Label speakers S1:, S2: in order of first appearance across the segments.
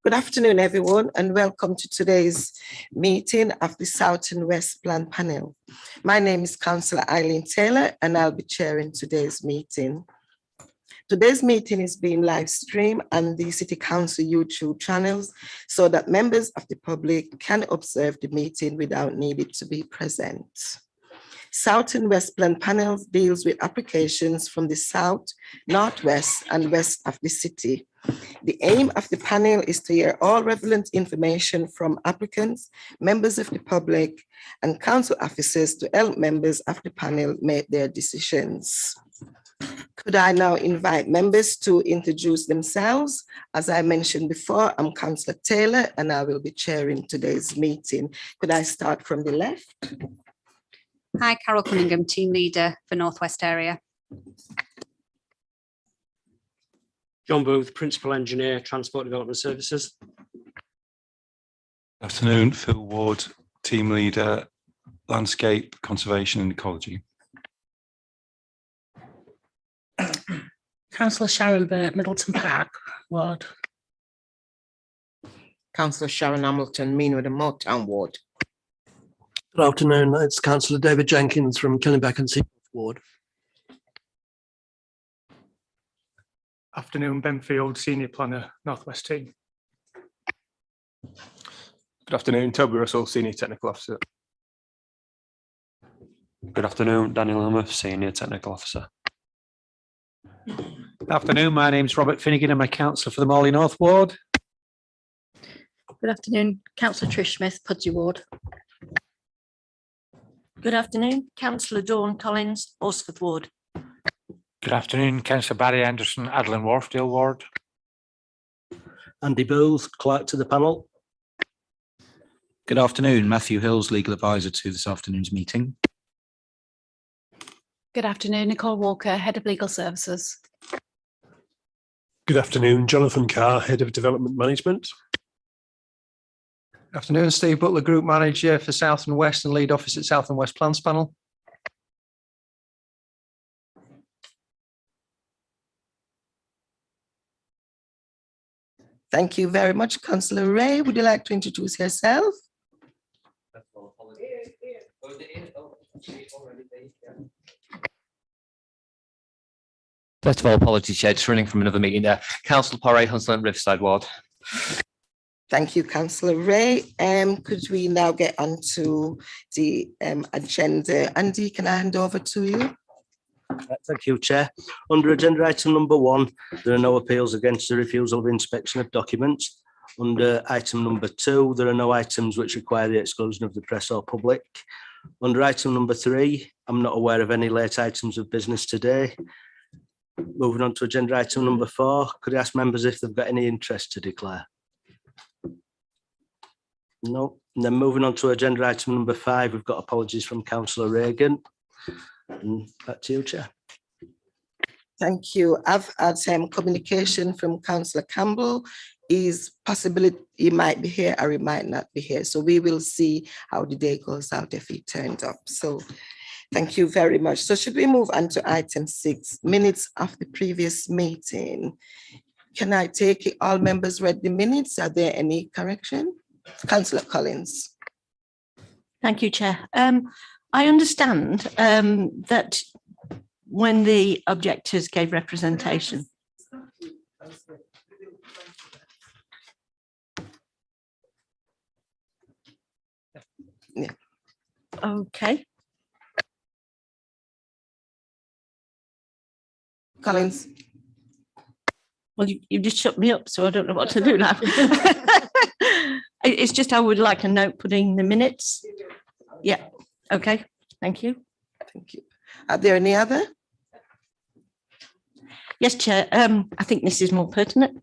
S1: Good afternoon, everyone, and welcome to today's meeting of the South and West Plan Panel. My name is Councillor Eileen Taylor, and I'll be chairing today's meeting. Today's meeting is being live streamed on the City Council YouTube channels so that members of the public can observe the meeting without needing to be present. South and West Plan Panels deals with applications from the South, Northwest, and West of the city. The aim of the panel is to hear all relevant information from applicants, members of the public, and council officers to help members of the panel make their decisions. Could I now invite members to introduce themselves? As I mentioned before, I'm Councillor Taylor, and I will be chairing today's meeting. Could I start from the left?
S2: Hi, Carol Cunningham, Team Leader for North West Area.
S3: John Booth, Principal Engineer, Transport Development Services.
S4: Good afternoon, Phil Ward, Team Leader, Landscape, Conservation and Ecology.
S5: Councillor Sharon Burt, Middleton Park Ward.
S6: Councillor Sharon Hamilton, Meanwood and Moortown Ward.
S7: Good afternoon, it's Councillor David Jenkins from Kennebec and Seaforth Ward.
S8: Afternoon, Ben Field, Senior Planner, Northwest Team.
S9: Good afternoon, Toby Russell, Senior Technical Officer.
S10: Good afternoon, Daniel Hammer, Senior Technical Officer.
S11: Good afternoon, my name is Robert Finnegan, I'm a councillor for the Morley North Ward.
S12: Good afternoon, Councillor Trish Smith, Pudsey Ward. Good afternoon, Councillor Dawn Collins, Horsforth Ward.
S13: Good afternoon, Councillor Barry Anderson, Adeline Wharfdale Ward.
S7: Andy Booth, Clerk to the panel.
S14: Good afternoon, Matthew Hills, Legal Advisor to this afternoon's meeting.
S15: Good afternoon, Nicole Walker, Head of Legal Services.
S16: Good afternoon, Jonathan Carr, Head of Development Management.
S17: Good afternoon, Steve Butler, Group Manager for South and West and Lead Office at South and West Plans Panel.
S1: Thank you very much, Councillor Ray. Would you like to introduce yourself?
S18: First of all, apologies, Chair, just running from another meeting there. Councillor Porray, Hunslet and Riverside Ward.
S1: Thank you, Councillor Ray. Could we now get on to the agenda? Andy, can I hand over to you?
S7: Thank you, Chair. Under agenda item number 1, there are no appeals against the refusal of inspection of documents. Under item number 2, there are no items which require the exclusion of the press or public. Under item number 3, I'm not aware of any late items of business today. Moving on to agenda item number 4, could I ask members if they've got any interest to declare? No. And then moving on to agenda item number 5, we've got apologies from Councillor Reagan. And back to you, Chair.
S1: Thank you. I've had some communication from Councillor Campbell. Is possibility he might be here or he might not be here. So we will see how the day goes out if he turns up. So thank you very much. So should we move on to item 6, minutes of the previous meeting? Can I take it? All members read the minutes. Are there any correction? Councillor Collins.
S12: Thank you, Chair. I understand that when the objectors gave representation.
S1: Yeah.
S12: Okay.
S1: Collins.
S12: Well, you just shut me up, so I don't know what to do now. It's just I would like a note putting the minutes. Yeah. Okay. Thank you.
S1: Thank you. Are there any other?
S12: Yes, Chair. I think this is more pertinent.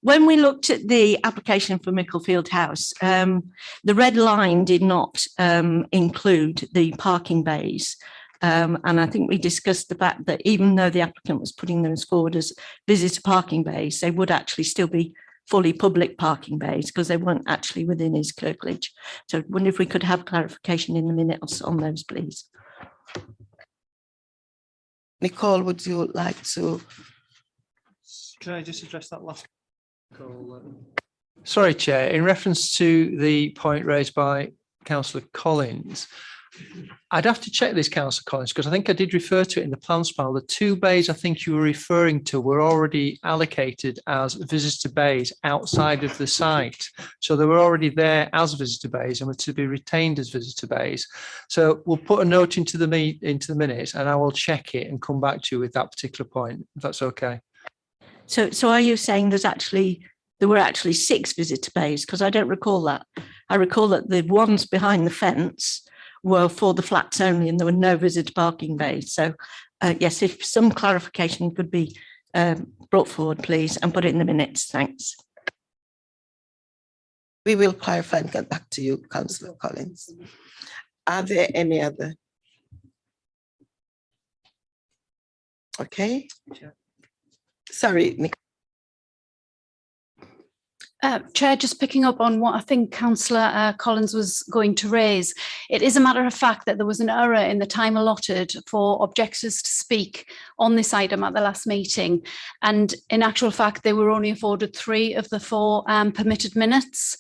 S12: When we looked at the application for Micklefield House, the red line did not include the parking bays. And I think we discussed the fact that even though the applicant was putting those forward as visitor parking bays, they would actually still be fully public parking bays because they weren't actually within his curtilage. So I wonder if we could have clarification in the minutes on those, please.
S1: Nicole, would you like to?
S8: Can I just address that last?
S17: Sorry, Chair, in reference to the point raised by Councillor Collins, I'd have to check this, Councillor Collins, because I think I did refer to it in the plans panel. The 2 bays I think you were referring to were already allocated as visitor bays outside of the site. So they were already there as visitor bays and were to be retained as visitor bays. So we'll put a note into the minutes and I will check it and come back to you with that particular point, if that's okay.
S12: So are you saying there were actually 6 visitor bays? Because I don't recall that. I recall that the ones behind the fence were for the flats only and there were no visitor parking bays. So yes, if some clarification could be brought forward, please, and put it in the minutes. Thanks.
S1: We will clarify and get back to you, Councillor Collins. Are there any other? Okay. Sorry, Nick.
S15: Chair, just picking up on what I think Councillor Collins was going to raise. It is a matter of fact that there was an error in the time allotted for objectors to speak on this item at the last meeting. And in actual fact, they were only afforded 3 of the 4 permitted minutes.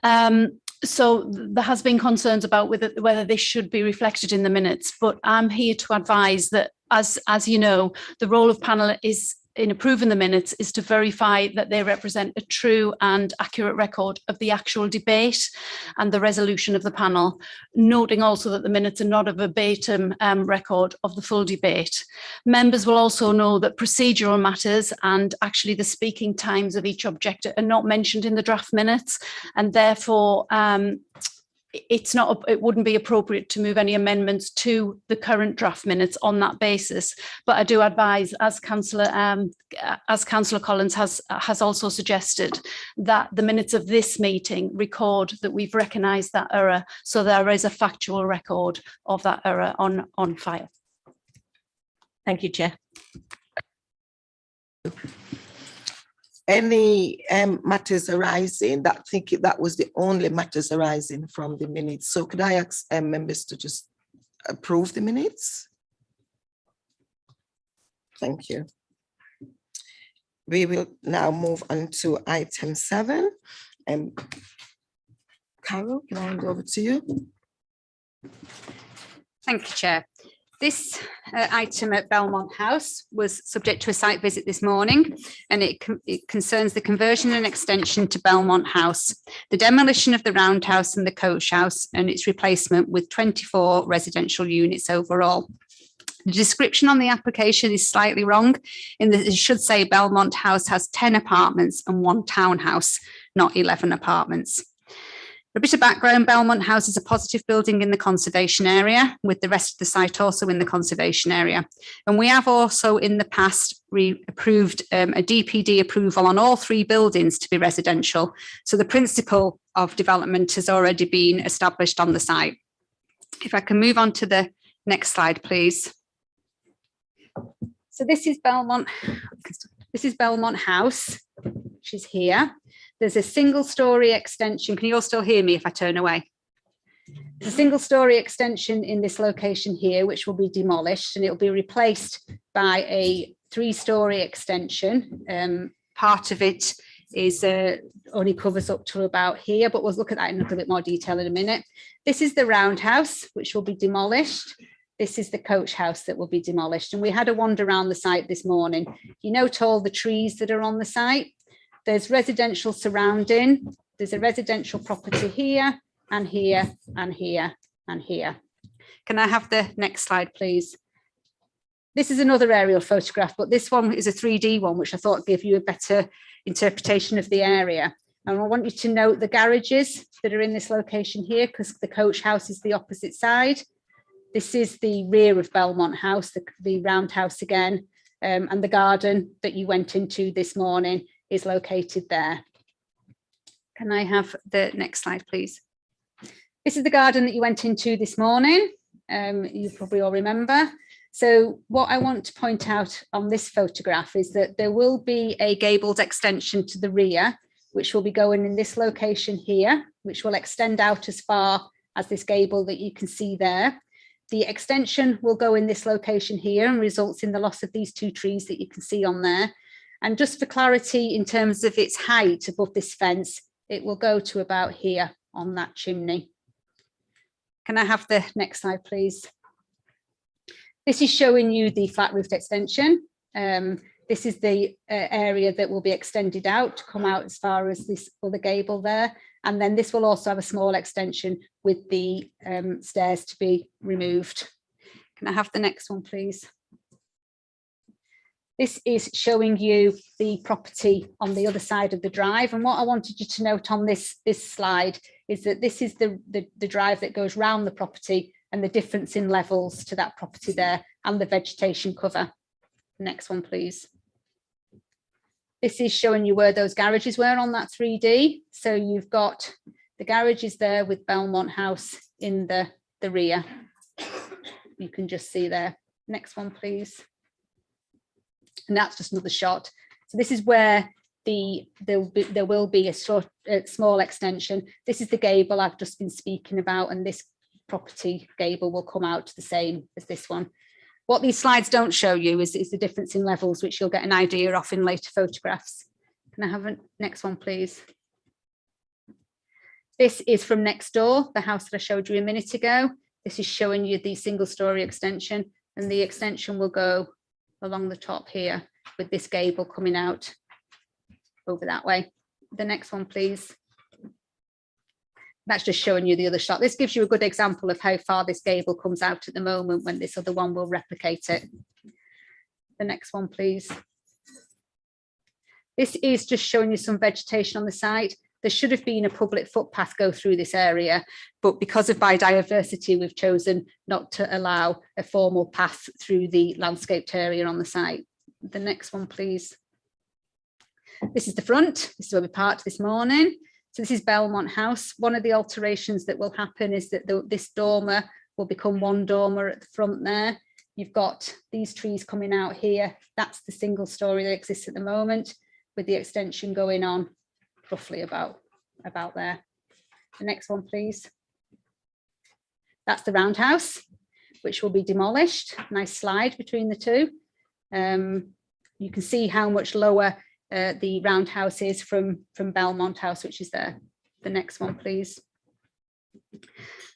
S15: So there has been concerns about whether this should be reflected in the minutes, but I'm here to advise that, as you know, the role of panel is in approving the minutes is to verify that they represent a true and accurate record of the actual debate and the resolution of the panel, noting also that the minutes are not a verbatim record of the full debate. Members will also know that procedural matters and actually the speaking times of each objector are not mentioned in the draft minutes, and therefore it wouldn't be appropriate to move any amendments to the current draft minutes on that basis. But I do advise, as Councillor Collins has also suggested, that the minutes of this meeting record that we've recognised that error, so there is a factual record of that error on file.
S12: Thank you, Chair.
S1: Any matters arising? I think that was the only matters arising from the minutes. So could I ask members to just approve the minutes? Thank you. We will now move on to item 7. Carol, can I hand over to you?
S2: Thank you, Chair. This item at Belmont House was subject to a site visit this morning, and it concerns the conversion and extension to Belmont House, the demolition of the roundhouse and the coach house, and its replacement with 24 residential units overall. The description on the application is slightly wrong in that it should say Belmont House has 10 apartments and 1 townhouse, not 11 apartments. A bit of background: Belmont House is a positive building in the conservation area, with the rest of the site also in the conservation area. And we have also in the past approved a DPD approval on all 3 buildings to be residential. So the principle of development has already been established on the site. If I can move on to the next slide, please. So this is Belmont House, which is here. There's a single-storey extension. Can you all still hear me if I turn away? There's a single-storey extension in this location here, which will be demolished, and it will be replaced by a 3-storey extension. Part of it is only covers up to about here, but we'll look at that in a little bit more detail in a minute. This is the roundhouse, which will be demolished. This is the coach house that will be demolished. And we had a wander around the site this morning. You note all the trees that are on the site. There's residential surrounding. There's a residential property here and here and here and here. Can I have the next slide, please? This is another aerial photograph, but this one is a 3D one, which I thought gave you a better interpretation of the area. And I want you to note the garages that are in this location here, because the coach house is the opposite side. This is the rear of Belmont House, the roundhouse again, and the garden that you went into this morning is located there. Can I have the next slide, please? This is the garden that you went into this morning. You probably all remember. So what I want to point out on this photograph is that there will be a gabled extension to the rear, which will be going in this location here, which will extend out as far as this gable that you can see there. The extension will go in this location here and results in the loss of these 2 trees that you can see on there. And just for clarity, in terms of its height above this fence, it will go to about here on that chimney. Can I have the next slide, please? This is showing you the flat roofed extension. This is the area that will be extended out to come out as far as this other gable there. And then this will also have a small extension with the stairs to be removed. Can I have the next one, please? This is showing you the property on the other side of the drive. And what I wanted you to note on this slide is that this is the drive that goes round the property and the difference in levels to that property there and the vegetation cover. Next one, please. This is showing you where those garages were on that 3D. So you've got the garages there with Belmont House in the rear. You can just see there. Next one, please. And that's just another shot. So this is where there will be a small extension. This is the gable I've just been speaking about, and this property gable will come out the same as this one. What these slides don't show you is the difference in levels, which you'll get an idea of in later photographs. Can I have a next one, please? This is from next door, the house that I showed you a minute ago. This is showing you the single-story extension, and the extension will go along the top here with this gable coming out over that way. The next one, please. That's just showing you the other shot. This gives you a good example of how far this gable comes out at the moment when this other one will replicate it. The next one, please. This is just showing you some vegetation on the site. There should have been a public footpath go through this area, but because of biodiversity, we've chosen not to allow a formal path through the landscaped area on the site. The next one, please. This is the front. This is where we parked this morning. So this is Belmont House. One of the alterations that will happen is that this dormer will become one dormer at the front there. You've got these trees coming out here. That's the single story that exists at the moment, with the extension going on roughly about there. The next one, please. That's the roundhouse, which will be demolished. Nice slide between the two. You can see how much lower the roundhouse is from Belmont House, which is there. The next one, please.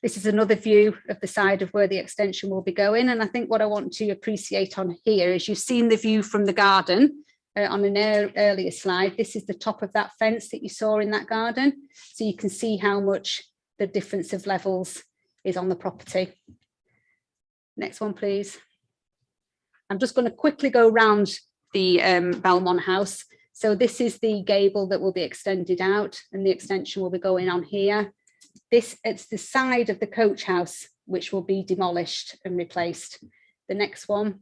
S2: This is another view of the side of where the extension will be going. And I think what I want to appreciate on here is you've seen the view from the garden on an earlier slide. This is the top of that fence that you saw in that garden. So you can see how much the difference of levels is on the property. Next one, please. I'm just going to quickly go around the Belmont House. So this is the gable that will be extended out, and the extension will be going on here. It's the side of the coach house, which will be demolished and replaced. The next one.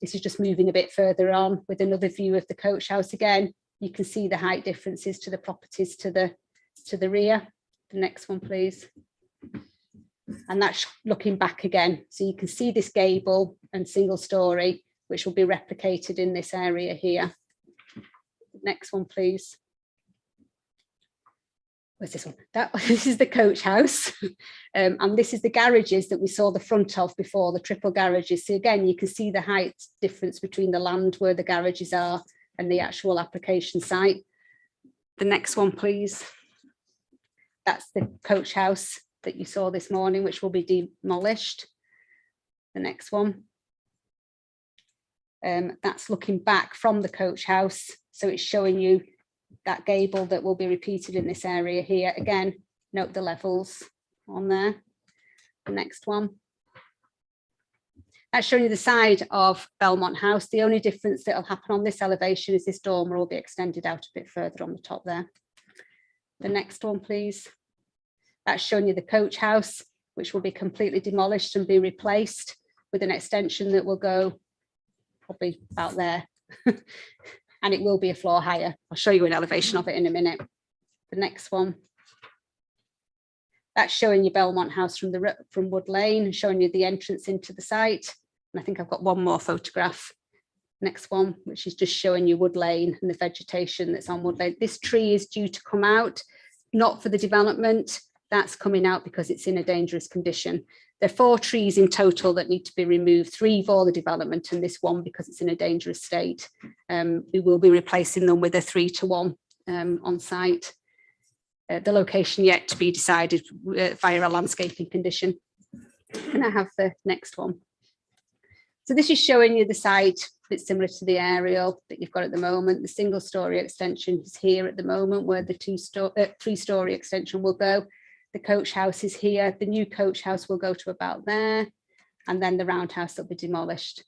S2: This is just moving a bit further on with another view of the coach house again. You can see the height differences to the properties to the rear. The next one, please. And that's looking back again. So you can see this gable and single story, which will be replicated in this area here. Next one, please. Where's this one? This is the coach house. And this is the garages that we saw the front of before, the triple garages. So again, you can see the height difference between the land where the garages are and the actual application site. The next one, please. That's the coach house that you saw this morning, which will be demolished. The next one. That's looking back from the coach house. So it's showing you that gable that will be repeated in this area here. Again, note the levels on there. The next one. That's showing you the side of Belmont House. The only difference that will happen on this elevation is this dormer will be extended out a bit further on the top there. The next one, please. That's showing you the coach house, which will be completely demolished and be replaced with an extension that will go probably about there. And it will be a floor higher. I'll show you an elevation of it in a minute. The next one. That's showing you Belmont House from Wood Lane and showing you the entrance into the site. And I think I've got one more photograph. Next one, which is just showing you Wood Lane and the vegetation that's on Wood Lane. This tree is due to come out, not for the development. That's coming out because it's in a dangerous condition. There are 4 trees in total that need to be removed, 3 for the development and this one because it's in a dangerous state. We will be replacing them with a 3-to-1 on site. The location yet to be decided via a landscaping condition. Can I have the next one? So this is showing you the site that's similar to the aerial that you've got at the moment. The single-storey extension is here at the moment where the 3-storey extension will go. The coach house is here. The new coach house will go to about there. And then the roundhouse will be demolished.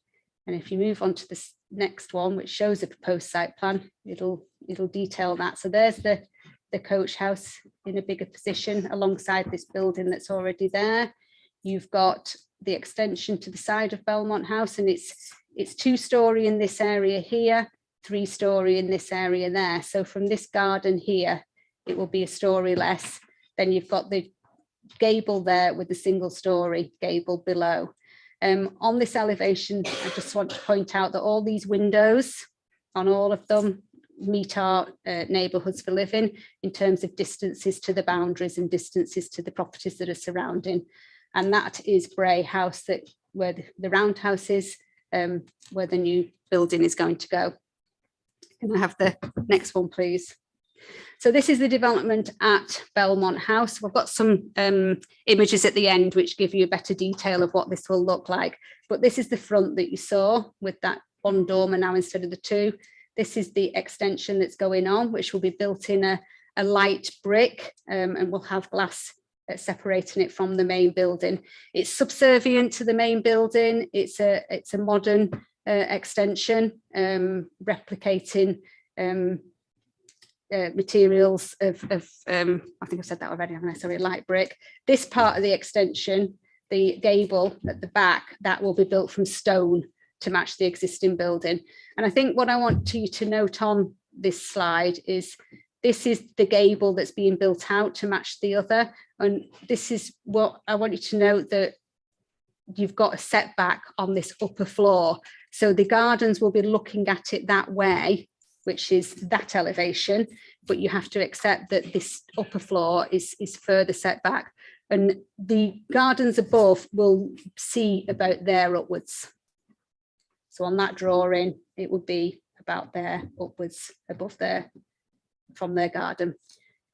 S2: And if you move on to the next one, which shows a proposed site plan, it'll detail that. So there's the coach house in a bigger position alongside this building that's already there. You've got the extension to the side of Belmont House, and it's 2-storey in this area here, 3-storey in this area there. So from this garden here, it will be a storey less. Then you've got the gable there with the single-storey gable below. On this elevation, I just want to point out that all these windows on all of them meet our neighbourhoods for living in terms of distances to the boundaries and distances to the properties that are surrounding. And that is Bray House, that where the roundhouse is, where the new building is going to go. Can I have the next one, please? So this is the development at Belmont House. We've got some images at the end which give you a better detail of what this will look like. But this is the front that you saw with that 1 dormer now instead of the 2. This is the extension that's going on, which will be built in a light brick and will have glass separating it from the main building. It's subservient to the main building. It's a modern extension replicating materials of I think I've said that already, haven't I? Sorry, light brick. This part of the extension, the gable at the back, that will be built from stone to match the existing building. And I think what I want you to note on this slide is this is the gable that's being built out to match the other. And this is what I want you to note, that you've got a setback on this upper floor. So the gardens will be looking at it that way, which is that elevation, but you have to accept that this upper floor is further set back. And the gardens above will see about there upwards. So on that drawing, it would be about there upwards, above there, from their garden.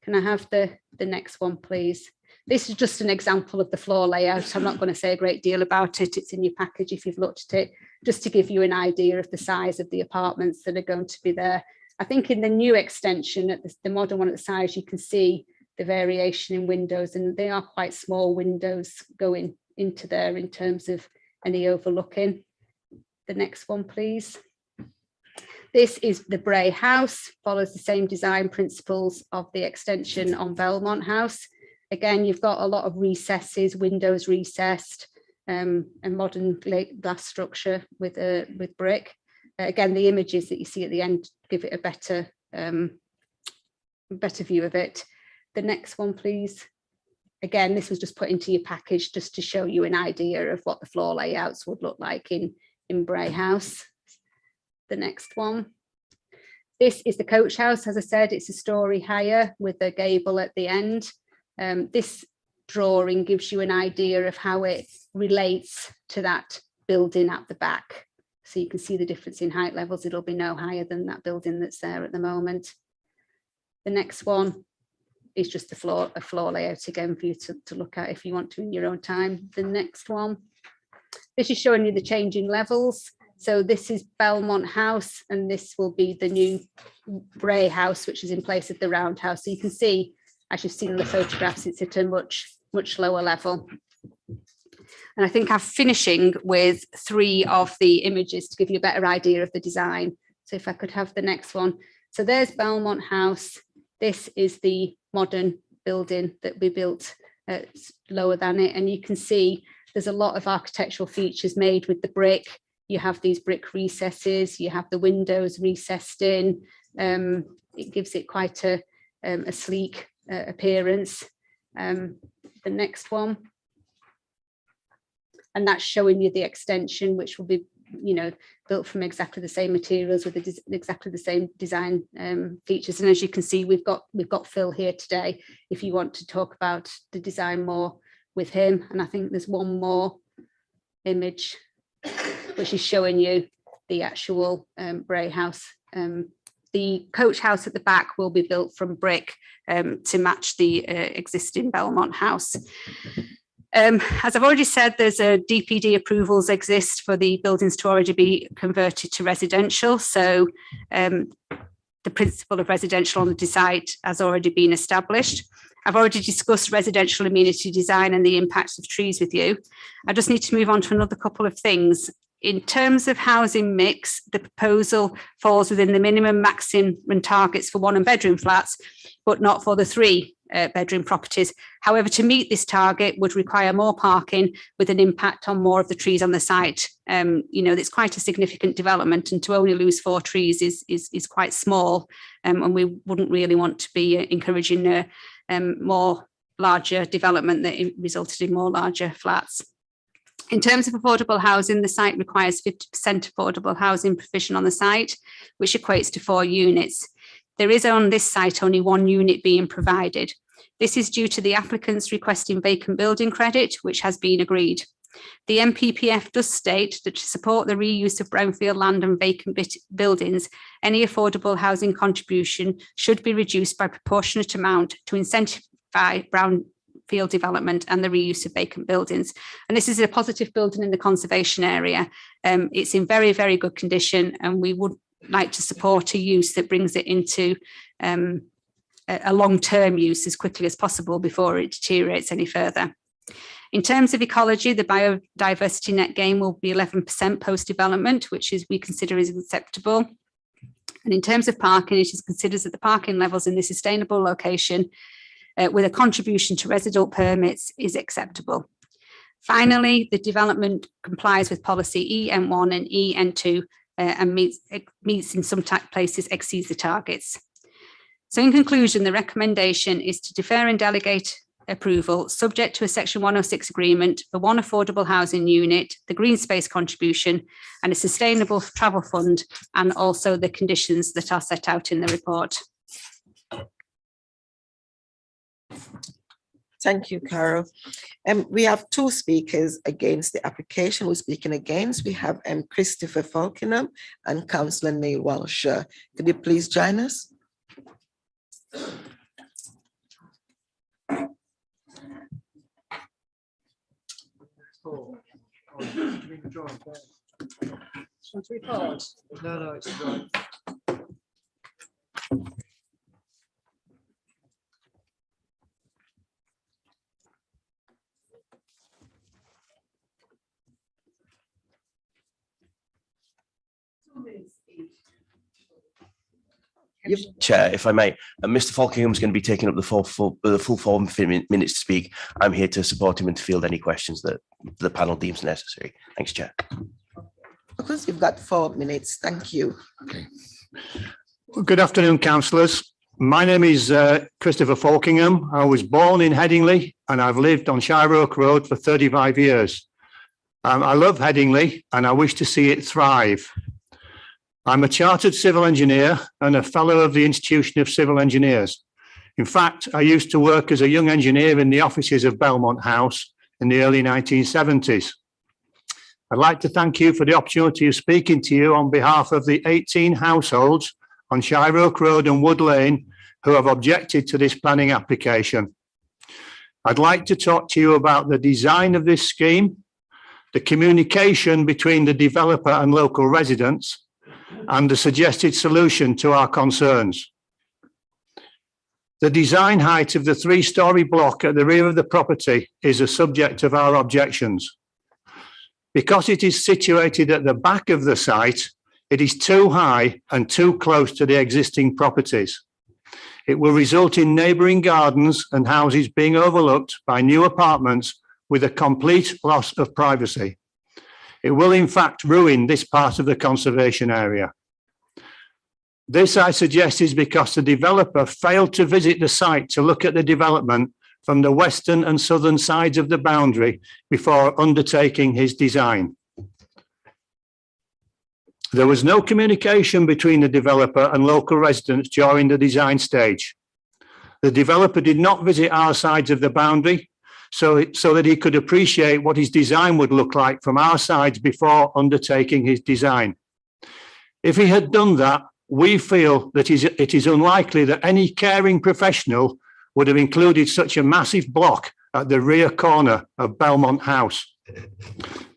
S2: Can I have the next one, please? This is just an example of the floor layout. I'm not going to say a great deal about it. It's in your package if you've looked at it, just to give you an idea of the size of the apartments that are going to be there. I think in the new extension, at the modern one at the size, you can see the variation in windows, and they are quite small windows going into there in terms of any overlooking. The next one, please. This is the Bray House, follows the same design principles of the extension on Belmont House. Again, you've got a lot of recesses, windows recessed, a modern glass structure with brick. Again, the images that you see at the end give it a better view of it. The next one, please. Again, this was just put into your package just to show you an idea of what the floor layouts would look like in Bray House. The next one. This is the coach house. As I said, it's a storey higher with a gable at the end. This drawing gives you an idea of how it relates to that building at the back. So you can see the difference in height levels. It'll be no higher than that building that's there at the moment. The next one is just a floor layout again for you to look at if you want to in your own time. The next one. This is showing you the changing levels. So this is Belmont House, and this will be the new Bray House, which is in place of the roundhouse. So you can see, as you've seen in the photographs, it's at a much lower level. And I think I'm finishing with 3 of the images to give you a better idea of the design. So if I could have the next one. So there's Belmont House. This is the modern building that we built lower than it. And you can see there's a lot of architectural features made with the brick. You have these brick recesses, you have the windows recessed in. It gives it quite a sleek appearance. The next one. And that's showing you the extension, which will be, built from exactly the same materials with exactly the same design features. And as you can see, we've got Phil here today if you want to talk about the design more with him. And I think there's one more image which is showing you the actual Bray house. The coach house at the back will be built from brick to match the existing Belmont House. As I've already said, there's a DPD approvals exist for the buildings to already be converted to residential. So the principle of residential on the site has already been established. I've already discussed residential amenity design and the impacts of trees with you. I just need to move on to another couple of things. In terms of housing mix, the proposal falls within the minimum maximum targets for 1 and bedroom flats, but not for the 3 bedroom properties. However, to meet this target would require more parking with an impact on more of the trees on the site. You know, it's quite a significant development, and to only lose 4 trees is quite small, and we wouldn't really want to be encouraging more larger development that resulted in more larger flats. In terms of affordable housing, the site requires 50% affordable housing provision on the site, which equates to 4 units. There is on this site only 1 unit being provided. This is due to the applicants requesting vacant building credit, which has been agreed. The MPPF does state that to support the reuse of brownfield land and vacant buildings, any affordable housing contribution should be reduced by proportionate amount to incentivise brownfield development and the reuse of vacant buildings. And this is a positive building in the conservation area. It's in very, very good condition, and we would like to support a use that brings it into a long-term use as quickly as possible before it deteriorates any further. In terms of ecology, the biodiversity net gain will be 11% post-development, which we consider is acceptable. And in terms of parking, it is considered that the parking levels in this sustainable location with a contribution to resident permits is acceptable. Finally, the development complies with policy EN1 and EN2 and meets in some places exceeds the targets. So in conclusion, the recommendation is to defer and delegate approval subject to a Section 106 agreement for 1 affordable housing unit, the green space contribution and a sustainable travel fund, and also the conditions that are set out in the report.
S1: Thank you, Carol. We have 2 speakers against the application. We're speaking against. We have Christopher Falkenham and Councillor Neil Walsh. Could you please join us?
S17: No, it's right.
S19: Chair, if I may, Mr. Falkingham is going to be taking up the full 4 minutes to speak. I'm here to support him and to field any questions that the panel deems necessary. Thanks, Chair.
S1: Because you've got 4 minutes. Thank you.
S20: Okay. Well, good afternoon, councillors. My name is Christopher Falkingham. I was born in Headingley and I've lived on Shire Oak Road for 35 years. I love Headingley and I wish to see it thrive. I'm a chartered civil engineer and a fellow of the Institution of Civil Engineers. In fact, I used to work as a young engineer in the offices of Belmont House in the early 1970s. I'd like to thank you for the opportunity of speaking to you on behalf of the 18 households on Shire Oak Road and Wood Lane who have objected to this planning application. I'd like to talk to you about the design of this scheme, the communication between the developer and local residents, and the suggested solution to our concerns. The design height of the 3-storey block at the rear of the property is a subject of our objections. Because it is situated at the back of the site, it is too high and too close to the existing properties. It will result in neighbouring gardens and houses being overlooked by new apartments with a complete loss of privacy. It will in fact ruin this part of the conservation area. This, I suggest, is because the developer failed to visit the site to look at the development from the western and southern sides of the boundary before undertaking his design. There was no communication between the developer and local residents during the design stage. The developer did not visit our sides of the boundary, so that he could appreciate what his design would look like from our sides before undertaking his design. If he had done that, we feel that it is unlikely that any caring professional would have included such a massive block at the rear corner of Belmont House.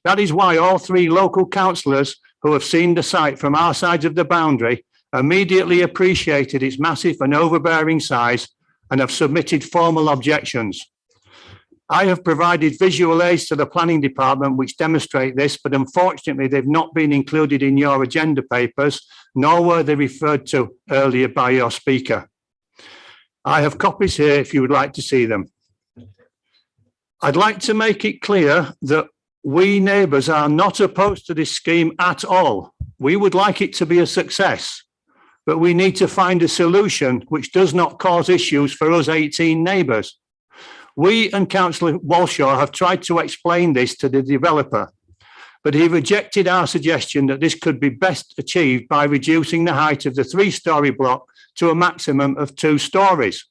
S20: That is why all three local councillors who have seen the site from our sides of the boundary immediately appreciated its massive and overbearing size and have submitted formal objections. I have provided visual aids to the planning department which demonstrate this, but unfortunately they've not been included in your agenda papers, nor were they referred to earlier by your speaker. I have copies here if you would like to see them. I'd like to make it clear that we neighbours are not opposed to this scheme at all. We would like it to be a success, but we need to find a solution which does not cause issues for us 18 neighbours. We and Councillor Walshaw have tried to explain this to the developer, but he rejected our suggestion that this could be best achieved by reducing the height of the 3-storey block to a maximum of 2 stories.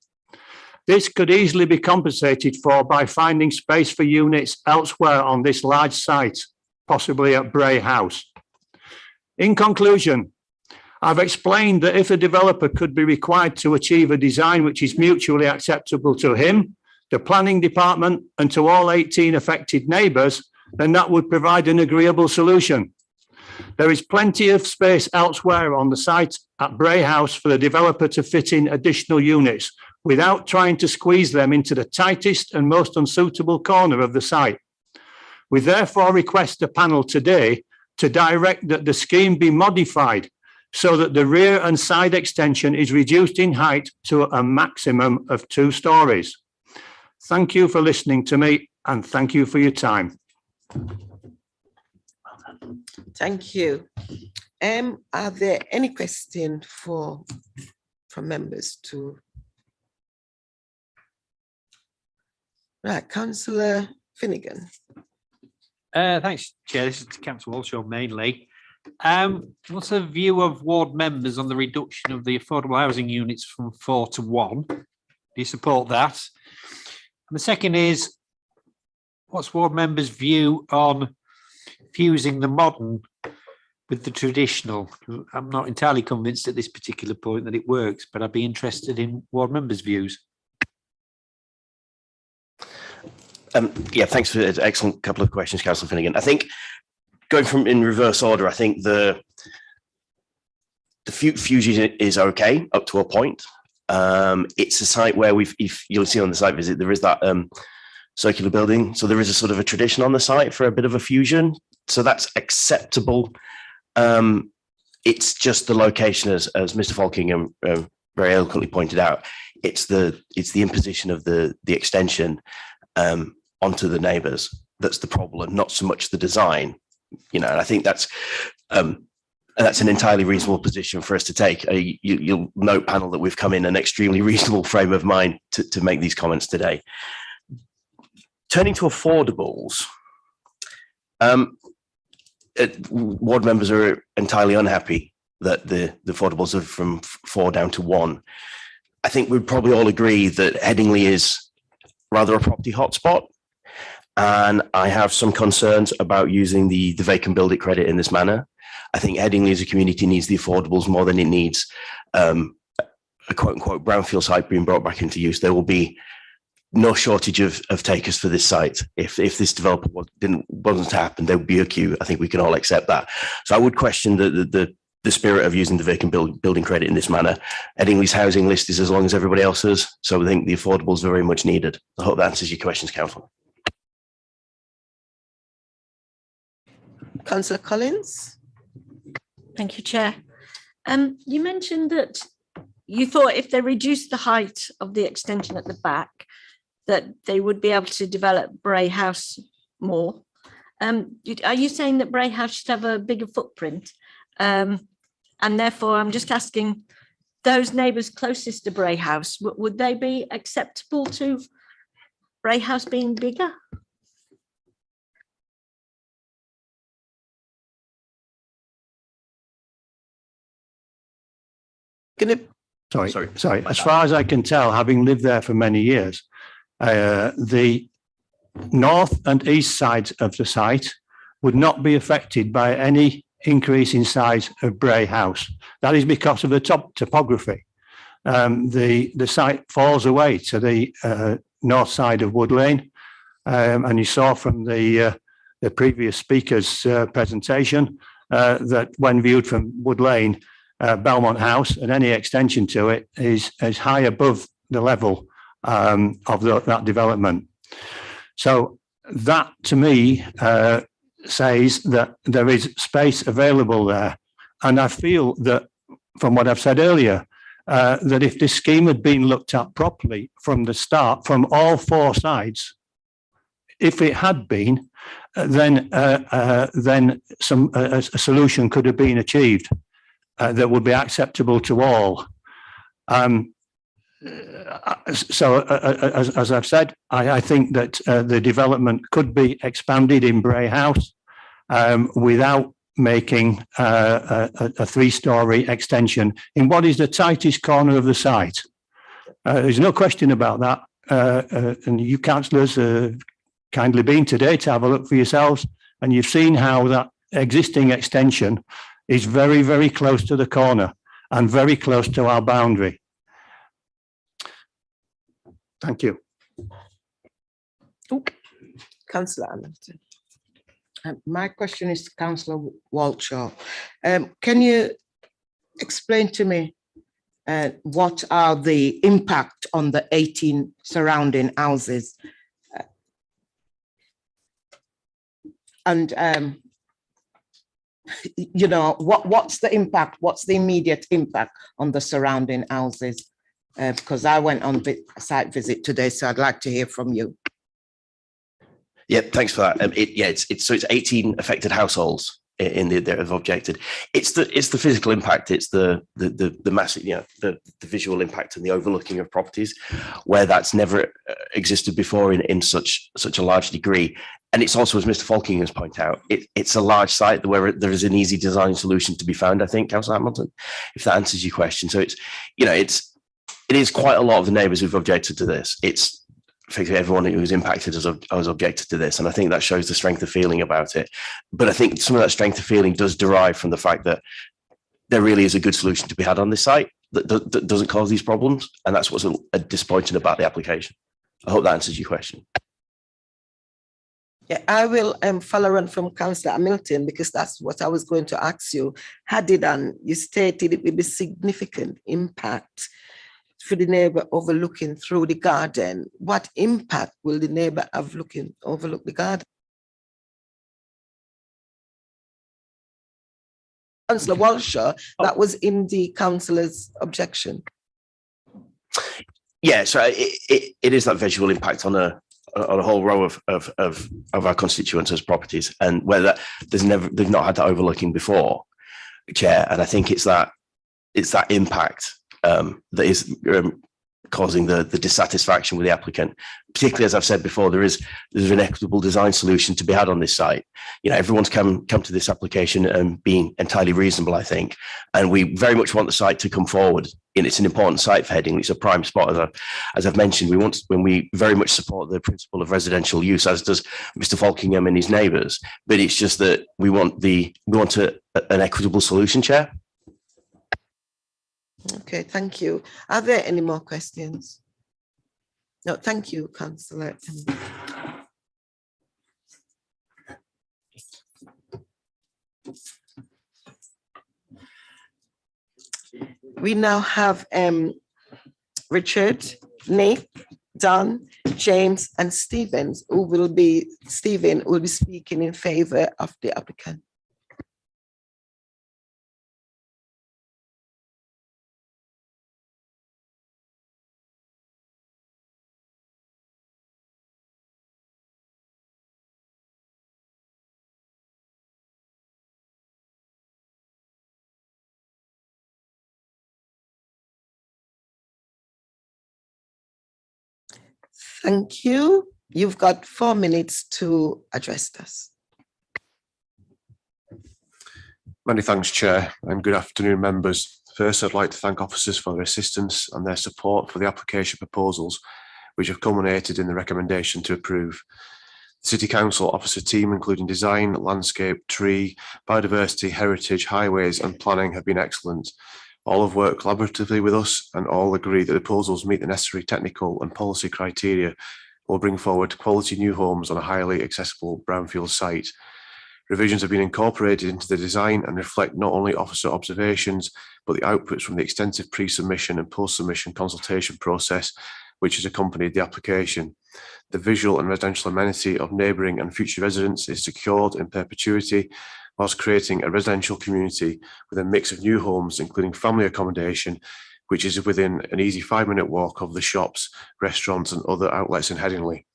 S20: This could easily be compensated for by finding space for units elsewhere on this large site, possibly at Bray House. In conclusion, I've explained that if a developer could be required to achieve a design which is mutually acceptable to him, the planning department, and to all 18 affected neighbours, then that would provide an agreeable solution. There is plenty of space elsewhere on the site at Bray House for the developer to fit in additional units without trying to squeeze them into the tightest and most unsuitable corner of the site. We therefore request the panel today to direct that the scheme be modified so that the rear and side extension is reduced in height to a maximum of 2 stories. Thank you for listening to me and thank you for your time.
S1: Thank you. Are there any questions from members to? Right, Councillor Finnegan.
S11: Thanks, Chair. This is to Councillor Walshaw mainly. What's the view of ward members on the reduction of the affordable housing units from 4 to 1? Do you support that? And the second is, what's ward members' view on fusing the modern with the traditional? I'm not entirely convinced at this particular point that it works, but I'd be interested in ward members' views.
S19: Yeah, thanks for an excellent couple of questions, Councillor Finnegan. I think going from in reverse order, I think the fusion is okay up to a point. It's a site where you'll see on the site visit, there is that circular building. So there is a sort of a tradition on the site for a bit of a fusion. So that's acceptable. It's just the location, as Mr. Falkingham very eloquently pointed out, it's the imposition of the extension onto the neighbours that's the problem, not so much the design. And I think that's an entirely reasonable position for us to take. You'll note, panel, that we've come in an extremely reasonable frame of mind to make these comments today. Turning to affordables, ward members are entirely unhappy that the affordables are from 4 down to 1. I think we'd probably all agree that Headingley is rather a property hotspot. And I have some concerns about using the vacant build it credit in this manner. I think Headingley as a community needs the affordables more than it needs a quote unquote brownfield site being brought back into use. There will be no shortage of takers for this site. If this developer wasn't to happen, there would be a queue. I think we can all accept that. So I would question the spirit of using the vacant building credit in this manner. Headingley's housing list is as long as everybody else's, so I think the affordables are very much needed. I hope that answers your questions, Councillor.
S1: Councillor Collins.
S12: Thank you, Chair. You mentioned that you thought if they reduced the height of the extension at the back, that they would be able to develop Bray House more. Are you saying that Bray House should have a bigger footprint? And therefore, I'm just asking those neighbours closest to Bray House, would they be acceptable to Bray House being bigger?
S20: Sorry. As far as I can tell, having lived there for many years, the north and east sides of the site would not be affected by any increase in size of Bray House. That is because of the topography. The site falls away to the north side of Wood Lane, and you saw from the previous speaker's presentation that when viewed from Wood Lane, Belmont House and any extension to it is high above the level of that development. So that to me says that there is space available there. And I feel that from what I've said earlier, that if this scheme had been looked at properly from the start, from all four sides, if it had been, then a solution could have been achieved that would be acceptable to all. So as I've said, I think that the development could be expanded in Bray House without making a three-storey extension in what is the tightest corner of the site. There's no question about that. And you councillors have kindly been today to have a look for yourselves, and you've seen how that existing extension is very, very close to the corner and very close to our boundary. Thank you.
S6: Councillor Hamilton. My question is to Councillor Walshaw. Can you explain to me what are the impact on the 18 surrounding houses? And you know, what's the impact? What's the immediate impact on the surrounding houses? Because I went on a site visit today, so I'd like to hear from you.
S19: Yeah, thanks for that. It's 18 affected households in that have objected. It's the physical impact. It's the massive, the visual impact and the overlooking of properties, where that's never existed before in such a large degree. And it's also, as Mr. Falking has pointed out, it's a large site where there is an easy design solution to be found, I think, Councillor Hamilton, if that answers your question. So it is quite a lot of the neighbours who've objected to this. It's effectively everyone who's impacted has objected to this. And I think that shows the strength of feeling about it. But I think some of that strength of feeling does derive from the fact that there really is a good solution to be had on this site that doesn't cause these problems. And that's what's disappointing about the application. I hope that answers your question.
S1: Yeah, I will follow on from Councillor Hamilton, because that's what I was going to ask you. Had it done, you stated it would be significant impact for the neighbour overlooking through the garden. What impact will the neighbour have overlook the garden? Councillor Walshaw, that was in the councillor's objection.
S19: Yeah, so it is that visual impact on a whole row of our constituents' properties, and where they've not had that overlooking before, Chair. And I think it's that impact that is causing the dissatisfaction with the applicant. Particularly, as I've said before, there's an equitable design solution to be had on this site. Everyone's come to this application and being entirely reasonable, I think, and we very much want the site to come forward. And it's an important site for Headingley. It's a prime spot, as I've mentioned. We very much support the principle of residential use, as does Mr. Falkingham and his neighbours. But it's just that we want an equitable solution, Chair.
S1: Okay, thank you. Are there any more questions? No, thank you, Councillor. We now have Richard, Nick, Don, James, and Stephen will be speaking in favour of the applicant. Thank you. You've got 4 minutes to address us.
S21: Many thanks, Chair, and good afternoon, members. First, I'd like to thank officers for their assistance and their support for the application proposals, which have culminated in the recommendation to approve. City Council Officer team, including design, landscape, tree, biodiversity, heritage, highways and planning, have been excellent. All have worked collaboratively with us and all agree that the proposals meet the necessary technical and policy criteria, will bring forward quality new homes on a highly accessible brownfield site. Revisions have been incorporated into the design and reflect not only officer observations, but the outputs from the extensive pre-submission and post-submission consultation process, which has accompanied the application. The visual and residential amenity of neighbouring and future residents is secured in perpetuity, whilst creating a residential community with a mix of new homes, including family accommodation, which is within an easy 5-minute walk of the shops, restaurants and other outlets in Headingley.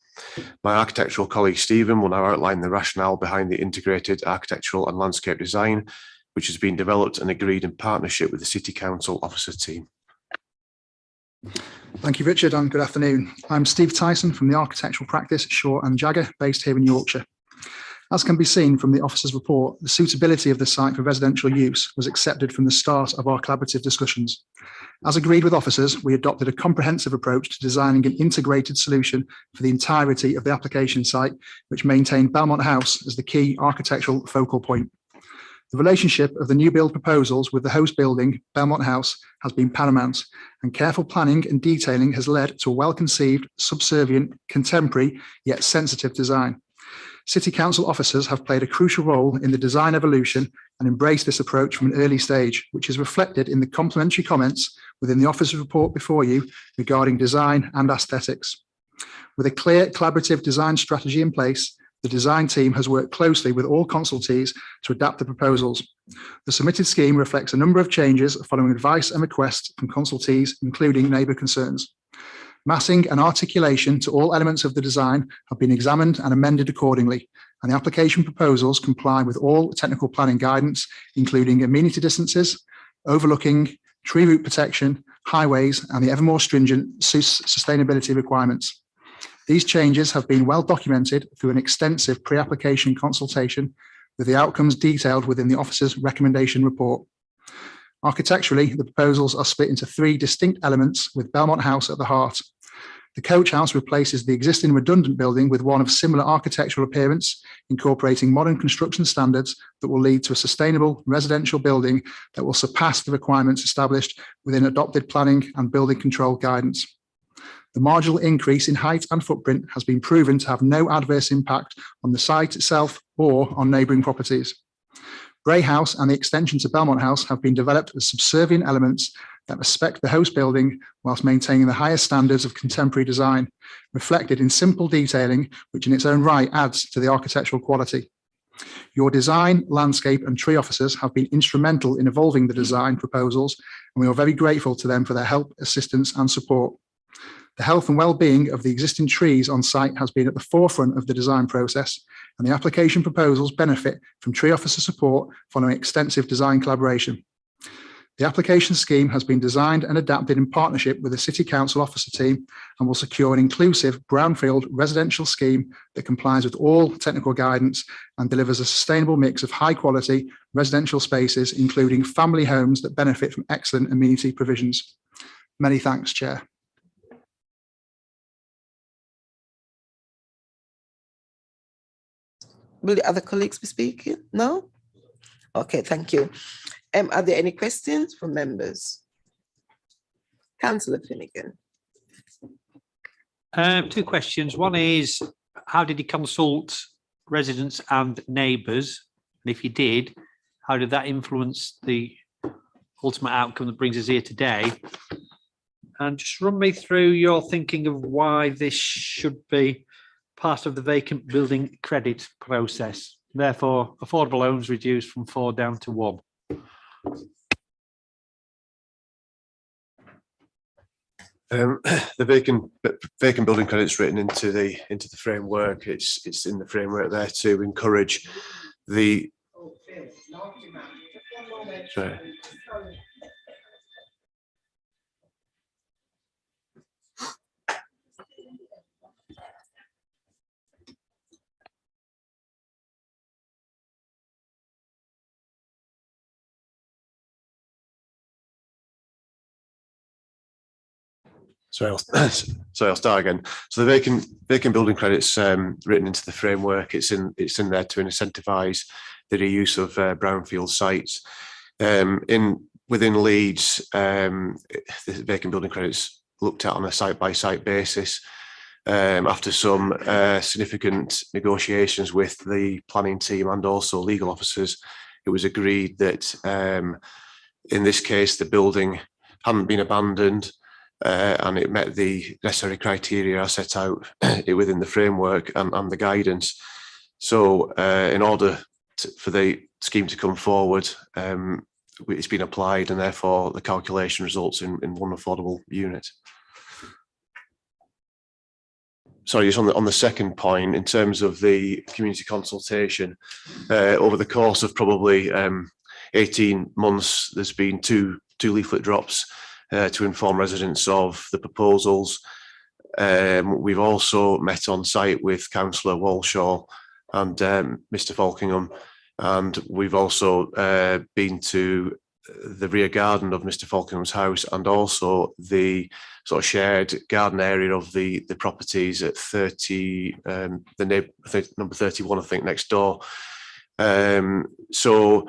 S21: My architectural colleague Stephen will now outline the rationale behind the integrated architectural and landscape design, which has been developed and agreed in partnership with the City Council Officer team.
S3: Thank you, Richard, and good afternoon. I'm Steve Tyson from the architectural practice Shaw and Jagger, based here in Yorkshire. As can be seen from the officer's report, the suitability of the site for residential use was accepted from the start of our collaborative discussions. As agreed with officers, we adopted a comprehensive approach to designing an integrated solution for the entirety of the application site, which maintained Belmont House as the key architectural focal point. The relationship of the new build proposals with the host building, Belmont House, has been paramount, and careful planning and detailing has led to a well-conceived, subservient, contemporary, yet sensitive design. City Council officers have played a crucial role in the design evolution and embraced this approach from an early stage, which is reflected in the complimentary comments within the officer's report before you regarding design and aesthetics. With a clear collaborative design strategy in place, the design team has worked closely with all consultees to adapt the proposals. The submitted scheme reflects a number of changes following advice and requests from consultees, including neighbour concerns. Massing and articulation to all elements of the design have been examined and amended accordingly, and the application proposals comply with all technical planning guidance, including amenity distances, overlooking, tree root protection, highways, and the ever more stringent sustainability requirements. These changes have been well documented through an extensive pre-application consultation, with the outcomes detailed within the officer's recommendation report. Architecturally, the proposals are split into 3 distinct elements, with Belmont House at the heart. The coach house replaces the existing redundant building with one of similar architectural appearance, incorporating modern construction standards that will lead to a sustainable residential building that will surpass the requirements established within adopted planning and building control guidance. The marginal increase in height and footprint has been proven to have no adverse impact on the site itself or on neighbouring properties. Bray House and the extension to Belmont House have been developed as subservient elements that respect the host building whilst maintaining the highest standards of contemporary design, reflected in simple detailing, which in its own right adds to the architectural quality. Your design, landscape and tree officers have been instrumental in evolving the design proposals, and we are very grateful to them for their help, assistance and support. The health and well-being of the existing trees on site has been at the forefront of the design process, and the application proposals benefit from tree officer support following extensive design collaboration. The application scheme has been designed and adapted in partnership with the City Council officer team and will secure an inclusive brownfield residential scheme that complies with all technical guidance and delivers a sustainable mix of high quality residential spaces, including family homes that benefit from excellent amenity provisions. Many thanks, Chair.
S1: Will the other colleagues be speaking? No? Okay, thank you. Are there any questions from members? Councillor Finnegan.
S11: 2 questions. One is, how did he consult residents and neighbours? And if he did, how did that influence the ultimate outcome that brings us here today? And just run me through your thinking of why this should be part of the vacant building credit process. Therefore, affordable loans reduced from 4 down to 1.
S21: The vacant building credits written into the framework. It's in the framework there to encourage the. Sorry. I'll start again. So the vacant building credits written into the framework, it's in there to incentivise the reuse of brownfield sites. Within Leeds, the vacant building credits looked at on a site-by-site basis. After some significant negotiations with the planning team and also legal officers, it was agreed that in this case the building hadn't been abandoned and it met the necessary criteria set out within the framework and the guidance. So in order for the scheme to come forward, it's been applied, and therefore the calculation results in one affordable unit. Sorry, just on the second point, in terms of the community consultation, over the course of probably 18 months, there's been two leaflet drops to inform residents of the proposals. We've also met on site with Councillor Walshaw and Mr Falkingham, and we've also been to the rear garden of Mr Falkingham's house and also the sort of shared garden area of the properties at 30, number 31, I think, next door. So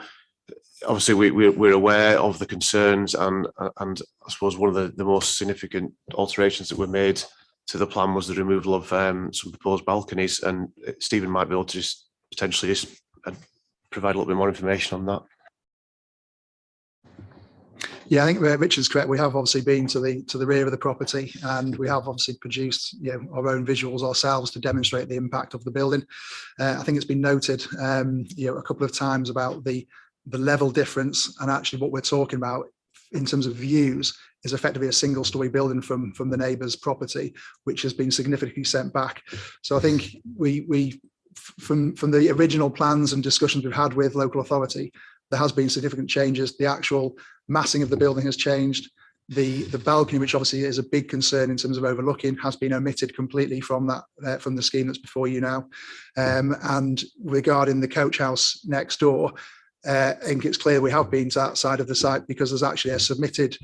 S21: obviously we're aware of the concerns, and I suppose one of the most significant alterations that were made to the plan was the removal of some proposed balconies, and Stephen might be able to just potentially provide a little bit more information on that.
S3: Yeah, I think Richard's correct. We have obviously been to the rear of the property, and we have obviously produced our own visuals ourselves to demonstrate the impact of the building. I think it's been noted a couple of times about the level difference, and actually what we're talking about in terms of views is effectively a single-story building from the neighbour's property, which has been significantly sent back. So I think we from the original plans and discussions we've had with local authority, there has been significant changes. The actual massing of the building has changed. The balcony, which obviously is a big concern in terms of overlooking, has been omitted completely from that from the scheme that's before you now. And regarding the coach house next door, I think it's clear we have been to that side of the site because there's actually a submitted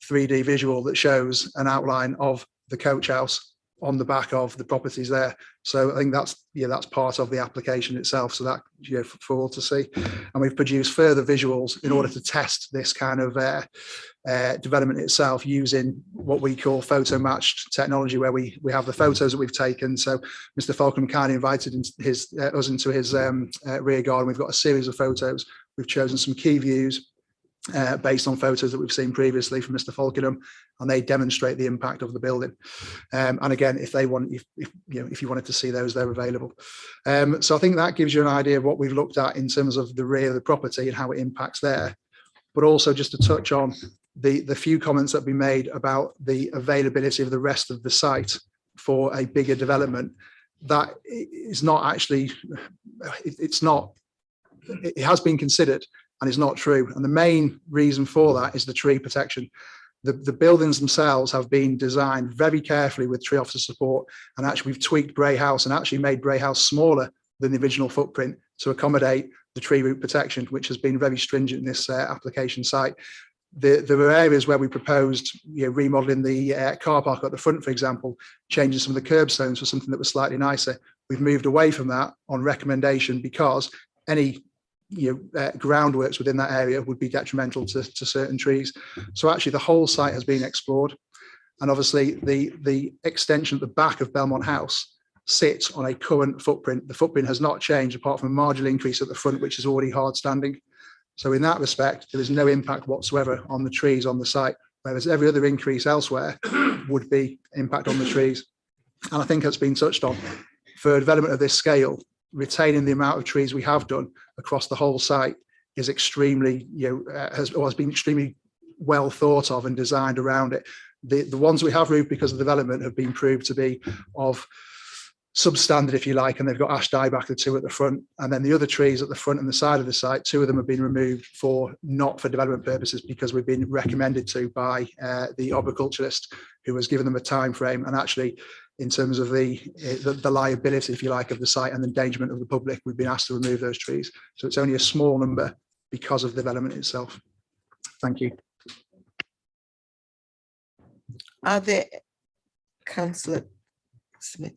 S3: 3D visual that shows an outline of the coach house on the back of the properties there. So I think that's part of the application itself, so that for all to see. And we've produced further visuals in order to test this kind of development itself using what we call photo matched technology, where we have the photos that we've taken. So Mr Falcon kindly invited us into his rear garden. We've got a series of photos. We've chosen some key views based on photos that we've seen previously from Mr Falkingham, and they demonstrate the impact of the building. And again, if you wanted to see those, they're available. So I think that gives you an idea of what we've looked at in terms of the rear of the property and how it impacts there. But also just to touch on the few comments that have been made about the availability of the rest of the site for a bigger development. That is not actually, it has been considered, and it's not true. And the main reason for that is the tree protection. The buildings themselves have been designed very carefully with tree officer support, and actually we've tweaked Bray House and actually made Bray House smaller than the original footprint to accommodate the tree root protection, which has been very stringent in this application site. There were areas where we proposed remodeling the car park at the front, for example, changing some of the curbstones for something that was slightly nicer. We've moved away from that on recommendation because any groundworks within that area would be detrimental to certain trees. So actually the whole site has been explored, and obviously the extension at the back of Belmont House sits on a current footprint. The footprint has not changed apart from a marginal increase at the front, which is already hard standing. So in that respect, there is no impact whatsoever on the trees on the site, whereas every other increase elsewhere would be impact on the trees. And I think that's been touched on. For a development of this scale, retaining the amount of trees we have done across the whole site is extremely, has been extremely well thought of and designed around it. The ones we have removed because of development have been proved to be of substandard, if you like, and they've got ash dieback, the two at the front, and then the other trees at the front and the side of the site, two of them have been removed not for development purposes because we've been recommended to by the arboriculturist who has given them a time frame, and actually in terms of the liability, if you like, of the site and the endangerment of the public, we've been asked to remove those trees. So it's only a small number because of the development itself. Thank you.
S6: Are there
S1: Councillor Smith.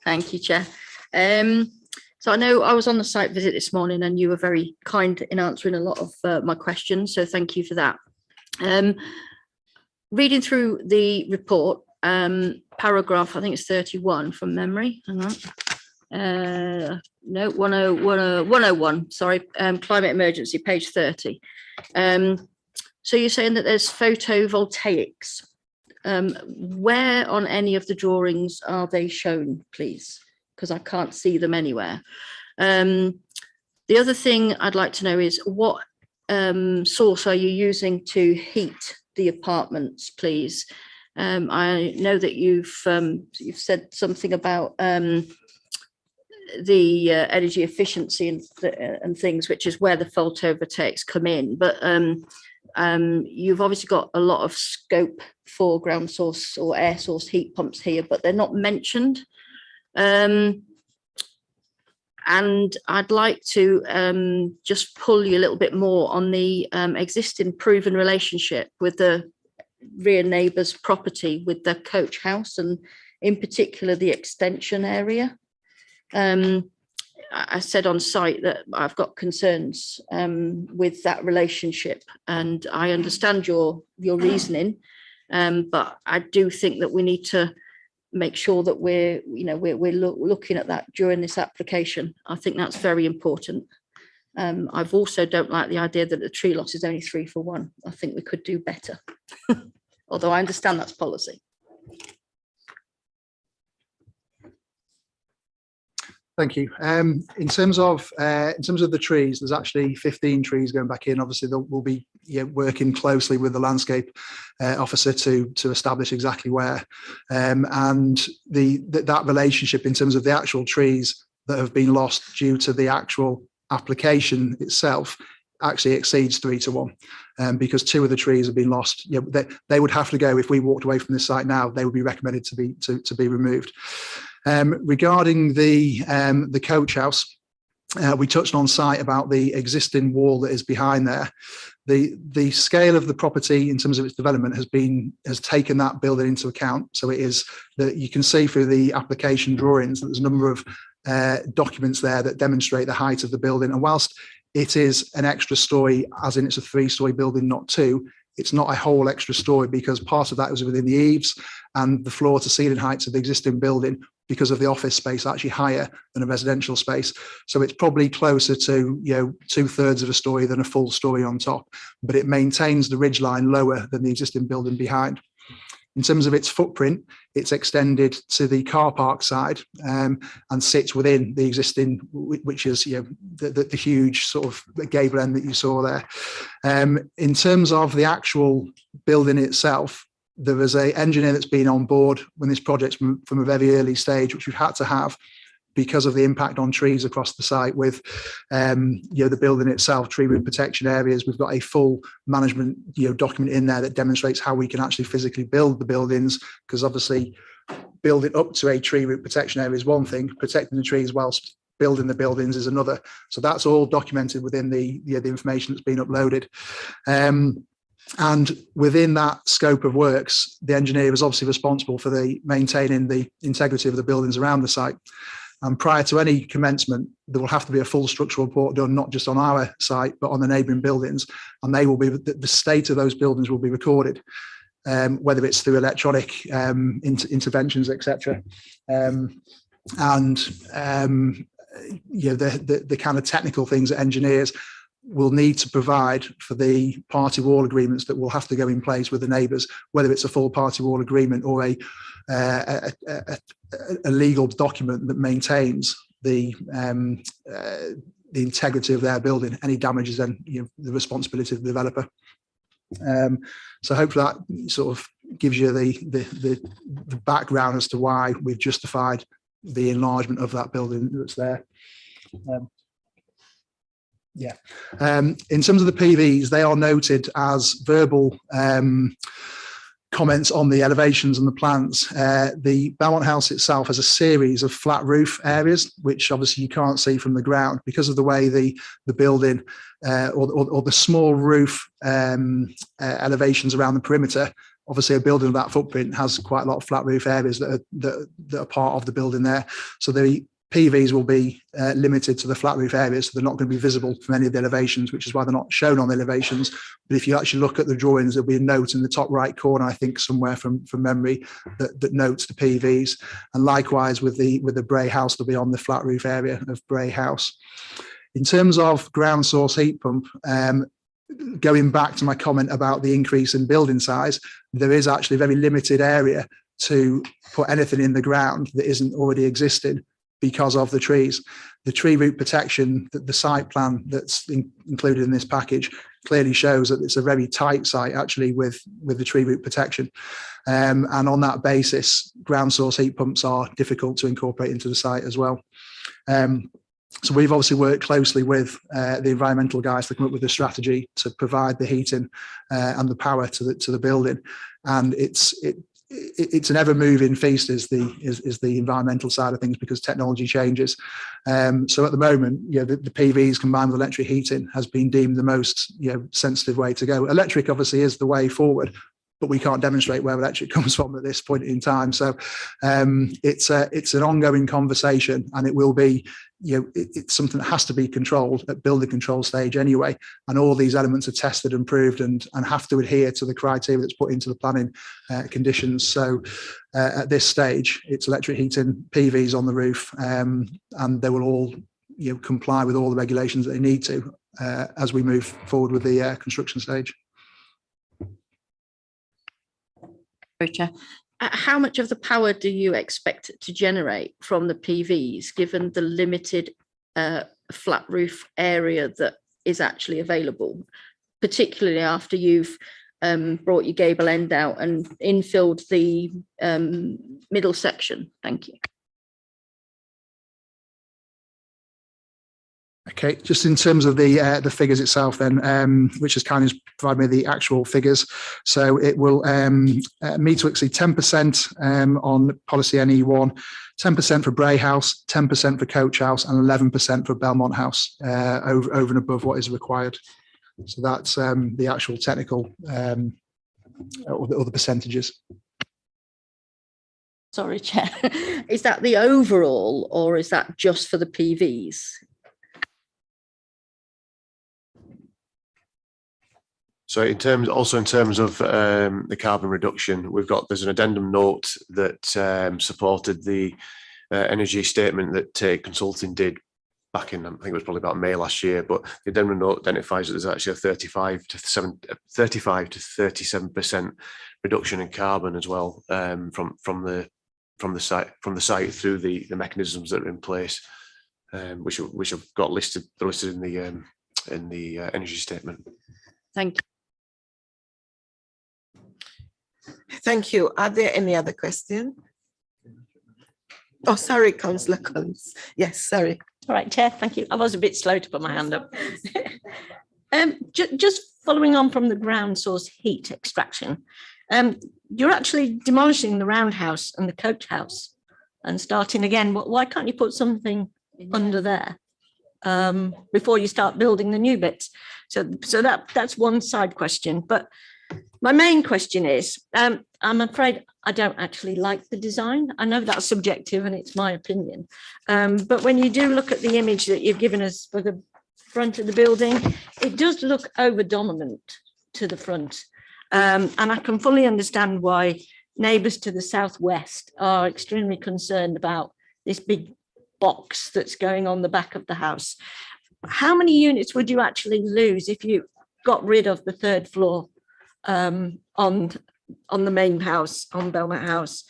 S12: Thank you, Chair. So I know I was on the site visit this morning and you were very kind in answering a lot of my questions, so thank you for that. Reading through the report, paragraph, I think it's 31 from memory, hang on. No, 101, sorry, climate emergency, page 30. So you're saying that there's photovoltaics. Where on any of the drawings are they shown, please? Because I can't see them anywhere. The other thing I'd like to know is what source are you using to heat the apartments, please? I know that you've said something about the energy efficiency and things, which is where the photovoltaics come in. But you've obviously got a lot of scope for ground source or air source heat pumps here, but they're not mentioned. And I'd like to just pull you a little bit more on the existing proven relationship with the rear neighbour's property with the coach house, and in particular the extension area. I said on site that I've got concerns with that relationship, and I understand your reasoning, but I do think that we need to make sure that we're looking at that during this application. I think that's very important. I've also don't like the idea that the tree loss is only 3 for 1. I think we could do better, although I understand that's policy.
S3: Thank you. In terms of the trees, there's actually 15 trees going back in. Obviously, we'll be working closely with the landscape officer to establish exactly where. And that relationship in terms of the actual trees that have been lost due to the actual application itself actually exceeds 3 to 1, because 2 of the trees have been lost. They would have to go. If we walked away from this site now, they would be recommended to be removed. Regarding the coach house, we touched on site about the existing wall that is behind there. The scale of the property in terms of its development has taken that building into account. So it is that you can see through the application drawings that there's a number of documents there that demonstrate the height of the building. And whilst it is an extra story, as in it's a 3-story building, not 2, it's not a whole extra story, because part of that was within the eaves, and the floor to ceiling heights of the existing building, because of the office space, actually higher than a residential space. So it's probably closer to 2/3 of a story than a full story on top, but it maintains the ridgeline lower than the existing building behind. In terms of its footprint, it's extended to the car park side and sits within the existing, which is the huge sort of gable end that you saw there. In terms of the actual building itself, there was an engineer that's been on board when this project from a very early stage, which we've had to have because of the impact on trees across the site with the building itself, tree root protection areas. We've got a full management document in there that demonstrates how we can actually physically build the buildings, because obviously building up to a tree root protection area is one thing, protecting the trees whilst building the buildings is another. So that's all documented within the information that's been uploaded. And within that scope of works, the engineer was obviously responsible for maintaining the integrity of the buildings around the site. And prior to any commencement, there will have to be a full structural report done, not just on our site, but on the neighbouring buildings. And they will be, the state of those buildings will be recorded, whether it's through electronic interventions, etc. The kind of technical things that engineers will need to provide for the party wall agreements that will have to go in place with the neighbours, whether it's a full party wall agreement or a legal document that maintains the integrity of their building. Any damages, then the responsibility of the developer. So hopefully that sort of gives you the background as to why we've justified the enlargement of that building that's there. In terms of the PVs, they are noted as verbal comments on the elevations and the plans. The Belmont House itself has a series of flat roof areas, which obviously you can't see from the ground because of the way the building or the small roof elevations around the perimeter obviously a building of that footprint has quite a lot of flat roof areas that are part of the building there. So the PVs will be limited to the flat roof areas, so they're not going to be visible from any of the elevations, which is why they're not shown on the elevations. But if you actually look at the drawings, there'll be a note in the top right corner, I think somewhere from memory, that notes the PVs. And likewise with the Bray House, they'll be on the flat roof area of Bray House. In terms of ground source heat pump, going back to my comment about the increase in building size, there is actually very limited area to put anything in the ground that isn't already existing, because of the trees. The tree root protection, the site plan that's included in this package clearly shows that it's a very tight site actually with the tree root protection. And on that basis, ground source heat pumps are difficult to incorporate into the site as well. So we've obviously worked closely with the environmental guys to come up with a strategy to provide the heating and the power to the building. And it's an ever-moving feast is the environmental side of things, because technology changes. So at the moment, the PVs combined with electric heating has been deemed the most sensitive way to go. Electric obviously is the way forward, but we can't demonstrate where electric comes from at this point in time. So it's an ongoing conversation, and it will be, it's something that has to be controlled at building control stage anyway. And all these elements are tested and proved and have to adhere to the criteria that's put into the planning conditions. So at this stage, it's electric heating, PVs on the roof, and they will all comply with all the regulations that they need to as we move forward with the construction stage.
S12: Chair. How much of the power do you expect to generate from the PVs, given the limited flat roof area that is actually available, particularly after you've brought your gable end out and infilled the middle section? Thank you.
S3: Okay, just in terms of the figures itself then, which has kind of provided me the actual figures. So it will meet to exceed 10% on policy NE1, 10% for Bray House, 10% for Coach House, and 11% for Belmont House, over and above what is required. So that's the actual technical or the percentages.
S12: Sorry, Chair. Is that the overall, or is that just for the PVs?
S21: So in terms of the carbon reduction, there's an addendum note that supported the energy statement that Consulting did back in, I think it was probably about May last year, but the addendum note identifies that there's actually a 35 to 37% reduction in carbon as well, from the site through the mechanisms that are in place, which have got listed in the energy statement.
S12: Thank you.
S1: Thank you. Are there any other questions? Oh, sorry, Councillor Collins. Yes, sorry.
S12: All right, Chair, thank you. I was a bit slow to put my hand up. Just following on from the ground source heat extraction, you're actually demolishing the roundhouse and the coach house and starting again. Why can't you put something under there before you start building the new bits? So that's one side question. But my main question is, I'm afraid I don't actually like the design. I know that's subjective and it's my opinion. But when you do look at the image that you've given us for the front of the building, it does look over dominant to the front. And I can fully understand why neighbours to the southwest are extremely concerned about this big box that's going on the back of the house. How many units would you actually lose if you got rid of the third floor on the main house, on Belmont House,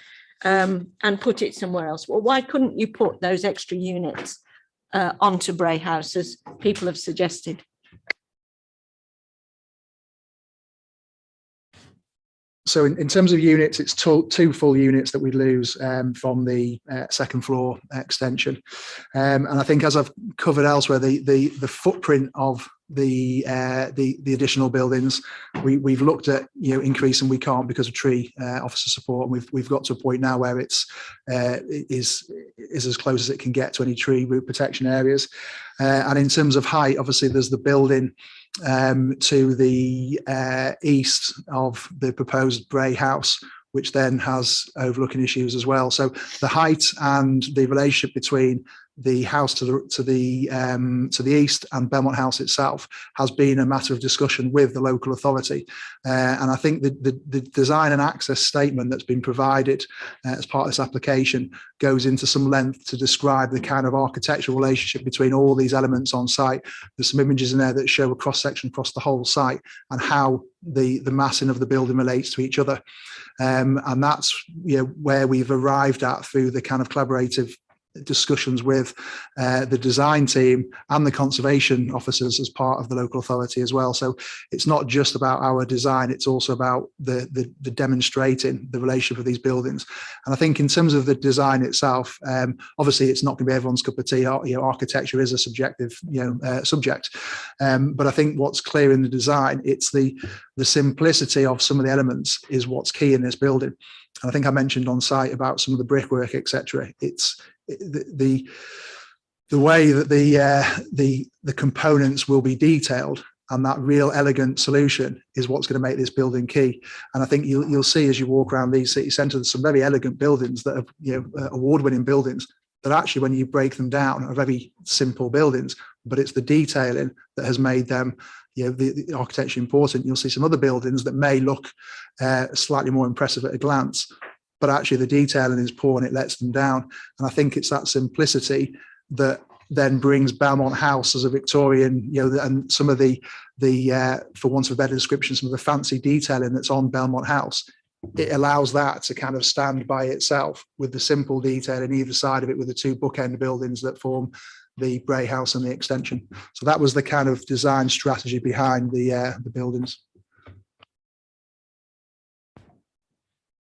S12: and put it somewhere else? Well, why couldn't you put those extra units onto Bray House, as people have suggested?
S3: So in terms of units, it's two full units that we lose from the second floor extension. And I think, as I've covered elsewhere, the footprint of the additional buildings, we've looked at increasing. We can't because of tree officer support, and we've got to a point now where it is as close as it can get to any tree root protection areas. And in terms of height, obviously there's the building to the east of the proposed Bray House, which then has overlooking issues as well. So the height and the relationship between the house to the east and Belmont House itself has been a matter of discussion with the local authority. And I think the design and access statement that's been provided as part of this application goes into some length to describe the kind of architectural relationship between all these elements on site. There's some images in there that show a cross section across the whole site and how the massing of the building relates to each other. And that's where we've arrived at through the kind of collaborative discussions with the design team and the conservation officers as part of the local authority as well. So it's not just about our design, it's also about the demonstrating the relationship of these buildings. And I think in terms of the design itself, obviously it's not going to be everyone's cup of tea. Architecture is a subjective subject, but I think what's clear in the design, it's the simplicity of some of the elements is what's key in this building. And I think I mentioned on site about some of the brickwork, etc. It's the way that the components will be detailed, and that real elegant solution is what's going to make this building key. And I think you'll see as you walk around these city centres some very elegant buildings that are award-winning buildings that actually, when you break them down, are very simple buildings, but it's the detailing that has made them the architecture important. You'll see some other buildings that may look slightly more impressive at a glance, but actually the detailing is poor and it lets them down. And I think it's that simplicity that then brings Belmont House as a Victorian, and some of the for want of a better description, some of the fancy detailing that's on Belmont House. It allows that to kind of stand by itself with the simple detail in either side of it, with the two bookend buildings that form the Bray House and the extension. So that was the kind of design strategy behind the buildings.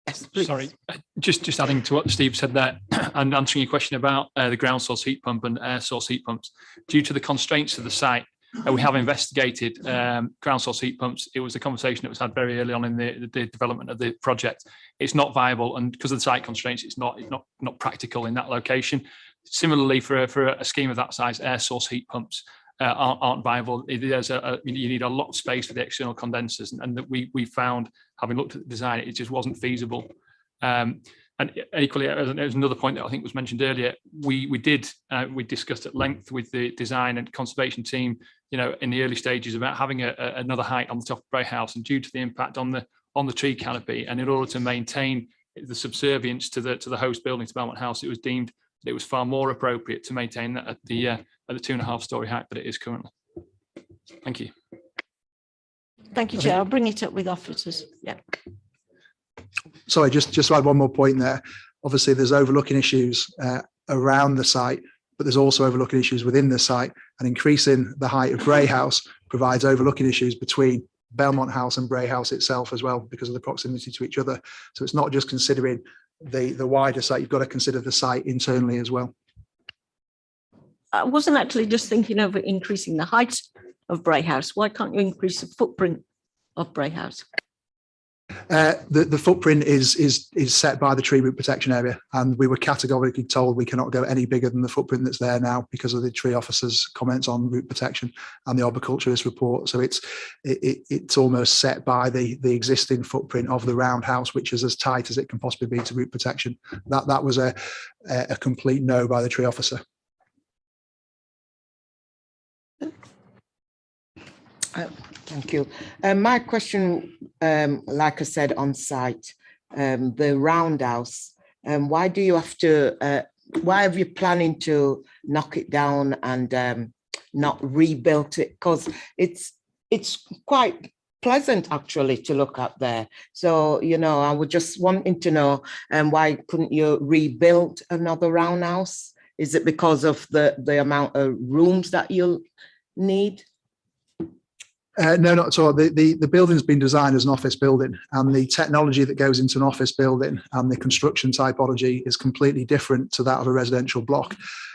S1: Yes, please.
S9: Sorry, just adding to what Steve said there and answering your question about the ground source heat pump and air source heat pumps. Due to the constraints of the site, we have investigated ground source heat pumps. It was a conversation that was had very early on in the development of the project. It's not viable, and because of the site constraints, it's not practical in that location. Similarly, for a scheme of that size, air source heat pumps aren't viable. You need a lot of space for the external condensers, and that we found, having looked at the design, it just wasn't feasible. And equally, there's another point that I think was mentioned earlier. We discussed at length with the design and conservation team, in the early stages, about having another height on the top of Bray House, and due to the impact on the tree canopy, and in order to maintain the subservience to the host building, to Belmont House, it was deemed that it was far more appropriate to maintain that at the 2.5-storey height that it is currently. Thank you.
S12: Thank you, Chair. I'll bring it up with officers. Yeah.
S3: Sorry, just to add one more point there. Obviously, there's overlooking issues around the site, but there's also overlooking issues within the site, and increasing the height of Bray House provides overlooking issues between Belmont House and Bray House itself as well, because of the proximity to each other. So it's not just considering the wider site, you've got to consider the site internally as well.
S12: I wasn't actually just thinking of increasing the height of Bray House. Why can't you increase the footprint of Bray House?
S3: The footprint is set by the tree root protection area, and we were categorically told we cannot go any bigger than the footprint that's there now because of the tree officer's comments on root protection and the arboriculturist report. So it's almost set by the existing footprint of the roundhouse, which is as tight as it can possibly be to root protection. That was a complete no by the tree officer.
S6: Thank you. My question, like I said, on site, the roundhouse, why do you have to, why have you planning to knock it down and not rebuild it? Because it's quite pleasant actually to look up there. So, I was just wanting to know why couldn't you rebuild another roundhouse? Is it because of the amount of rooms that you'll need?
S3: No, not at all. The building's been designed as an office building, and the technology that goes into an office building and the construction typology is completely different to that of a residential block.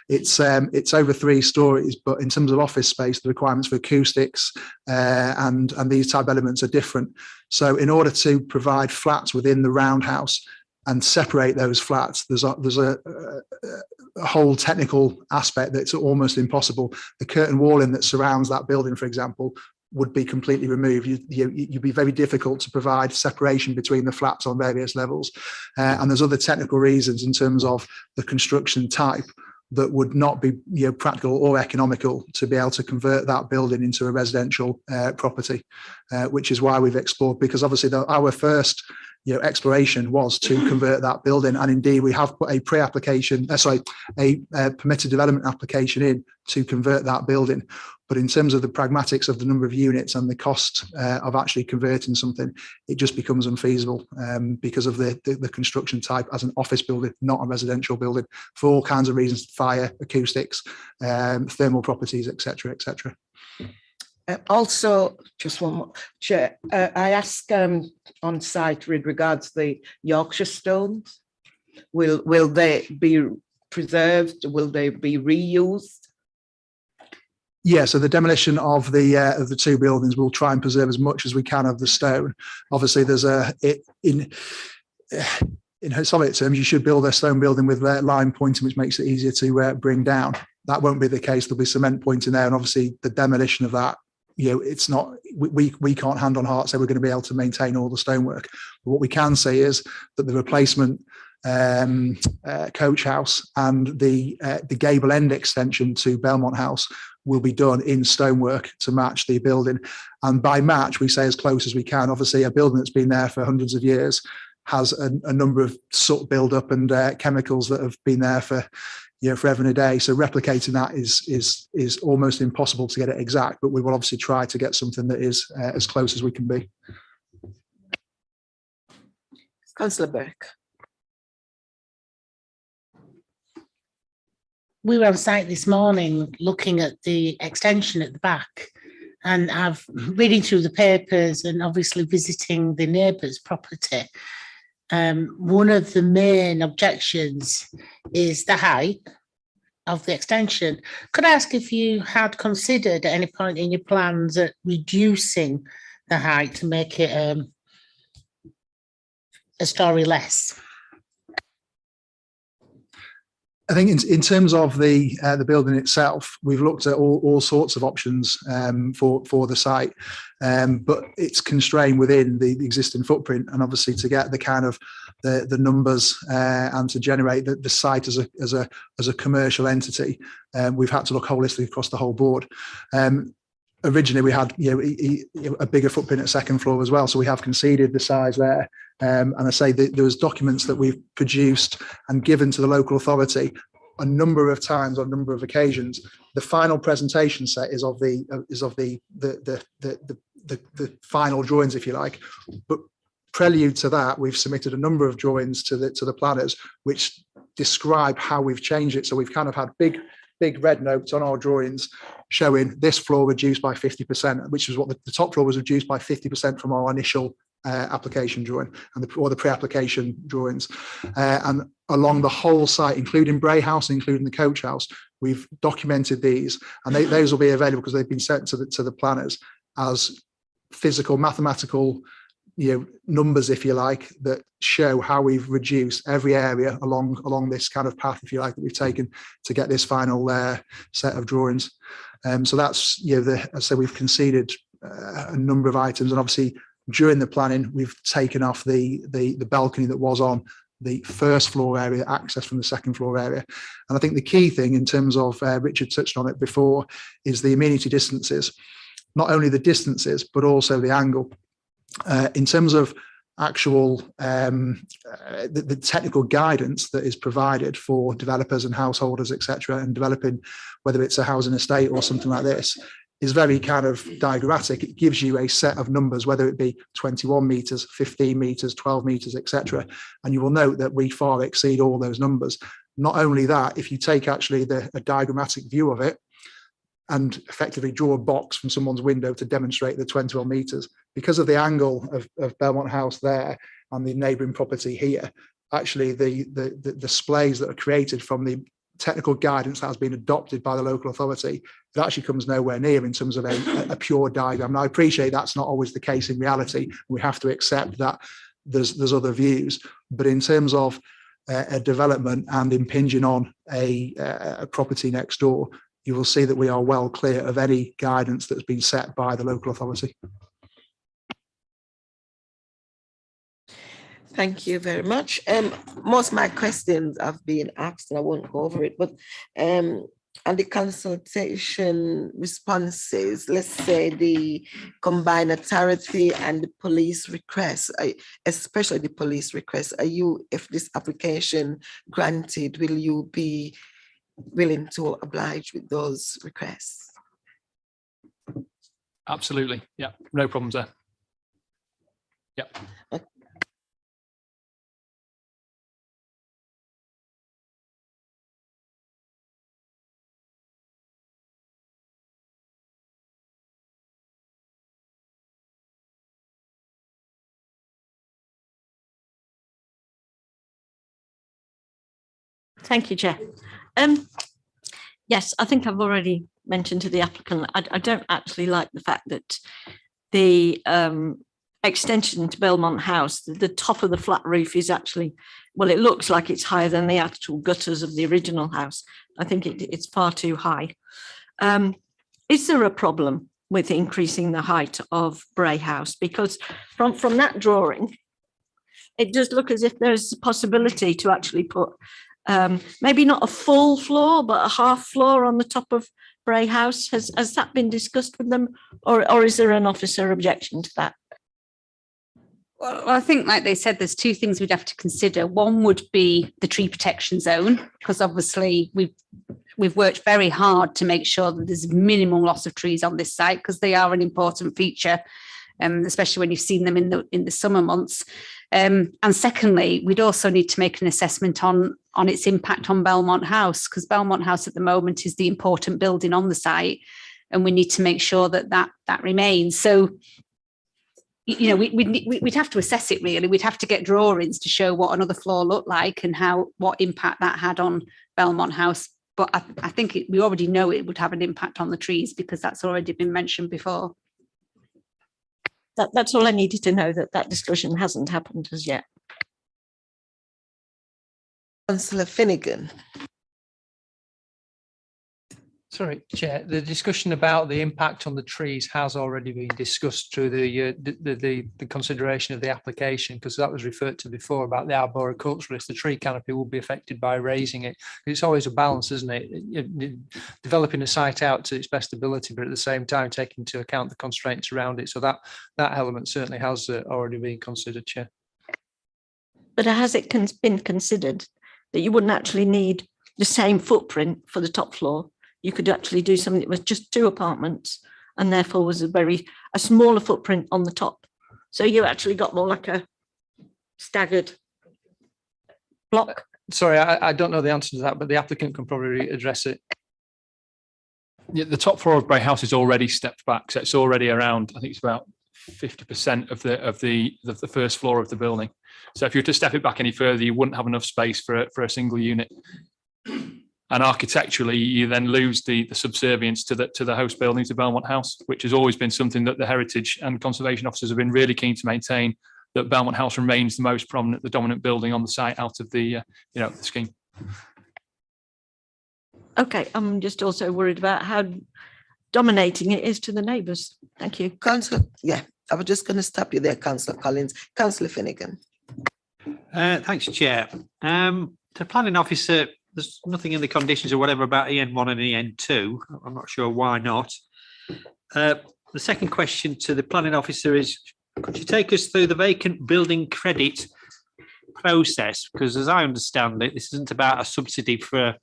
S3: It's over 3 stories, but in terms of office space, the requirements for acoustics and these type elements are different. So in order to provide flats within the roundhouse and separate those flats, there's a whole technical aspect that's almost impossible. The curtain walling that surrounds that building, for example, would be completely removed. You'd be very difficult to provide separation between the flats on various levels. And there's other technical reasons in terms of the construction type that would not be practical or economical to be able to convert that building into a residential property, which is why we've explored, because obviously our first exploration was to convert that building, and indeed we have put a pre-application, a permitted development application in to convert that building. But in terms of the pragmatics of the number of units and the cost of actually converting something, it just becomes unfeasible because of the construction type as an office building, not a residential building, for all kinds of reasons: fire, acoustics, thermal properties, etc., etc.
S6: Also, just one more, Chair, I asked on site with regards to the Yorkshire stones. Will they be preserved? Will they be reused?
S3: Yeah, so the demolition of the two buildings, we'll try and preserve as much as we can of the stone. Obviously, there's in Soviet terms, you should build a stone building with line pointing, which makes it easier to bring down. That won't be the case. There'll be cement pointing there, and obviously the demolition of that, it's not, we can't hand on heart say we're going to be able to maintain all the stonework. But what we can say is that the replacement coach house and the gable end extension to Belmont House will be done in stonework to match the building. And by match, we say as close as we can. Obviously, a building that's been there for hundreds of years has a number of soot build-up and chemicals that have been there for forever and a day. So replicating that is almost impossible to get it exact, but we will obviously try to get something that is as close as we can be.
S6: Councillor Burke.
S5: We were on site this morning looking at the extension at the back, and I've reading through the papers and obviously visiting the neighbour's property. One of the main objections is the height of the extension. Could I ask if you had considered at any point in your plans at reducing the height to make it a story less?
S3: I think in terms of the building itself, we've looked at all sorts of options for the site, but it's constrained within the existing footprint. And obviously, to get the kind of the numbers and to generate the site as a commercial entity, we've had to look holistically across the whole board. Originally, we had a bigger footprint at second floor as well, so we have conceded the size there. And I say that there was documents that we've produced and given to the local authority a number of times on a number of occasions. The final presentation set is of the final drawings, if you like. But prelude to that, we've submitted a number of drawings to the planners, which describe how we've changed it. So we've kind of had big red notes on our drawings showing this floor reduced by 50%, which is what the top floor was reduced by 50% from our initial application drawing and the pre-application drawings. And along the whole site, including Bray House, including the coach house, we've documented these, and those will be available because they've been sent to the planners as physical, mathematical numbers, if you like, that show how we've reduced every area along this kind of path, if you like, that we've taken to get this final set of drawings. So that's, as I say, we've conceded a number of items, and obviously during the planning, we've taken off the balcony that was on the first floor area, access from the second floor area. And I think the key thing in terms of, Richard touched on it before, is the amenity distances. Not only the distances, but also the angle. In terms of actual the technical guidance that is provided for developers and householders, etc., and developing, whether it's a housing estate or something like this, is very kind of diagrammatic. It gives you a set of numbers, whether it be 21 meters, 15 meters, 12 meters, etc. And you will note that we far exceed all those numbers. Not only that, if you take actually a diagrammatic view of it and effectively draw a box from someone's window to demonstrate the 21 meters, because of the angle of Belmont House there and the neighbouring property here, actually the displays that are created from the technical guidance that has been adopted by the local authority, it actually comes nowhere near in terms of a pure diagram. Now, I appreciate that's not always the case in reality. We have to accept that there's other views, but in terms of a development and impinging on a property next door, you will see that we are well clear of any guidance that's been set by the local authority.
S1: Thank you very much. Most of my questions have been asked and I won't go over it, but and the consultation responses, let's say the combined authority and the police request, especially the police request, if this application granted, will you be willing to oblige with those requests?
S9: Absolutely. Yeah, no problems there. Yeah.
S12: Thank you, Chair. Yes, I think I've already mentioned to the applicant, I don't actually like the fact that the extension to Belmont House, the top of the flat roof is actually, well, it looks like it's higher than the actual gutters of the original house. I think it's far too high. Is there a problem with increasing the height of Bray House? Because from that drawing, it does look as if there's a possibility to actually put maybe not a full floor, but a half floor on the top of Bray House. Has that been discussed with them, or is there an officer objection to that?
S2: Well, I think, like they said, there's two things we'd have to consider. One would be the tree protection zone, because obviously we've worked very hard to make sure that there's minimal loss of trees on this site, because they are an important feature, especially when you've seen them in the summer months. And secondly, we'd also need to make an assessment on its impact on Belmont House, because Belmont House at the moment is the important building on the site, and we need to make sure that remains. So, you know, we'd have to assess it really. We'd have to get drawings to show what another floor looked like and what impact that had on Belmont House. But I think we already know it would have an impact on the trees, because that's already been mentioned before.
S12: That's all I needed to know, that discussion hasn't happened as yet.
S1: Councillor Finnegan.
S17: Sorry, Chair. The discussion about the impact on the trees has already been discussed through the consideration of the application, because that was referred to before about the arboriculturalist. The tree canopy will be affected by raising it. It's always a balance, isn't it? Developing a site out to its best ability, but at the same time taking into account the constraints around it. So that element certainly has already been considered, Chair.
S12: But has it been considered that you wouldn't actually need the same footprint for the top floor? You could actually do something that was just 2 apartments and therefore was a smaller footprint on the top. So you actually got more like a staggered block.
S17: Sorry, I don't know the answer to that, but the applicant can probably address it. Yeah, the top floor of Bray House is already stepped back, so it's already around, I think it's about 50% of the first floor of the building. So if you were to step it back any further, you wouldn't have enough space for a single unit. And architecturally, you then lose the subservience to the host building, to Belmont House, which has always been something that the heritage and conservation officers have been really keen to maintain, that Belmont House remains the most prominent, the dominant building on the site out of the the scheme.
S12: Okay, I'm just also worried about how dominating it is to the neighbours. Thank you.
S1: Councillor, yeah, I was just going to stop you there, Councillor Collins. Councillor Finnegan.
S11: Thanks, Chair. The planning officer, there's nothing in the conditions or whatever about EN1 and EN2. I'm not sure why not. The second question to the planning officer is, could you take us through the vacant building credit process? Because as I understand it, this isn't about a subsidy for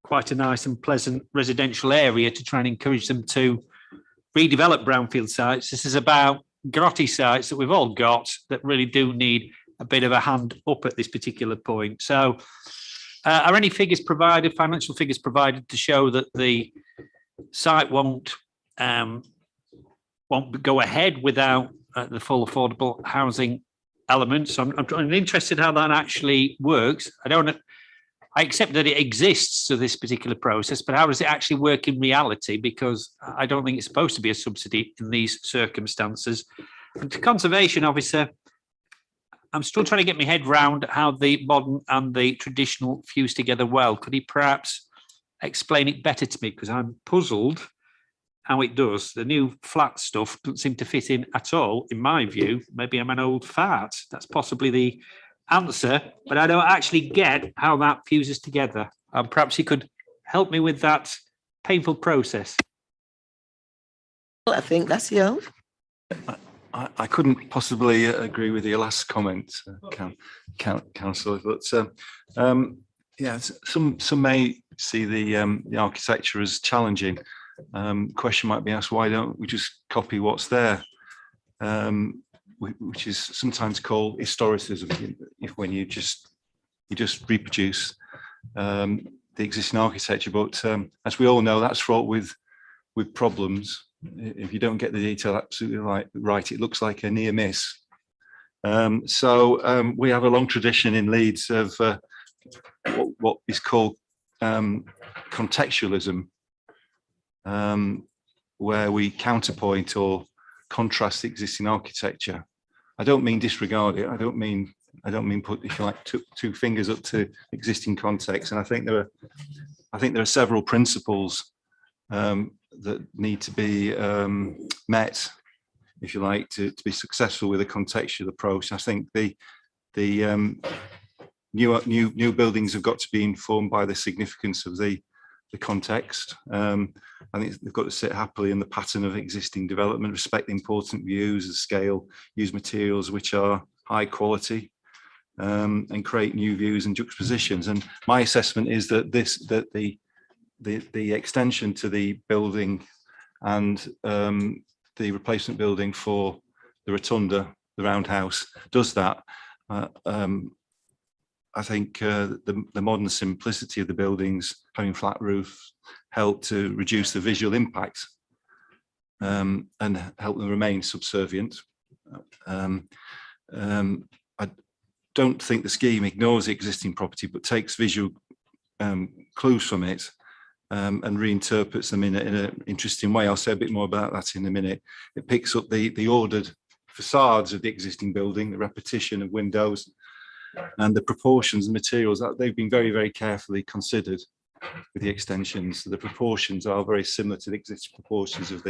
S11: quite a nice and pleasant residential area to try and encourage them to redevelop brownfield sites. This is about grotty sites that we've all got that really do need a bit of a hand up at this particular point. So are any figures provided, financial figures provided, to show that the site won't go ahead without the full affordable housing elements? I'm interested how that actually works. I accept that it exists to this particular process, but how does it actually work in reality? Because I don't think it's supposed to be a subsidy in these circumstances. And to conservation officer, I'm still trying to get my head round how the modern and the traditional fuse together well. Could he perhaps explain it better to me, because I'm puzzled how it does. The new flat stuff doesn't seem to fit in at all, in my view. Maybe I'm an old fart. That's possibly the answer, but I don't actually get how that fuses together. And perhaps you could help me with that painful process.
S1: Well, I think that's you.
S4: I couldn't possibly agree with your last comment, Councillor, but yeah, some may see the architecture as challenging. Question might be asked, why don't we just copy what's there? Which is sometimes called historicism, when you just reproduce the existing architecture. But as we all know, that's fraught with problems. If you don't get the detail absolutely right, it looks like a near miss. So we have a long tradition in Leeds of what is called contextualism, where we counterpoint or contrast the existing architecture. I don't mean disregard it. I don't mean put, if you like, two fingers up to existing context. And I think there are several principles that need to be met, if you like, to be successful with a contextual approach. I think the new buildings have got to be informed by the significance of the context. I think they've got to sit happily in the pattern of existing development, respect the important views, the scale, use materials which are high quality, and create new views and juxtapositions. And my assessment is that the extension to the building and the replacement building for the rotunda, the roundhouse, does that. I think the modern simplicity of the buildings, having flat roofs, help to reduce the visual impact and help them remain subservient. I don't think the scheme ignores the existing property, but takes visual clues from it and reinterprets them in an interesting way. I'll say a bit more about that in a minute. It picks up the ordered facades of the existing building, the repetition of windows, and the proportions and materials that they've been very, very carefully considered with the extensions. So the proportions are very similar to the existing proportions of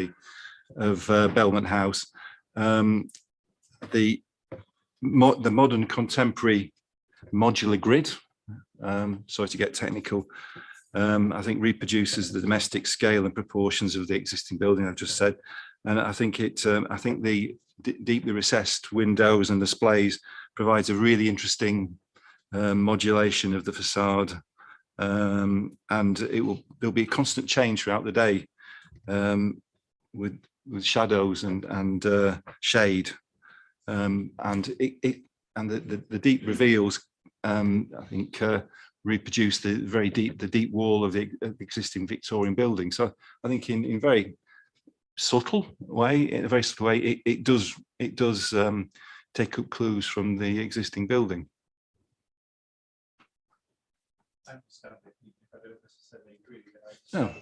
S4: Belmont House. The modern contemporary modular grid, sorry to get technical, I think reproduces the domestic scale and proportions of the existing building I've just said. And I think I think the deeply recessed windows and displays provides a really interesting modulation of the facade, and there'll be a constant change throughout the day with shadows and shade, and the deep reveals I think reproduce the deep wall of the existing Victorian building. So I think in a very subtle way, it does take up clues from the existing building. No.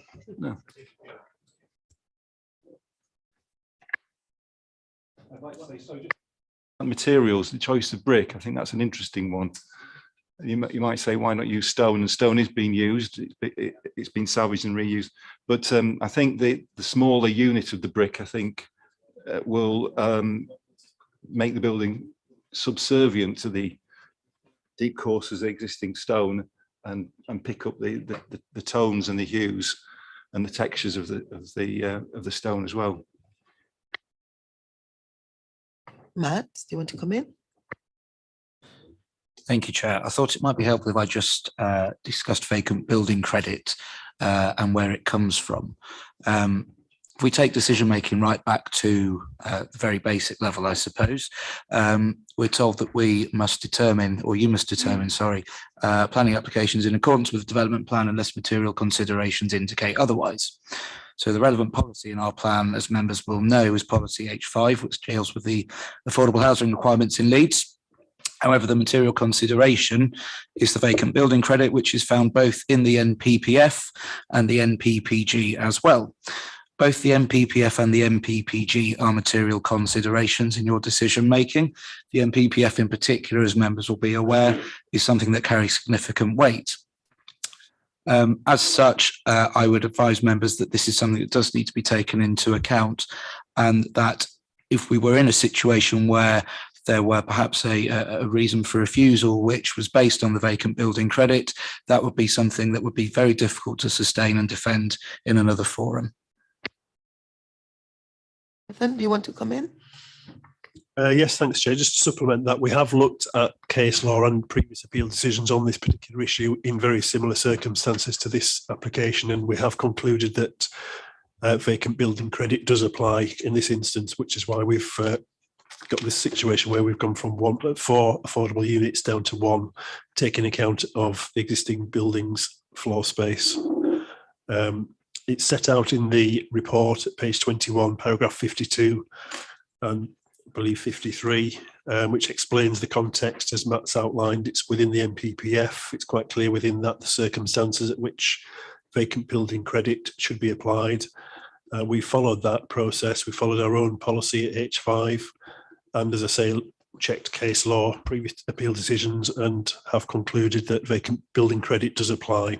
S4: Materials, the choice of brick, I think that's an interesting one. You might say, why not use stone? And stone is being used, it's been salvaged and reused. But I think the smaller unit of the brick, I think, will make the building subservient to the deep courses of existing stone, and pick up the tones and the hues and the textures of the stone as well.
S1: Matt, do you want to come in?
S14: Thank you, Chair. I thought it might be helpful if I just discussed vacant building credit and where it comes from. If we take decision making right back to the very basic level, I suppose, we're told that we must determine, or you must determine, sorry, planning applications in accordance with the development plan unless material considerations indicate otherwise. So the relevant policy in our plan, as members will know, is policy H5, which deals with the affordable housing requirements in Leeds. However, the material consideration is the vacant building credit, which is found both in the NPPF and the NPPG as well. Both the NPPF and the NPPG are material considerations in your decision making. The NPPF in particular, as members will be aware, is something that carries significant weight. As such, I would advise members that this is something that does need to be taken into account, and that if we were in a situation where there were perhaps a reason for refusal which was based on the vacant building credit, that would be something that would be very difficult to sustain and defend in another forum.
S1: Ethan, do you want to come in?
S16: Yes, thanks, Chair. Just to supplement that, we have looked at case law and previous appeal decisions on this particular issue in very similar circumstances to this application, and we have concluded that vacant building credit does apply in this instance, which is why we've got this situation where we've gone from 4 affordable units down to 1, taking account of the existing building's floor space. It's set out in the report at page 21, paragraph 52, and I believe 53, which explains the context as Matt's outlined. It's within the MPPF. It's quite clear within that the circumstances at which vacant building credit should be applied. We followed that process. We followed our own policy at H5, and as I say, checked case law, previous appeal decisions, and have concluded that vacant building credit does apply.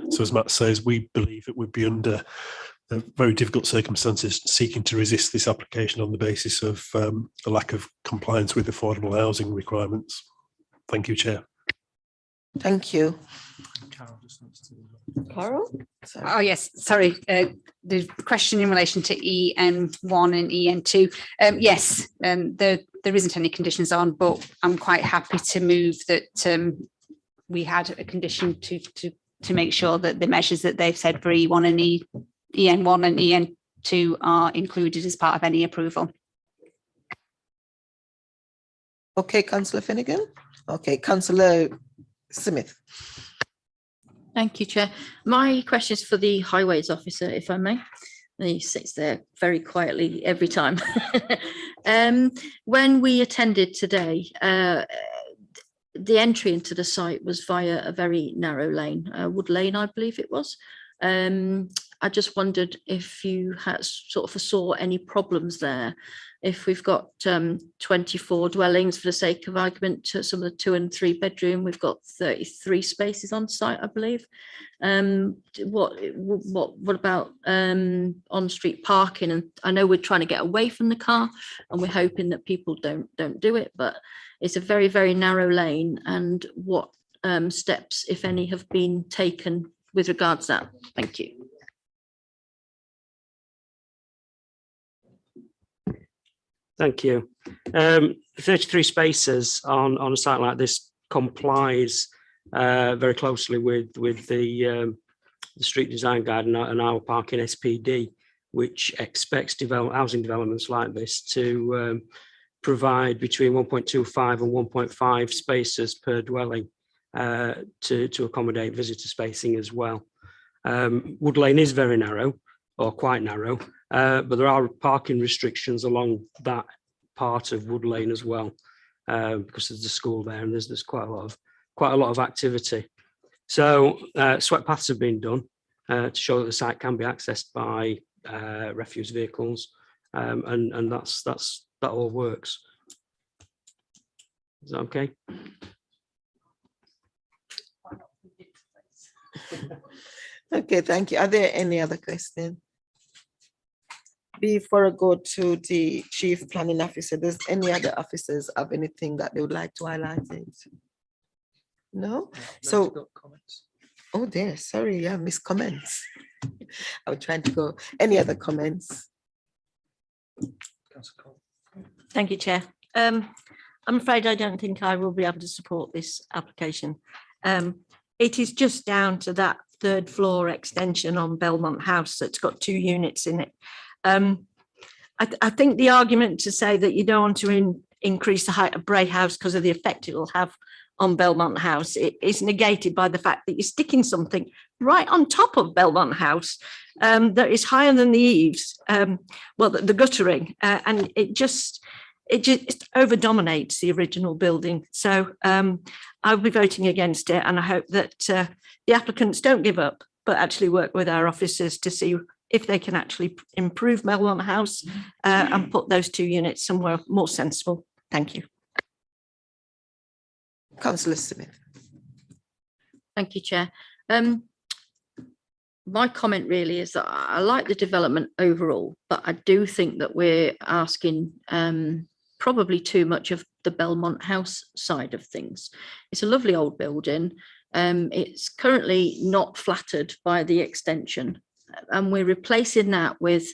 S16: So as Matt says, we believe it would be under very difficult circumstances seeking to resist this application on the basis of a lack of compliance with affordable housing requirements. Thank you, Chair.
S1: Thank you.
S2: Carol? Oh, yes, sorry. The question in relation to EN1 and EN2. Yes, there isn't any conditions on, but I'm quite happy to move that we had a condition to make sure that the measures that they've said for E1 and EN1 and EN2 are included as part of any approval.
S1: Okay, Councillor Finnegan. Okay, Councillor Smith.
S12: Thank you, Chair. My question is for the highways officer, if I may. He sits there very quietly every time. When we attended today, the entry into the site was via a very narrow lane, Wood Lane, I believe it was. I just wondered if you had sort of foresaw any problems there. If we've got 24 dwellings, for the sake of argument, to some of the 2 and 3 bedroom, we've got 33 spaces on site, I believe. What about on-street parking? And I know we're trying to get away from the car, and we're hoping that people don't do it, but it's a very, very narrow lane. And what steps, if any, have been taken with regards to that? Thank you.
S10: Thank you. 33 spaces on a site like this complies very closely with the street design guide and our parking SPD, which expects housing developments like this to provide between 1.25 and 1.5 spaces per dwelling to accommodate visitor spacing as well. Wood Lane is very narrow, or quite narrow, but there are parking restrictions along that part of Wood Lane as well, because there's a school there and there's quite a lot of activity. So swept paths have been done to show that the site can be accessed by refuse vehicles, and that all works. Is that okay?
S1: Okay, thank you. Are there any other questions? Before I go to the Chief Planning Officer, does any other officers have anything that they would like to highlight? No? So, oh dear, sorry, yeah, missed comments. I was trying to go. Any other comments?
S12: Thank you, Chair. I'm afraid I don't think I will be able to support this application. It is just down to that 3rd floor extension on Belmont House that's got 2 units in it. I think the argument to say that you don't want to increase the height of Bray House because of the effect it will have on Belmont House, it is negated by the fact that you're sticking something right on top of Belmont House that is higher than the eaves, well, the guttering, and it just over dominates the original building. So I'll be voting against it, and I hope that the applicants don't give up, but actually work with our officers to see if they can actually improve Belmont House and put those 2 units somewhere more sensible. Thank you.
S1: Councillor Smith.
S12: Thank you, Chair. my comment really is that I like the development overall, but I do think that we're asking probably too much of the Belmont House side of things. It's a lovely old building. It's currently not flattered by the extension, and we're replacing that with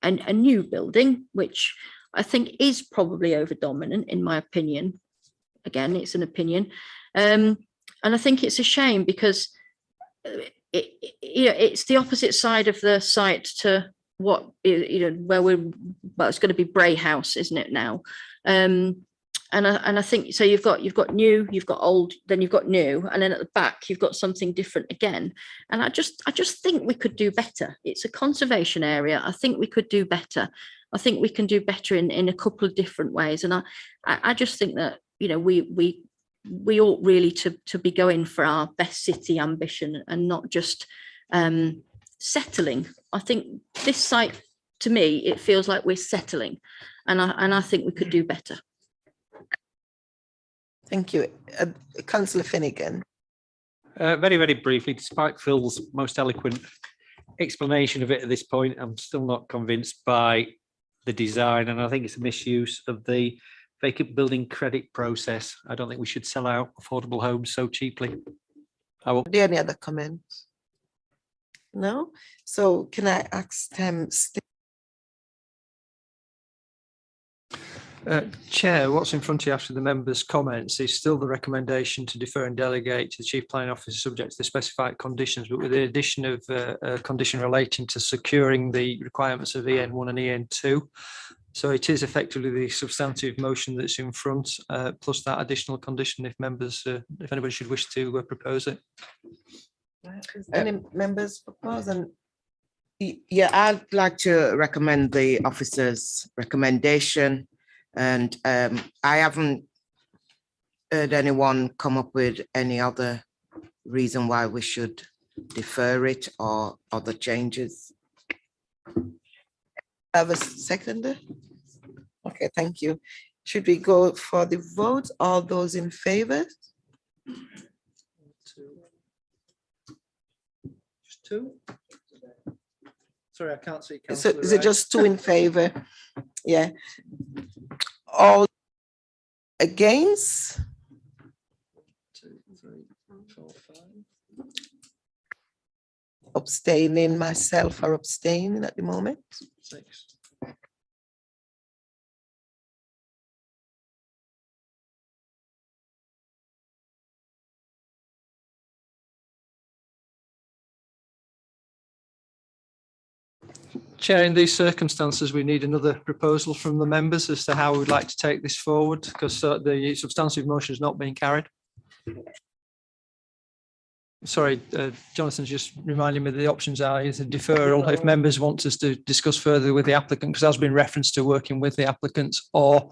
S12: a new building, which I think is probably over dominant, in my opinion. Again, it's an opinion. And I think it's a shame because it's the opposite side of the site to what, where it's going to be Bray House, isn't it now? And I think so. You've got new, you've got old, then you've got new, and then at the back you've got something different again. And I just think we could do better. It's a conservation area. I think we could do better. I think we can do better in a couple of different ways. And I just think that we ought really to be going for our best city ambition and not just settling. I think this site, to me, it feels like we're settling, and I think we could do better.
S1: Thank you. Councillor Finnegan.
S11: Very, very briefly, despite Phil's most eloquent explanation of it at this point, I'm still not convinced by the design, and I think it's a misuse of the vacant building credit process. I don't think we should sell out affordable homes so cheaply.
S1: Are there any other comments? No? So can I ask Steve?
S17: Chair, what's in front of you after the members' comments is still the recommendation to defer and delegate to the Chief Planning Officer subject to the specified conditions, but with the addition of a condition relating to securing the requirements of EN1 and EN2. So it is effectively the substantive motion that's in front, plus that additional condition if members, if anybody should wish to propose it.
S1: Any members propose? And
S6: yeah, I'd like to recommend the officer's recommendation. And I haven't heard anyone come up with any other reason why we should defer it or other changes.
S1: Have a seconder? Okay, thank you. Should we go for the vote? All those in favor?
S17: Just two? Sorry, I can't see.
S1: So is it just two in favor? Yeah. All against?
S17: 2, 3, 4, 5.
S1: Abstaining, myself are abstaining at the moment.
S17: 6. Chair, in these circumstances, we need another proposal from the members as to how we would like to take this forward, because the substantive motion is not being carried. Sorry, Jonathan's just reminding me that the options are either deferral if members want us to discuss further with the applicant, because there's been reference to working with the applicants, or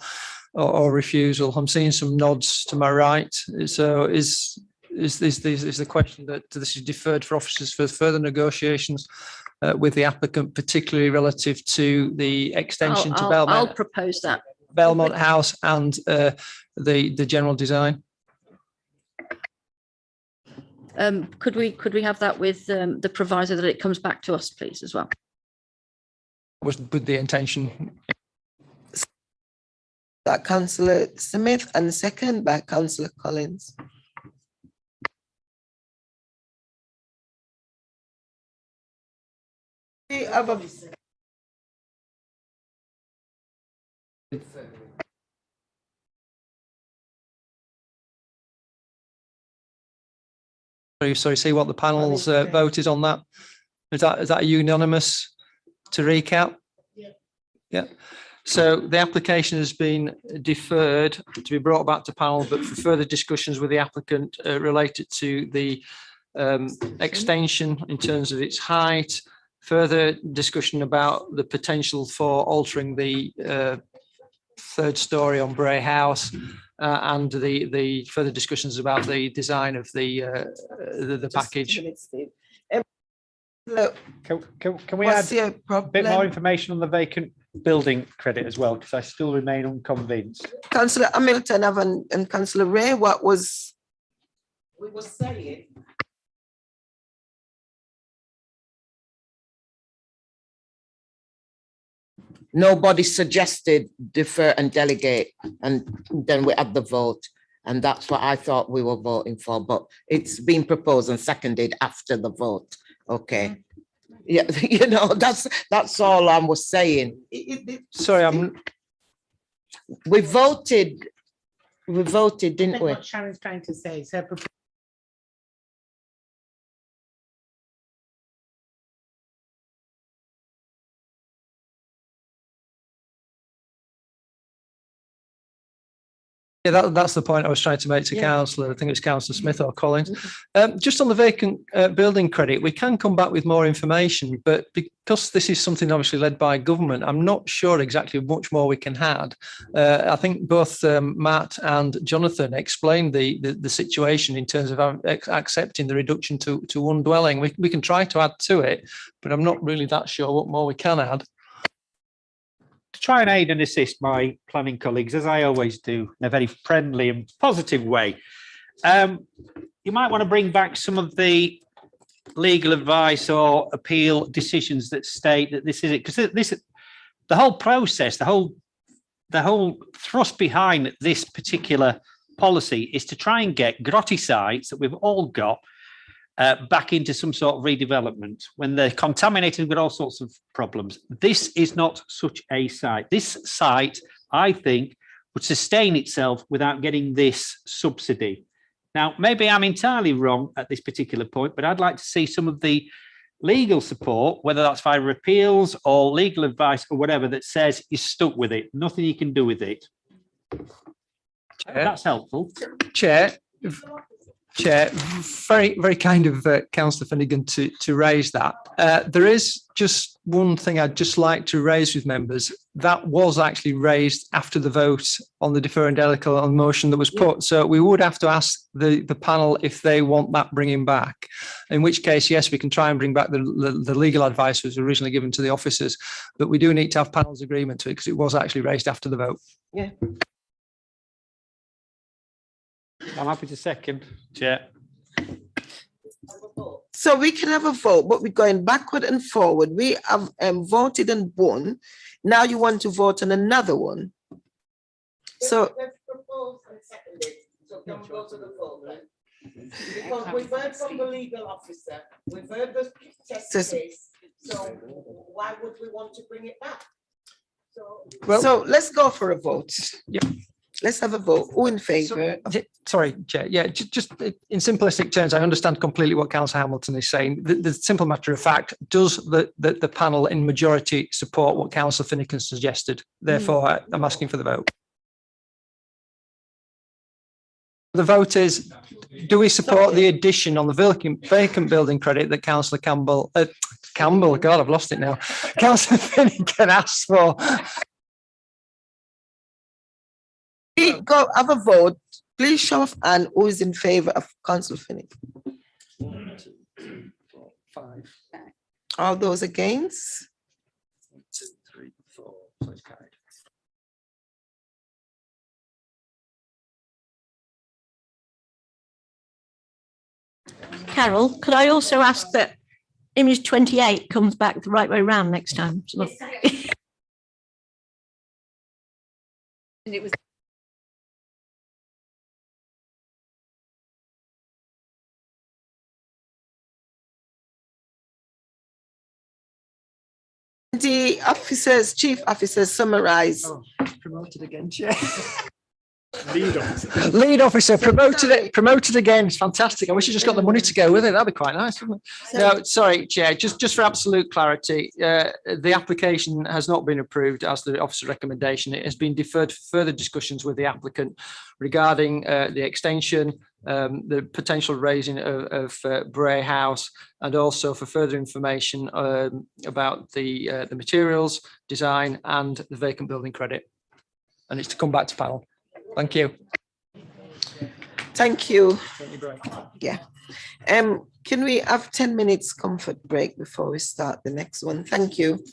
S17: refusal. I'm seeing some nods to my right. So is the question that this is deferred for officers for further negotiations with the applicant, particularly relative to the extension to Belmont?
S12: I'll propose that.
S17: Belmont House and the general design.
S12: Could we have that with the proviso that it comes back to us, please, as well?
S17: Was with the intention.
S1: That Councillor Smith and second by Councillor Collins. We have a
S17: Sorry, see what the panel's vote is on that. Is that unanimous to recap? Yeah. So the application has been deferred to be brought back to panel, but for further discussions with the applicant related to the extension in terms of its height, further discussion about the potential for altering the third story on Bray House, and the further discussions about the design of the package.
S11: Can we add a bit more information on the vacant building credit as well, because I still remain unconvinced.
S1: Councillor Hamilton and Councillor Ray, what was we were saying?
S6: nobody suggested defer and delegate, and then we had the vote. And that's what I thought we were voting for, but it's been proposed and seconded after the vote. Okay. Yeah, you know, that's all I was saying.
S17: Sorry,
S6: We voted, didn't we?
S5: What Sharon's trying to say, so
S17: yeah, that's the point I was trying to make to Councillor. I think it's Councillor Smith or Collins. Just on the vacant building credit, we can come back with more information, but because this is something obviously led by government, I'm not sure exactly much more we can add. I think both Matt and Jonathan explained the situation in terms of accepting the reduction to one dwelling. We can try to add to it, but I'm not really that sure what more we can add.
S11: To try and aid and assist my planning colleagues, as I always do, in a very friendly and positive way. You might want to bring back some of the legal advice or appeal decisions that state that this is it, because the whole process, the whole thrust behind this particular policy is to try and get grotty sites that we've all got back into some sort of redevelopment when they're contaminated with all sorts of problems. This is not such a site. This site, I think, would sustain itself without getting this subsidy. Now, maybe I'm entirely wrong at this particular point, but I'd like to see some of the legal support, whether that's via appeals or legal advice or whatever, that says you're stuck with it, nothing you can do with it. That's helpful.
S17: Chair, very kind of Councillor Finnegan to raise that. There is just one thing I'd just like to raise with members. That was actually raised after the vote on the defer and delegate on the motion that was put. So we would have to ask the panel if they want that bringing back. In which case, yes, we can try and bring back the legal advice that was originally given to the officers, but we do need to have panel's agreement to it because it was actually raised after the vote.
S6: Yeah.
S11: I'm happy to second, Chair.
S1: So we can have a vote, but we're going backward and forward. We have voted and won. Now you want to vote on another one. So
S6: Proposed and seconded, so can we go to the vote then? Because we've heard from the legal officer, we've heard the test case, so why would we want to bring it back?
S1: So let's go for a vote.
S17: Yeah.
S1: Let's have a vote. Who in favour?
S17: Sorry, Chair. Yeah, just in simplistic terms, I understand completely what Councillor Hamilton is saying. The simple matter of fact, does the panel in majority support what Councillor Finnegan suggested? Therefore, I'm asking for the vote. The vote is, do we support the addition on the vacant building credit that Councillor Campbell, God, I've lost it now. Councillor Finnegan asked for.
S1: Go have a vote. Please show of hand who is in favour of Councillor Finnegan.
S17: 1, 2, 3, 4, 5.
S1: All those against?
S17: 1, 2, 3, 4. So it's carried.
S12: Carol, could I also ask that image 28 comes back the right way around next time? Look.
S2: And it was
S1: the officers, chief officers summarize.
S17: Oh, promoted again, Chair.
S20: Lead officer.
S17: promoted again. It's fantastic. I wish you just got the money to go with it. That'd be quite nice, wouldn't it? No, sorry, Chair. Just for absolute clarity, the application has not been approved as the officer recommendation. It has been deferred for further discussions with the applicant regarding the extension, the potential raising of Bray House, and also for further information about the materials, design, and the vacant building credit. And it's to come back to panel. Thank you.
S1: Thank you. Yeah. Can we have 10 minutes comfort break before we start the next one? Thank you.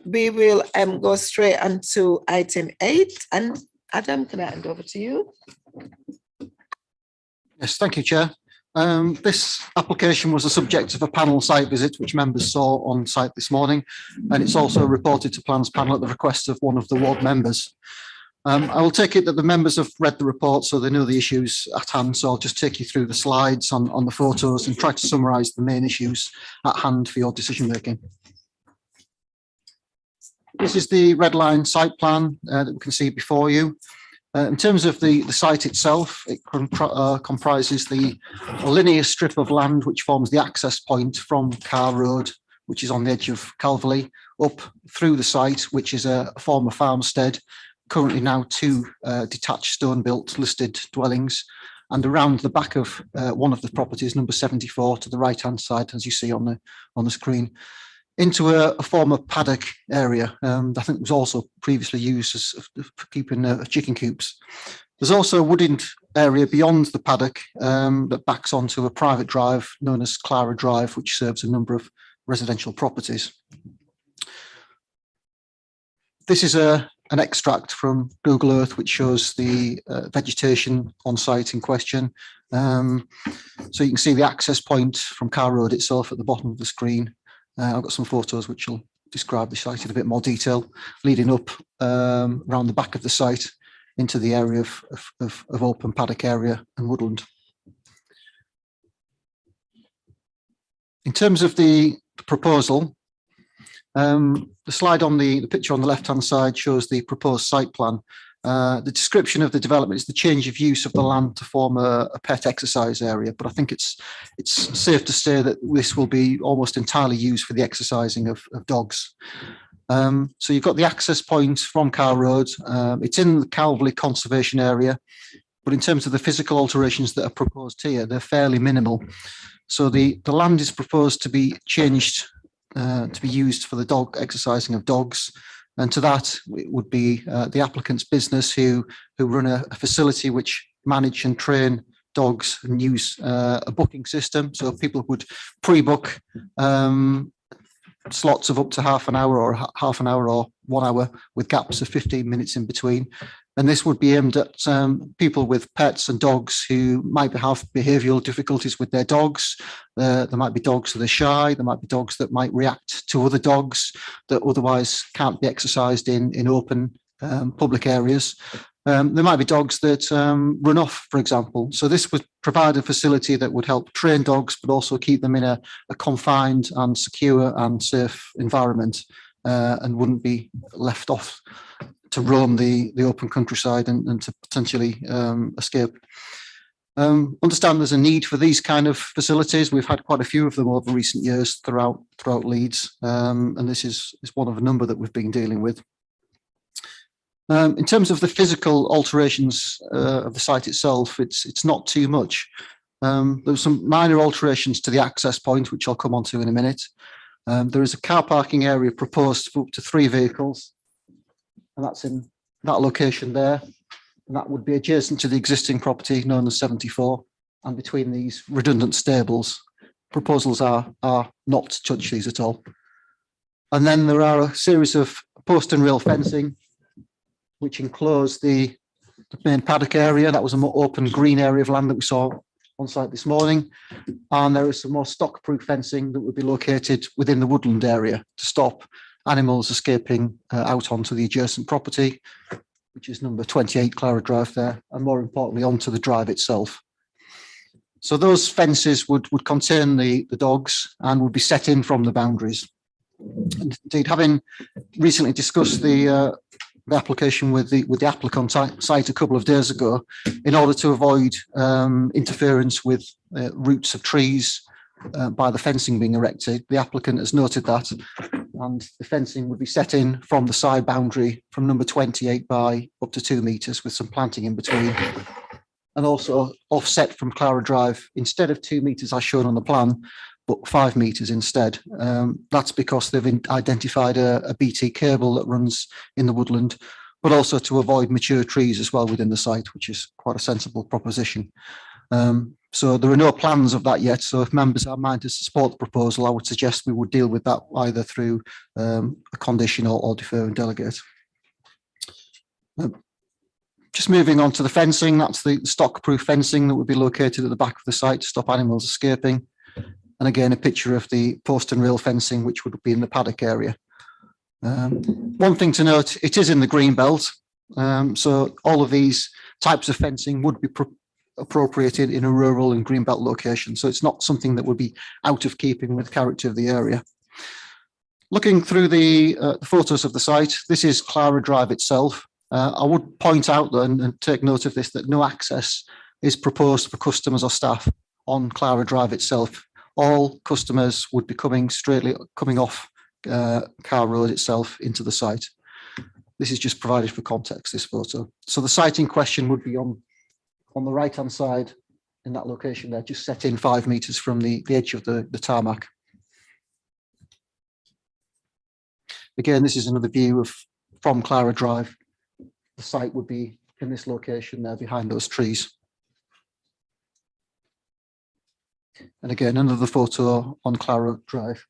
S1: we will go straight on to item 8. And Adam, can I hand over to you?
S3: Yes, thank you, Chair. This application was the subject of a panel site visit which members saw on site this morning, and it's also reported to Plans Panel at the request of one of the ward members. I will take it that the members have read the report, so they know the issues at hand, so I'll just take you through the slides on the photos and try to summarise the main issues at hand for your decision making. This is the red line site plan that we can see before you. In terms of the site itself, it comprises a linear strip of land which forms the access point from Carr Road, which is on the edge of Calverley, up through the site, which is a former farmstead, currently now 2 detached stone-built listed dwellings, and around the back of one of the properties, number 74, to the right-hand side, as you see on the screen, into a former paddock area. I think was also previously used for keeping chicken coops. There's also a wooded area beyond the paddock that backs onto a private drive known as Clara Drive, which serves a number of residential properties. This is an extract from Google Earth which shows the vegetation on site in question. So you can see the access point from Carr Road itself at the bottom of the screen. I've got some photos which will describe the site in a bit more detail, leading up around the back of the site into the area of open paddock area and woodland. In terms of the proposal, the slide on the picture on the left-hand side shows the proposed site plan. The description of the development is the change of use of the land to form a pet exercise area, but I think it's safe to say that this will be almost entirely used for the exercising of dogs. So you've got the access point from Carr Road. It's in the Calverley Conservation Area, but in terms of the physical alterations that are proposed here, they're fairly minimal. So the land is proposed to be changed to be used for the dog exercising of dogs. And to that, it would be the applicant's business who run a facility which manage and train dogs and use a booking system. So people would pre-book slots of up to half an hour or 1 hour with gaps of 15 minutes in between. And this would be aimed at people with pets and dogs who might have behavioural difficulties with their dogs. There might be dogs that are shy. There might be dogs that might react to other dogs that otherwise can't be exercised in open public areas. There might be dogs that run off, for example. So this would provide a facility that would help train dogs, but also keep them in a confined and secure and safe environment and wouldn't be left off to roam the open countryside and to potentially escape. Understand there's a need for these kind of facilities. We've had quite a few of them over recent years throughout Leeds, and this is one of a number that we've been dealing with. In terms of the physical alterations of the site itself, it's not too much. There's some minor alterations to the access point, which I'll come on to in a minute. There is a car parking area proposed for up to 3 vehicles, and that's in that location there. And that would be adjacent to the existing property known as 74, and between these redundant stables. Proposals are not to touch these at all. And then there are a series of post and rail fencing which enclose the main paddock area. That was a more open green area of land that we saw on site this morning. And there is some more stock-proof fencing that would be located within the woodland area to stop animals escaping out onto the adjacent property, which is number 28 Clara Drive there, and more importantly onto the drive itself. So those fences would contain the dogs and would be set in from the boundaries. And indeed, having recently discussed the application with the applicant site a couple of days ago, in order to avoid interference with roots of trees by the fencing being erected, the applicant has noted that, and the fencing would be set in from the side boundary from number 28 by up to 2 metres with some planting in between, and also offset from Clara Drive instead of 2 metres as shown on the plan, but 5 metres instead. That's because they've identified a BT cable that runs in the woodland, but also to avoid mature trees as well within the site, which is quite a sensible proposition. So there are no plans of that yet. So if members are minded to support the proposal, I would suggest we would deal with that either through a condition or defer and delegate. Just moving on to the fencing, that's the stock-proof fencing that would be located at the back of the site to stop animals escaping. And again, a picture of the post and rail fencing, which would be in the paddock area. One thing to note, it is in the green belt. So all of these types of fencing would be appropriated in a rural and green belt location. So it's not something that would be out of keeping with the character of the area. Looking through the photos of the site, this is Clara Drive itself. I would point out though, and take note of this, that no access is proposed for customers or staff on Clara Drive itself. All customers would be coming off Car Road itself into the site. This is just provided for context, this photo. So the site in question would be on the right-hand side in that location there, just set in 5 meters from the edge of the tarmac. Again, this is another view from Clara Drive. The site would be in this location there behind those trees. And again, another photo on Clara Drive.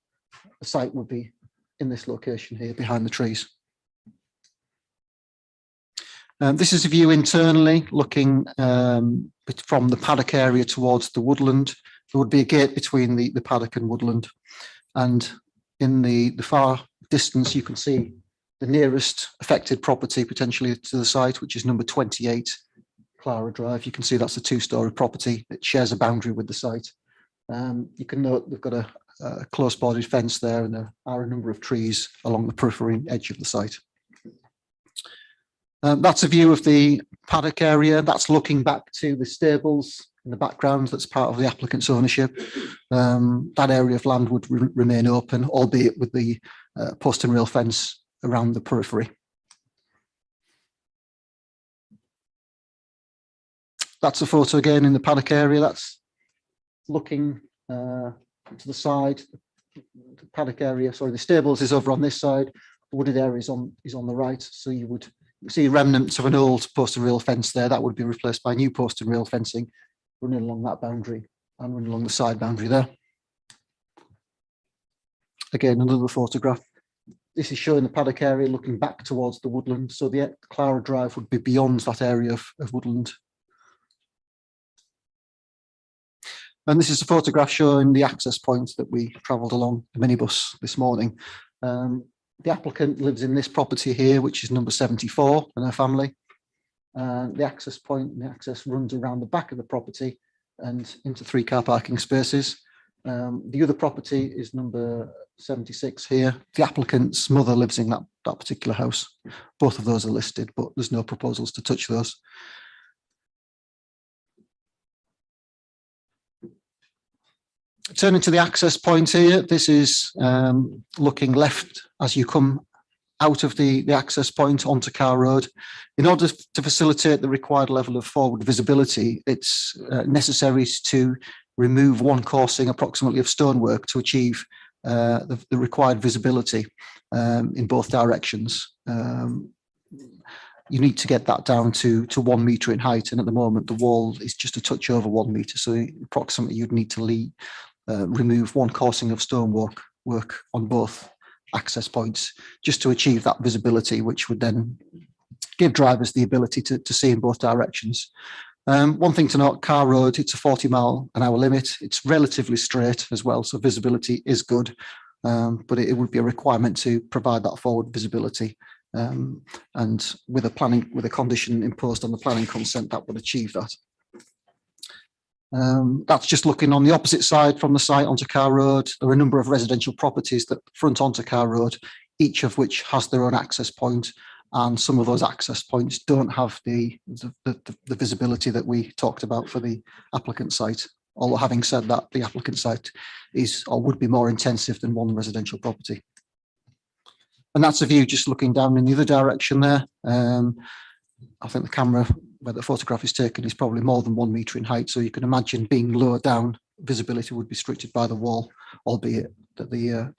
S3: The site would be in this location here behind the trees. This is a view internally looking from the paddock area towards the woodland. There would be a gate between the paddock and woodland. And in the far distance, you can see the nearest affected property potentially to the site, which is number 28 Clara Drive. You can see that's a 2-story property. It shares a boundary with the site. You can note they've got a close bordered fence there, and there are a number of trees along the periphery edge of the site. That's a view of the paddock area. That's looking back to the stables in the background. That's part of the applicant's ownership. That area of land would remain open, albeit with the post and rail fence around the periphery. That's a photo again in the paddock area. That's looking to the side. The paddock area, sorry, the stables is over on this side. The wooded area is on the right. So you would see remnants of an old post and rail fence there. That would be replaced by new post and rail fencing running along that boundary and running along the side boundary there. Again, another photograph. This is showing the paddock area looking back towards the woodland. So the Clara Drive would be beyond that area of woodland. And this is a photograph showing the access point that we travelled along the minibus this morning. The applicant lives in this property here, which is number 74, and her family. The access point and the access runs around the back of the property and into 3 car parking spaces. The other property is number 76 here. The applicant's mother lives in that particular house. Both of those are listed, but there's no proposals to touch those. Turning to the access point here, this is looking left as you come out of the access point onto Car Road. In order to facilitate the required level of forward visibility, it's necessary to remove one coursing approximately of stonework to achieve the required visibility in both directions. You need to get that down to 1 metre in height, and at the moment the wall is just a touch over 1 metre, so approximately you'd need to remove one coursing of stonework on both access points just to achieve that visibility, which would then give drivers the ability to see in both directions. One thing to note, Car Road, it's a 40-mile-an-hour limit. It's relatively straight as well, so visibility is good, but it would be a requirement to provide that forward visibility. And with a condition imposed on the planning consent, that would achieve that. That's just looking on the opposite side from the site onto Car Road. There are a number of residential properties that front onto Car Road, each of which has their own access point, and some of those access points don't have the visibility that we talked about for the applicant site. Although having said that, the applicant site is or would be more intensive than one residential property. And that's a view just looking down in the other direction there. I think the camera where the photograph is taken is probably more than 1 metre in height, so you can imagine being lower down, visibility would be restricted by the wall, albeit that the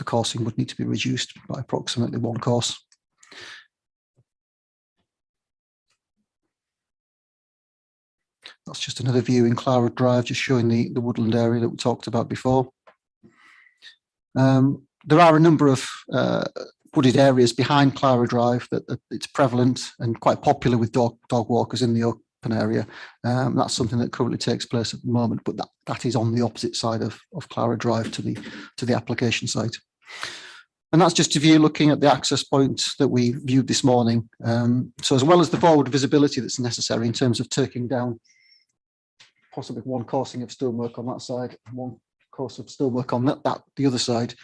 S3: coursing would need to be reduced by approximately 1 course. That's just another view in Clara Drive, just showing the woodland area that we talked about before. There are a number of wooded areas behind Clara Drive that it's prevalent and quite popular with dog walkers in the open area. That's something that currently takes place at the moment, but that is on the opposite side of Clara Drive to the application site. And that's just a view looking at the access points that we viewed this morning. So as well as the forward visibility that's necessary in terms of taking down possibly one coursing of stonework on that side, one course of stonework on the other side,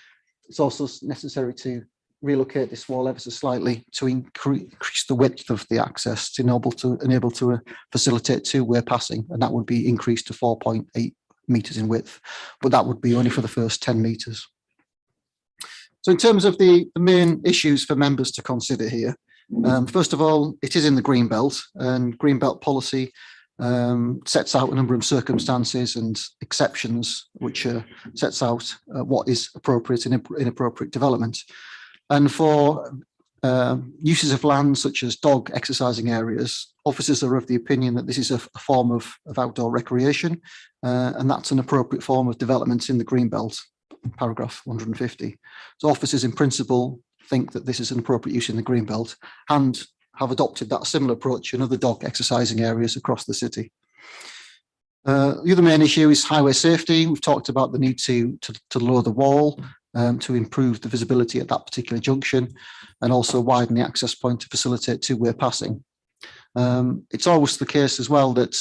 S3: it's also necessary to relocate this wall ever so slightly to increase the width of the access to enable to facilitate two-way passing, and that would be increased to 4.8 metres in width, but that would be only for the first 10 metres. So in terms of the main issues for members to consider here, first of all, it is in the green belt, and green belt policy sets out a number of circumstances and exceptions, which sets out what is appropriate and inappropriate development. And for uses of land such as dog exercising areas, officers are of the opinion that this is a form of outdoor recreation, and that's an appropriate form of development in the green belt, paragraph 150. So officers in principle think that this is an appropriate use in the green belt and have adopted that similar approach in other dog exercising areas across the city. The other main issue is highway safety. We've talked about the need to lower the wall to improve the visibility at that particular junction, and also widen the access point to facilitate two-way passing. It's always the case as well that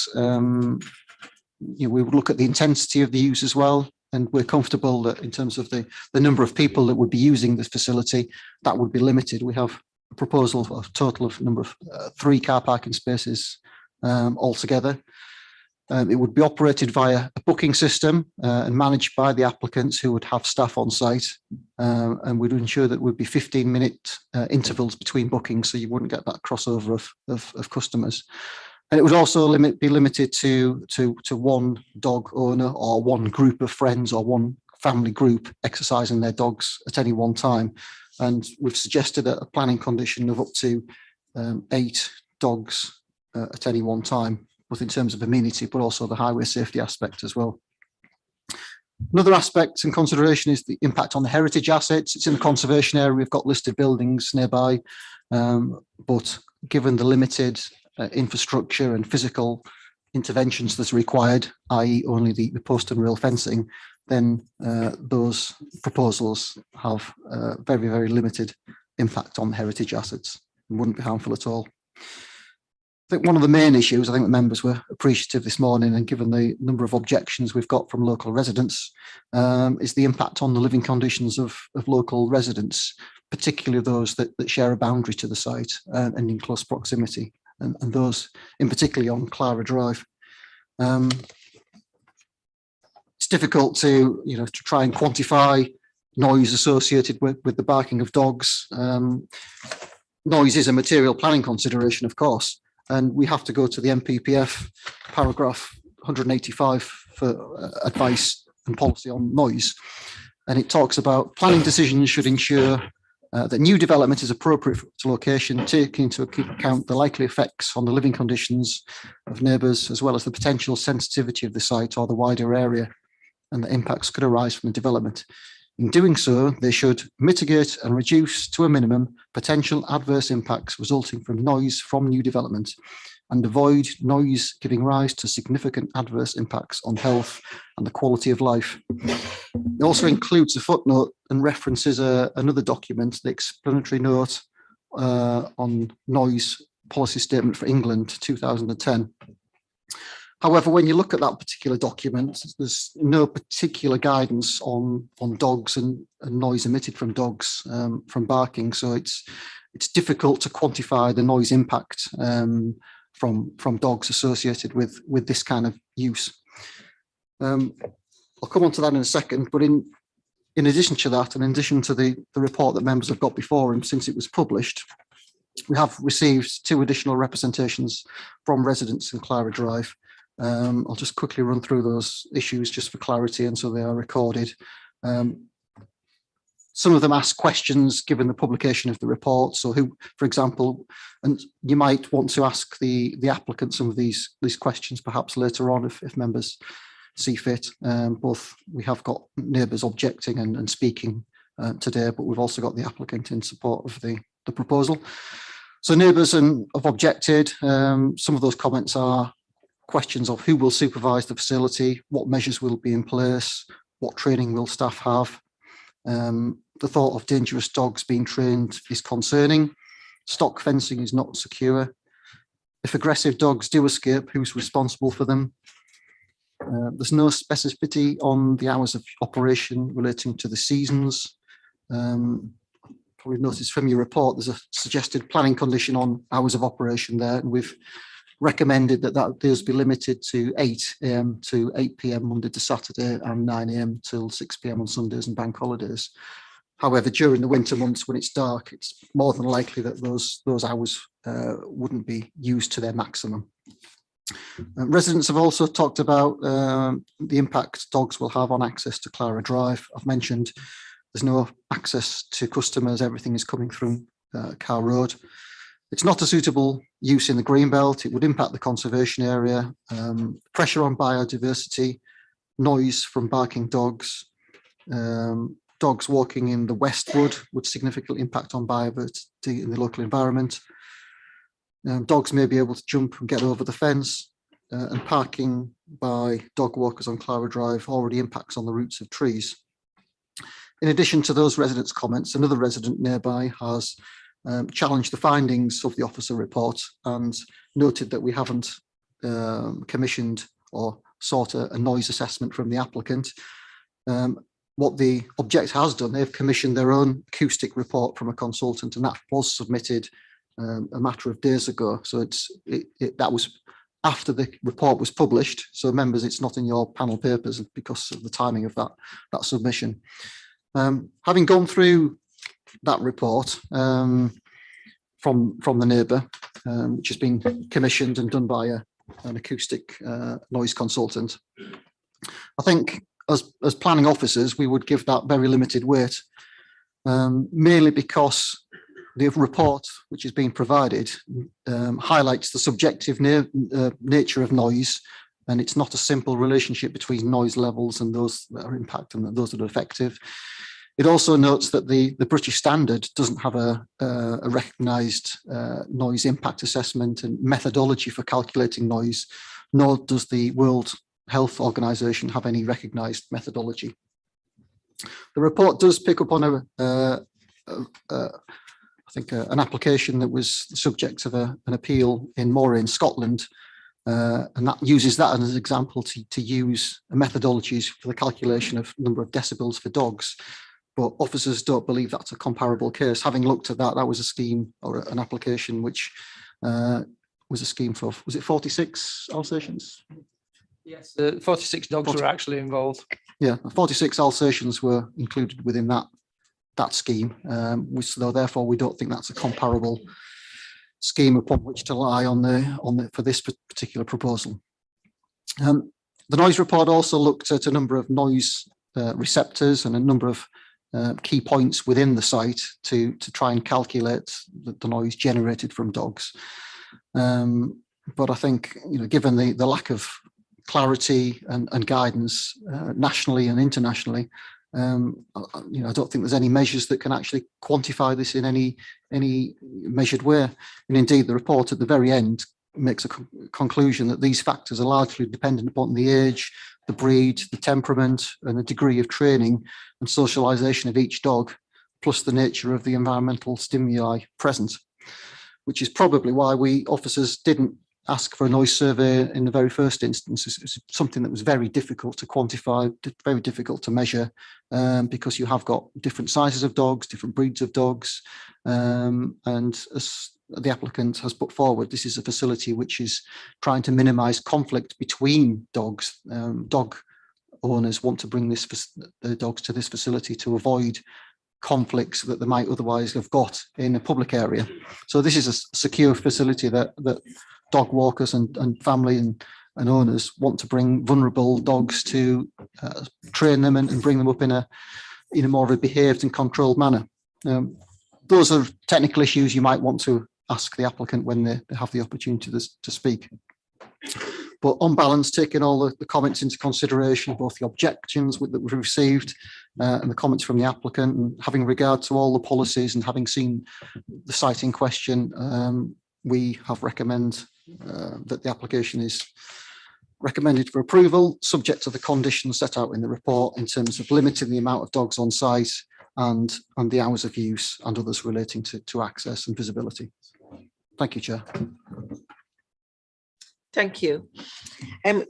S3: we would look at the intensity of the use as well, and we're comfortable that in terms of the number of people that would be using this facility, that would be limited. We have a proposal of a total of number of 3 car parking spaces altogether. It would be operated via a booking system and managed by the applicants who would have staff on site, and would ensure that there would be 15-minute intervals between bookings, so you wouldn't get that crossover of customers. And it would also be limited to one dog owner or one group of friends or one family group exercising their dogs at any one time. And we've suggested a planning condition of up to 8 dogs at any one time, both in terms of amenity, but also the highway safety aspect as well. Another aspect and consideration is the impact on the heritage assets. It's in the conservation area. We've got listed buildings nearby, but given the limited infrastructure and physical interventions that's required, i.e. only the post and rail fencing, then those proposals have very, very limited impact on heritage assets and wouldn't be harmful at all. I think one of the main issues, I think the members were appreciative this morning, and given the number of objections we've got from local residents, is the impact on the living conditions of local residents, particularly those that share a boundary to the site and in close proximity, and those in particularly on Clara Drive. It's difficult to try and quantify noise associated with the barking of dogs. Noise is a material planning consideration, of course, and we have to go to the MPPF paragraph 185 for advice and policy on noise. And it talks about planning decisions should ensure that new development is appropriate to location, taking into account the likely effects on the living conditions of neighbours, as well as the potential sensitivity of the site or the wider area, and the impacts could arise from the development. In doing so, they should mitigate and reduce to a minimum potential adverse impacts resulting from noise from new development, and avoid noise giving rise to significant adverse impacts on health and the quality of life. It also includes a footnote and references another document, the explanatory note on noise policy statement for England 2010. However, when you look at that particular document, there's no particular guidance on dogs and noise emitted from dogs from barking. So it's difficult to quantify the noise impact from dogs associated with this kind of use. I'll come on to that in a second, but in addition to that, and in addition to the report that members have got before him since it was published, we have received 2 additional representations from residents in Clara Drive. I'll just quickly run through those issues just for clarity and so they are recorded. So Some of them ask questions given the publication of the report. So who, for example, and you might want to ask the applicant some of these questions perhaps later on if members see fit. Both we have got neighbours objecting and speaking today, but we've also got the applicant in support of the proposal. So neighbours have objected. Some of those comments are questions of who will supervise the facility, what measures will be in place, what training will staff have. The thought of dangerous dogs being trained is concerning. Stock fencing is not secure. If aggressive dogs do escape, who's responsible for them? There's no specificity on the hours of operation relating to the seasons. Probably noticed from your report, there's a suggested planning condition on hours of operation there, and we've recommended that those be limited to 8 AM to 8 PM Monday to Saturday and 9 AM till 6 PM on Sundays and bank holidays. However, during the winter months when it's dark, it's more than likely that those hours wouldn't be used to their maximum. Residents have also talked about the impact dogs will have on access to Clara Drive. I've mentioned there's no access to customers, everything is coming through Carr Road. It's not a suitable use in the green belt. It would impact the conservation area, pressure on biodiversity, noise from barking dogs. Dogs walking in the Westwood would significantly impact on biodiversity in the local environment. Dogs may be able to jump and get over the fence, and parking by dog walkers on Clara Drive already impacts on the roots of trees. In addition to those residents' comments, another resident nearby has challenged the findings of the officer report and noted that we haven't commissioned or sought a noise assessment from the applicant. What the object has done, they've commissioned their own acoustic report from a consultant, and that was submitted a matter of days ago. So that was after the report was published. So members, it's not in your panel papers because of the timing of that submission. Having gone through that report from the neighbour, which has been commissioned and done by an acoustic noise consultant, I think as planning officers, we would give that very limited weight, mainly because the report which is being provided highlights the subjective nature of noise, and it's not a simple relationship between noise levels and those that are impacted and those that are effective. It also notes that the British standard doesn't have a recognised noise impact assessment and methodology for calculating noise, nor does the World Health Organization have any recognised methodology. The report does pick up on I think an application that was the subject of an appeal in Moray in Scotland, and that uses that as an example to use methodologies for the calculation of number of decibels for dogs. But officers don't believe that's a comparable case. Having looked at that, that was a scheme or an application which was a scheme for, was it 46 Alsatians?
S17: Yes, 46 dogs were actually involved.
S3: Yeah, 46 Alsatians were included within that scheme. So therefore, we don't think that's a comparable scheme upon which to lie for this particular proposal. The noise report also looked at a number of noise receptors and a number of key points within the site to try and calculate the noise generated from dogs. But I think, given the lack of clarity and guidance nationally and internationally, I don't think there's any measures that can actually quantify this in any measured way. And indeed, the report at the very end makes a conclusion that these factors are largely dependent upon the age, the breed, the temperament, and the degree of training and socialization of each dog, plus the nature of the environmental stimuli present, which is probably why we officers didn't ask for a noise survey in the very first instance. It's something that was very difficult to quantify, very difficult to measure, because you have got different sizes of dogs, different breeds of dogs, and as the applicant has put forward, this is a facility which is trying to minimise conflict between dogs. Dog owners want to bring their dogs to this facility to avoid conflicts that they might otherwise have got in a public area. So this is a secure facility that dog walkers and family and owners want to bring vulnerable dogs to train them and bring them up in a in a more of a behaved and controlled manner. Those are technical issues you might want to ask the applicant when they have the opportunity to speak. But on balance, taking all the comments into consideration, both the objections that we've received and the comments from the applicant, and having regard to all the policies and having seen the site in question, we have recommend that the application is recommended for approval, subject to the conditions set out in the report in terms of limiting the amount of dogs on site and the hours of use and others relating to access and visibility. Thank you, Chair.
S1: Thank you.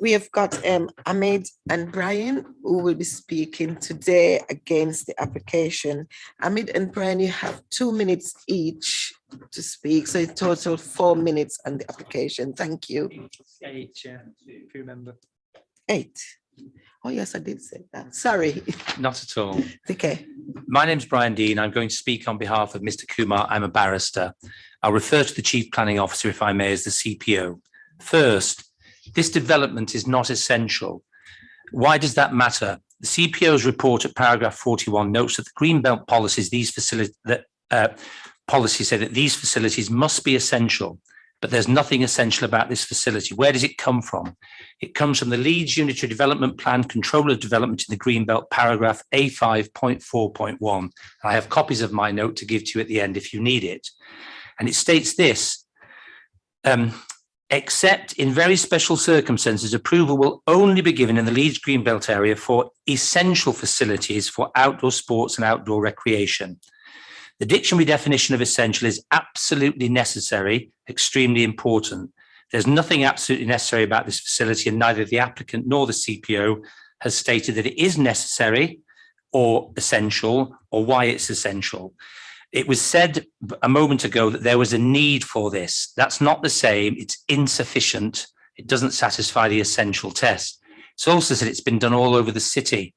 S1: We have got Ahmed and Brian who will be speaking today against the application. Ahmed and Brian, you have 2 minutes each to speak, so in total 4 minutes on the application. Thank you.
S17: 8, Chair, if you remember.
S1: 8. Oh yes, I did say that. Sorry.
S13: Not at all.
S1: Okay.
S13: My name's Brian Dean. I'm going to speak on behalf of Mr. Kumar. I'm a barrister. I'll refer to the Chief Planning Officer, if I may, as the CPO. First, this development is not essential. Why does that matter? The CPO's report at paragraph 41 notes that the Greenbelt policies, policies say that these facilities must be essential, but there's nothing essential about this facility. Where does it come from? It comes from the Leeds Unitary Development Plan Control of Development in the Greenbelt, paragraph A5.4.1. I have copies of my note to give to you at the end if you need it. And it states this, except in very special circumstances, approval will only be given in the Leeds Greenbelt area for essential facilities for outdoor sports and outdoor recreation. The dictionary definition of essential is absolutely necessary, extremely important. There's nothing absolutely necessary about this facility, and neither the applicant nor the CPO has stated that it is necessary or essential or why it's essential. It was said a moment ago that there was a need for this. That's not the same. It's insufficient. It doesn't satisfy the essential test. It's also said it's been done all over the city.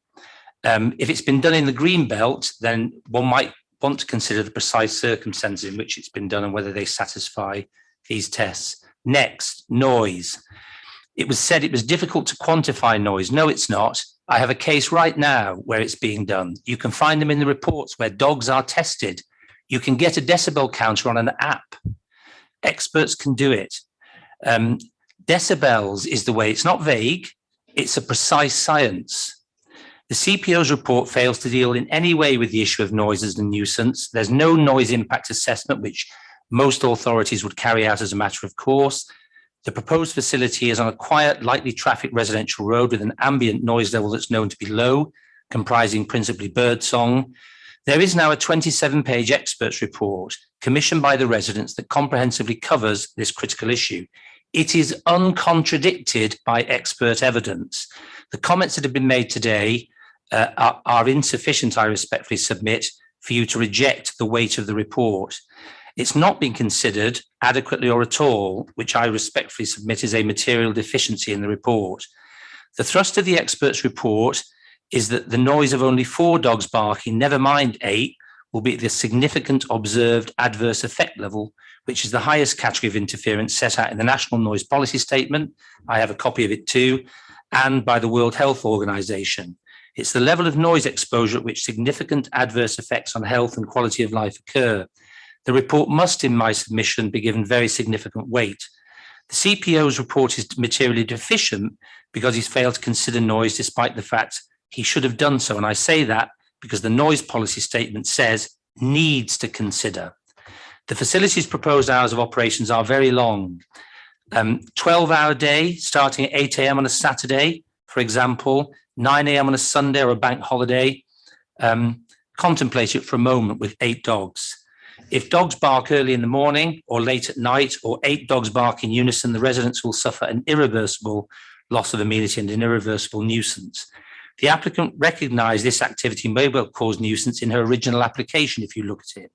S13: If it's been done in the Greenbelt, then one might want to consider the precise circumstances in which it's been done and whether they satisfy these tests. Next, noise. It was said it was difficult to quantify noise. No, it's not. I have a case right now where it's being done. You can find them in the reports where dogs are tested. You can get a decibel counter on an app. Experts can do it. Decibels is the way. It's not vague. It's a precise science. The CPO's report fails to deal in any way with the issue of noise as a nuisance. There's no noise impact assessment, which most authorities would carry out as a matter of course. The proposed facility is on a quiet, lightly trafficked residential road with an ambient noise level that's known to be low, comprising principally birdsong. There is now a 27-page experts report commissioned by the residents that comprehensively covers this critical issue. It is uncontradicted by expert evidence. The comments that have been made today are insufficient, I respectfully submit, for you to reject the weight of the report. It's not been considered adequately or at all, which I respectfully submit is a material deficiency in the report. The thrust of the experts' report is that the noise of only 4 dogs barking, never mind 8, will be the significant observed adverse effect level, which is the highest category of interference set out in the National Noise Policy Statement. I have a copy of it too, and by the World Health Organization. It's the level of noise exposure at which significant adverse effects on health and quality of life occur. The report must, in my submission, be given very significant weight. The CPO's report is materially deficient because he's failed to consider noise despite the fact he should have done so. And I say that because the noise policy statement says needs to consider. The facility's proposed hours of operations are very long. 12-hour day starting at 8 a.m. on a Saturday, for example, 9 a.m. on a Sunday or a bank holiday. Contemplate it for a moment with 8 dogs. If dogs bark early in the morning or late at night, or 8 dogs bark in unison, the residents will suffer an irreversible loss of amenity and an irreversible nuisance. The applicant recognised this activity may well cause nuisance in her original application, if you look at it.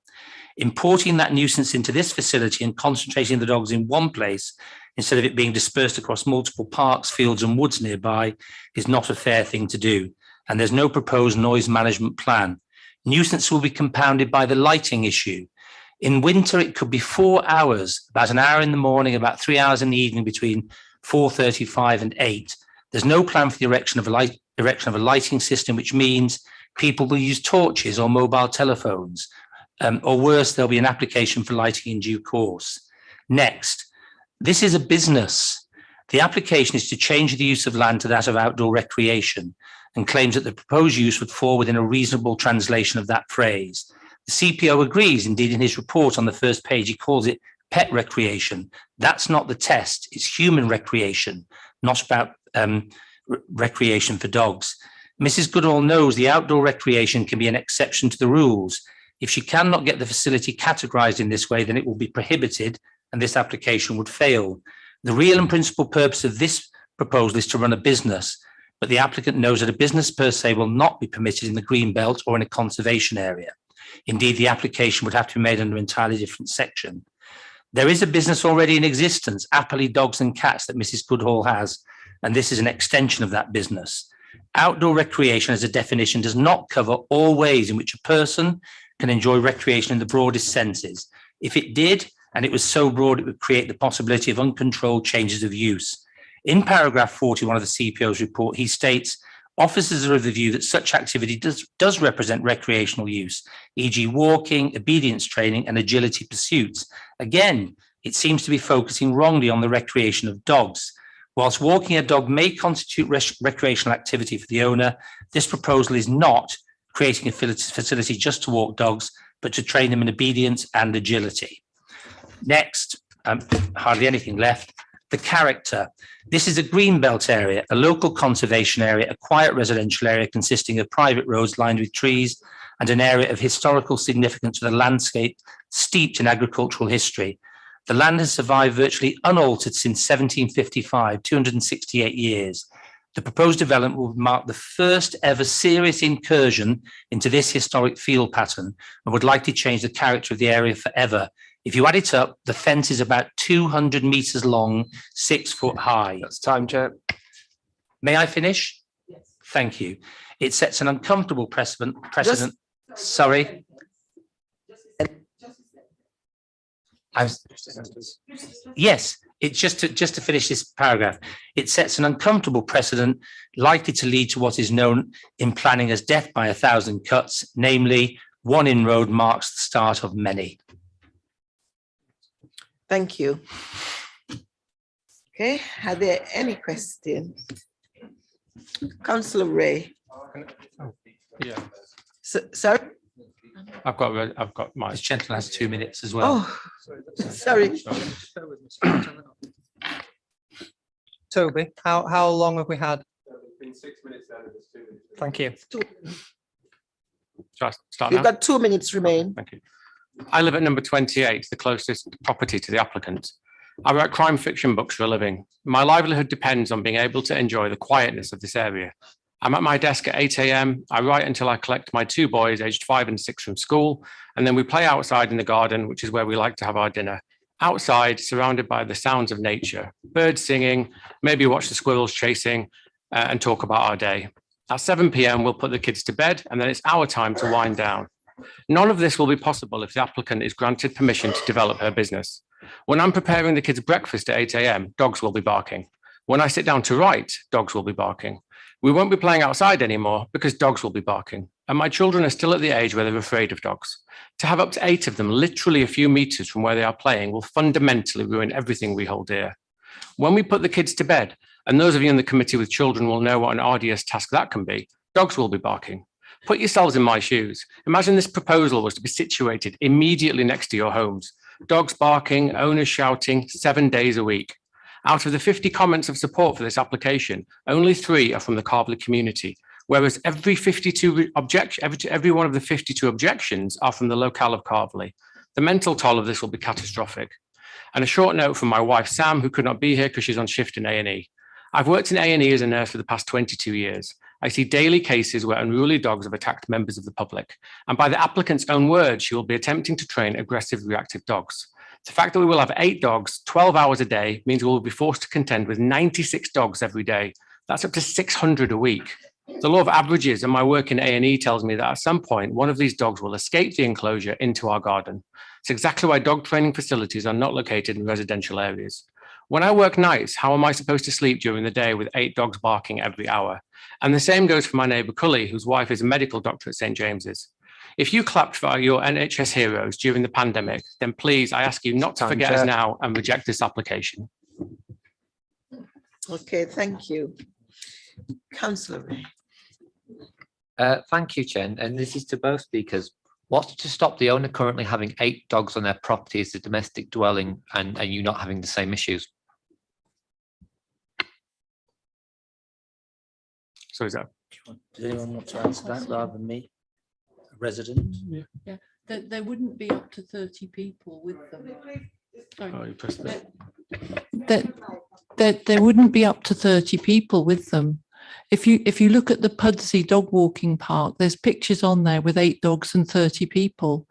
S13: Importing that nuisance into this facility and concentrating the dogs in one place instead of it being dispersed across multiple parks, fields and woods nearby is not a fair thing to do. And there's no proposed noise management plan. Nuisance will be compounded by the lighting issue. In winter, it could be 4 hours, about an hour in the morning, about 3 hours in the evening between 4:35 and 8. There's no plan for the erection of a lighting system, which means People will use torches or mobile telephones, or worse, there'll be an application for lighting in due course. Next, this is a business. The application is to change the use of land to that of outdoor recreation and claims that the proposed use would fall within a reasonable translation of that phrase. The CPO agrees. Indeed, in his report on the first page, he calls it pet recreation. That's not the test. It's human recreation, not about recreation for dogs. Mrs. Goodall knows the outdoor recreation can be an exception to the rules. If she cannot get the facility categorized in this way, then it will be prohibited and this application would fail. The real and principal purpose of this proposal is to run a business, but the applicant knows that a business per se will not be permitted in the green belt or in a conservation area. Indeed, the application would have to be made under an entirely different section. There is a business already in existence, Appley Dogs and Cats, that Mrs. Goodall has, and this is an extension of that business. Outdoor recreation as a definition does not cover all ways in which a person can enjoy recreation in the broadest senses. If it did, and it was so broad, it would create the possibility of uncontrolled changes of use. In paragraph 41 of the CPO's report, he states, officers are of the view that such activity does represent recreational use, e.g. walking, obedience training, and agility pursuits. Again, it seems to be focusing wrongly on the recreation of dogs. Whilst walking a dog may constitute recreational activity for the owner, this proposal is not creating a facility just to walk dogs, but to train them in obedience and agility. Next, hardly anything left. The character. This is a greenbelt area, a local conservation area, a quiet residential area consisting of private roads lined with trees and an area of historical significance with a landscape steeped in agricultural history. The land has survived virtually unaltered since 1755, 268 years. The proposed development will mark the first ever serious incursion into this historic field pattern and would likely change the character of the area forever. If you add it up, the fence is about 200 metres long, 6 foot high.
S18: That's time, Chair.
S13: May I finish? Yes. Thank you. It sets an uncomfortable precedent. Sorry. Yes, it's just to finish this paragraph. It sets an uncomfortable precedent likely to lead to what is known in planning as death by 1,000 cuts, namely one inroad marks the start of many.
S1: Thank you. Okay, are there any questions? Councillor Ray.
S9: Yeah.
S1: Sorry?
S18: I've got my.
S13: This gentleman has 2 minutes as well.
S1: Oh, sorry.
S17: Toby, how long have we had?
S18: It's been 6 minutes now.
S17: Thank you.
S18: Shall I start
S1: You've
S18: now?
S1: got 2 minutes remain.
S18: Thank you. I live at number 28, the closest property to the applicant. I write crime fiction books for a living. My livelihood depends on being able to enjoy the quietness of this area. I'm at my desk at 8 a.m. I write until I collect my 2 boys, aged 5 and 6 from school, and then we play outside in the garden, which is where we like to have our dinner. Outside, surrounded by the sounds of nature, birds singing, maybe watch the squirrels chasing, and talk about our day. At 7 p.m, we'll put the kids to bed, and then it's our time to wind down. None of this will be possible if the applicant is granted permission to develop her business. When I'm preparing the kids' breakfast at 8 a.m, dogs will be barking. When I sit down to write, dogs will be barking. We won't be playing outside anymore because dogs will be barking. And my children are still at the age where they're afraid of dogs. To have up to 8 of them literally a few meters from where they are playing will fundamentally ruin everything we hold dear. When we put the kids to bed, and those of you in the committee with children will know what an arduous task that can be, dogs will be barking. Put yourselves in my shoes. Imagine this proposal was to be situated immediately next to your homes. Dogs barking, owners shouting, 7 days a week. Out of the 50 comments of support for this application, only 3 are from the Carvely community, whereas every one of the 52 objections are from the locale of Carvely. The mental toll of this will be catastrophic. And a short note from my wife, Sam, who could not be here because she's on shift in A&E. I've worked in A&E as a nurse for the past 22 years. I see daily cases where unruly dogs have attacked members of the public. And by the applicant's own words, she will be attempting to train aggressive, reactive dogs. The fact that we will have 8 dogs, 12 hours a day, means we will be forced to contend with 96 dogs every day. That's up to 600 a week. The law of averages and my work in A&E tells me that at some point, one of these dogs will escape the enclosure into our garden. It's exactly why dog training facilities are not located in residential areas. When I work nights, how am I supposed to sleep during the day with 8 dogs barking every hour? And the same goes for my neighbour Cully, whose wife is a medical doctor at St James's. If you clapped for your NHS heroes during the pandemic, then please, I ask you not to forget us now and reject this application.
S1: Okay, thank you. Councillor Ray.
S7: Thank you, Chair. And this is to both speakers. What's to stop the owner currently having 8 dogs on their property as a domestic dwelling and you not having the same issues?
S18: So is that?
S13: Does anyone want to answer that rather than me? A resident?
S22: Yeah, there wouldn't be up to 30 people with them. Sorry.
S18: Oh, you pressed that.
S22: There wouldn't be up to 30 people with them. If you look at the Pudsey dog walking park, there's pictures on there with 8 dogs and 30 people.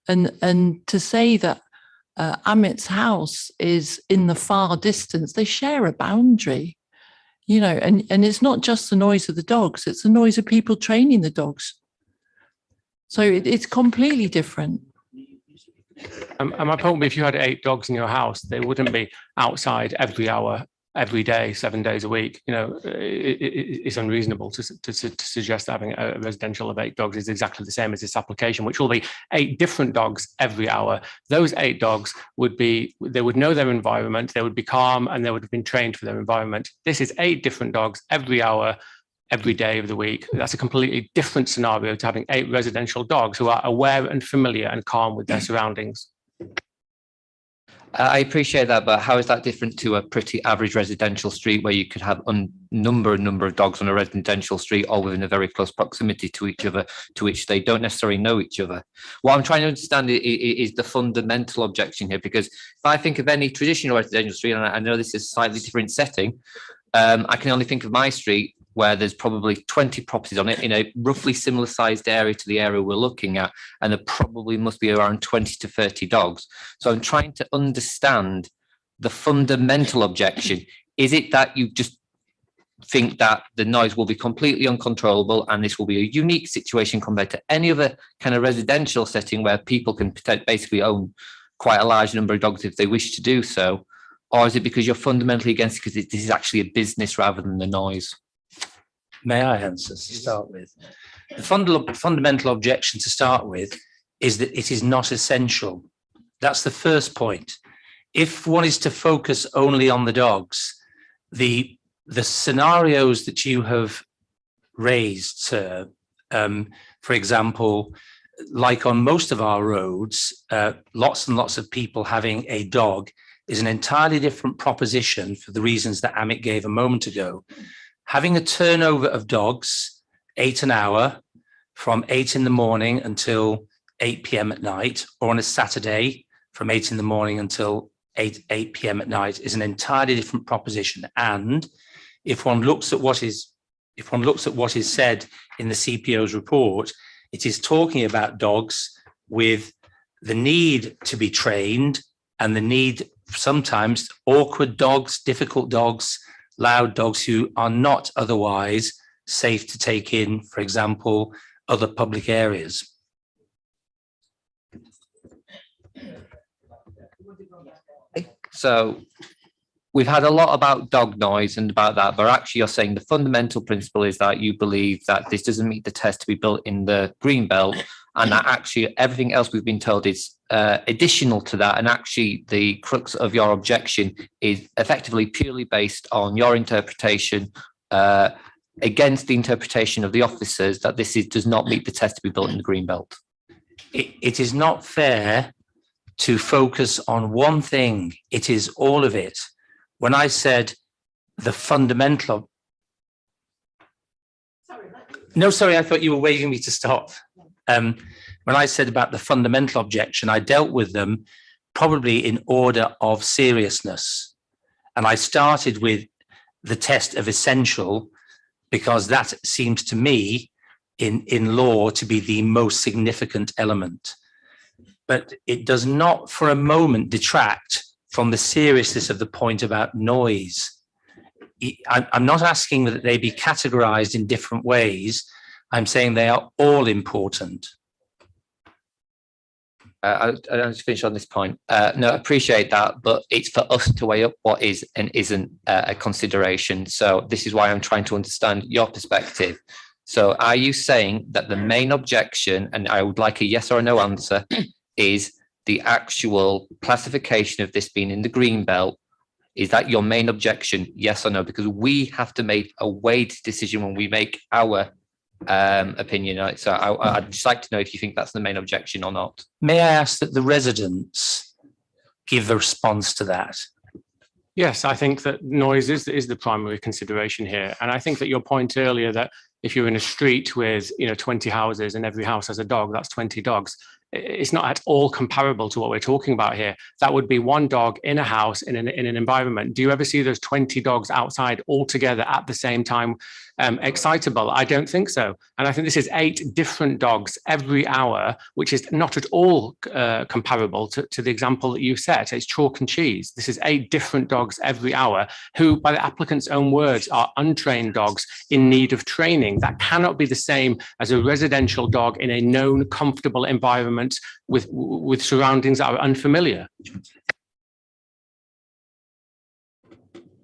S22: And to say that Amit's house is in the far distance, they share a boundary. You know, and it's not just the noise of the dogs, it's the noise of people training the dogs. So it's completely different.
S18: And my point would be, if you had 8 dogs in your house, they wouldn't be outside every hour, every day, 7 days a week. You know, it's unreasonable to suggest having a residential of 8 dogs is exactly the same as this application, which will be 8 different dogs every hour. Those 8 dogs they would know their environment, they would be calm, and they would have been trained for their environment. This is 8 different dogs every hour, every day of the week. That's a completely different scenario to having 8 residential dogs who are aware and familiar and calm with their surroundings.
S7: I appreciate that, but how is that different to a pretty average residential street where you could have a number of dogs on a residential street, all within a very close proximity to each other, to which they don't necessarily know each other? What I'm trying to understand is the fundamental objection here, because if I think of any traditional residential street, and I know this is a slightly different setting, I can only think of my street, where there's probably 20 properties on it in a roughly similar sized area to the area we're looking at, and there probably must be around 20 to 30 dogs. So I'm trying to understand the fundamental objection. Is it that you just think that the noise will be completely uncontrollable and this will be a unique situation compared to any other kind of residential setting where people can basically own quite a large number of dogs if they wish to do so? Or is it because you're fundamentally against it because this is actually a business rather than the noise?
S13: May I answer to start with? The fundamental objection to start with is that it is not essential. That's the first point. If one is to focus only on the dogs, the scenarios that you have raised, sir, for example, like on most of our roads, lots and lots of people having a dog is an entirely different proposition for the reasons that Amit gave a moment ago. Having a turnover of dogs, 8 an hour, from 8 in the morning until 8 p.m. at night, or on a Saturday from 8 in the morning until 8 p.m. at night, is an entirely different proposition. And if one looks at what is said in the CPO's report, it is talking about dogs with the need to be trained and the need, sometimes awkward dogs, difficult dogs, loud dogs who are not otherwise safe to take in, for example, other public areas.
S7: So we've had a lot about dog noise and about that, but actually you're saying the fundamental principle is that you believe that this doesn't meet the test to be built in the green belt, and that actually everything else we've been told is additional to that, and actually the crux of your objection is effectively purely based on your interpretation against the interpretation of the officers that this does not meet the test to be built in the green belt.
S13: It is not fair to focus on one thing. It is all of it. When I said the fundamental... No, sorry, I thought you were waiting me to stop. When I said about the fundamental objection, I dealt with them probably in order of seriousness. And I started with the test of essential, because that seems to me in law to be the most significant element. But it does not for a moment detract from the seriousness of the point about noise. I'm not asking that they be categorized in different ways. I'm saying they are all important.
S7: I'll just finish on this point. No, I appreciate that, but it's for us to weigh up what is and isn't a consideration. So this is why I'm trying to understand your perspective. So are you saying that the main objection, and I would like a yes or a no answer, is the actual classification of this being in the green belt? Is that your main objection, yes or no? Because we have to make a weighed decision when we make our opinion. So I'd just like to know if you think that's the main objection or not.
S13: May I ask that the residents give a response to that?
S18: Yes, I think that noise is the primary consideration here. And I think that your point earlier that if you're in a street with 20 houses and every house has a dog, that's 20 dogs. It's not at all comparable to what we're talking about here. That would be one dog in a house in an environment. Do you ever see those 20 dogs outside all together at the same time excitable? I don't think so. And I think this is 8 different dogs every hour, which is not at all comparable to the example that you set. It's chalk and cheese. This is 8 different dogs every hour who, by the applicant's own words, are untrained dogs in need of training. That cannot be the same as a residential dog in a known, comfortable environment with surroundings that are unfamiliar.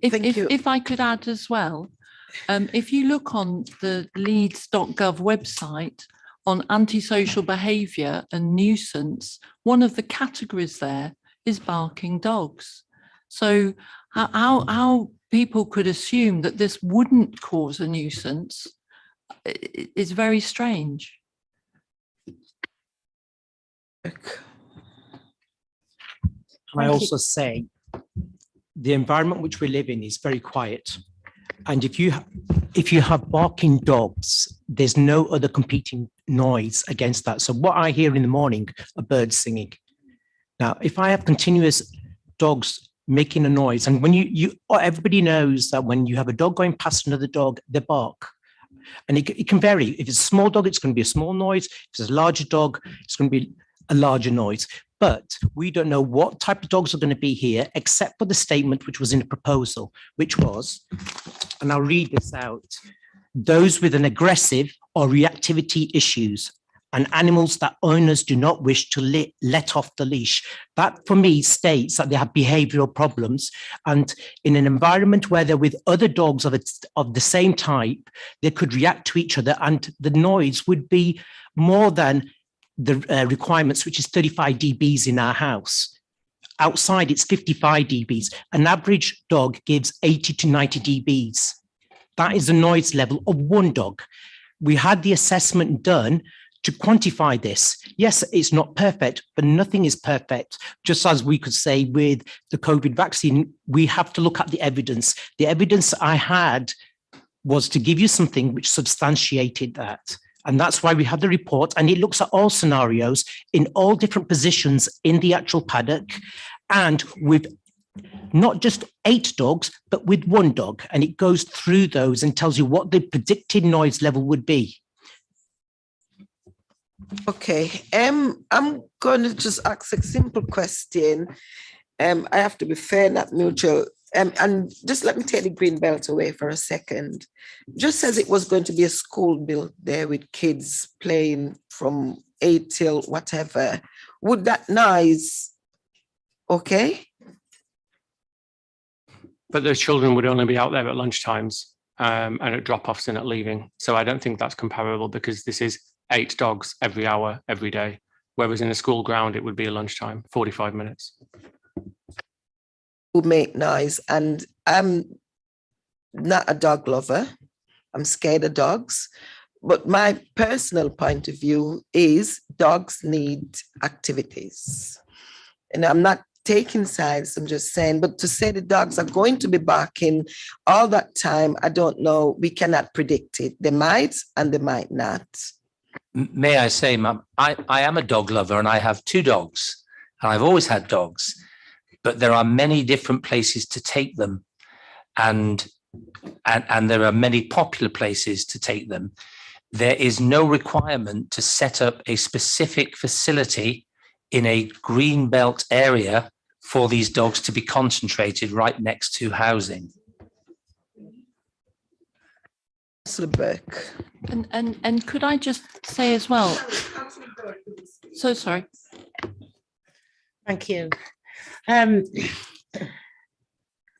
S22: If I could add as well, if you look on the Leeds.gov website on antisocial behaviour and nuisance, one of the categories there is barking dogs. So how people could assume that this wouldn't cause a nuisance is very strange.
S8: Can I also say the environment which we live in is very quiet, and if you have barking dogs, there's no other competing noise against that. So what I hear in the morning are birds singing. Now, if I have continuous dogs making a noise, and when everybody knows that when you have a dog going past another dog, they bark. And it can vary. If it's a small dog, it's going to be a small noise. If it's a larger dog, it's going to be a larger noise. But we don't know what type of dogs are going to be here, except for the statement which was in the proposal, which was, and I'll read this out, those with an aggressive or reactivity issues and animals that owners do not wish to let off the leash. That, for me, states that they have behavioural problems. And in an environment where they're with other dogs of the same type, they could react to each other, and the noise would be more than the requirements, which is 35 dBs in our house. Outside, it's 55 dBs. An average dog gives 80 to 90 dBs. That is the noise level of one dog. We had the assessment done to quantify this. Yes, it's not perfect, but nothing is perfect. Just as we could say with the COVID vaccine, we have to look at the evidence. The evidence I had was to give you something which substantiated that. And that's why we have the report, and it looks at all scenarios in all different positions in the actual paddock, and with not just 8 dogs, but with 1 dog. And it goes through those and tells you what the predicted noise level would be.
S1: Okay, I'm going to just ask a simple question. I have to be fair, not mutual. And just let me take the green belt away for a second. Just as it was going to be a school built there with kids playing from 8 till whatever, would that noise, okay?
S18: But the children would only be out there at lunchtimes and at drop-offs and at leaving. So I don't think that's comparable, because this is 8 dogs every hour, every day. Whereas in a school ground, it would be a lunchtime, 45 minutes.
S1: Who make noise, and I'm not a dog lover. I'm scared of dogs, but my personal point of view is dogs need activities. And I'm not taking sides, I'm just saying, but to say the dogs are going to be barking all that time, I don't know. We cannot predict it. They might and they might not.
S13: May I say, Mum, I am a dog lover, and I have 2 dogs, and I've always had dogs. But there are many different places to take them, and there are many popular places to take them. There is no requirement to set up a specific facility in a green belt area for these dogs to be concentrated right next to housing.
S22: And could I just say as well, so sorry.
S5: Thank you.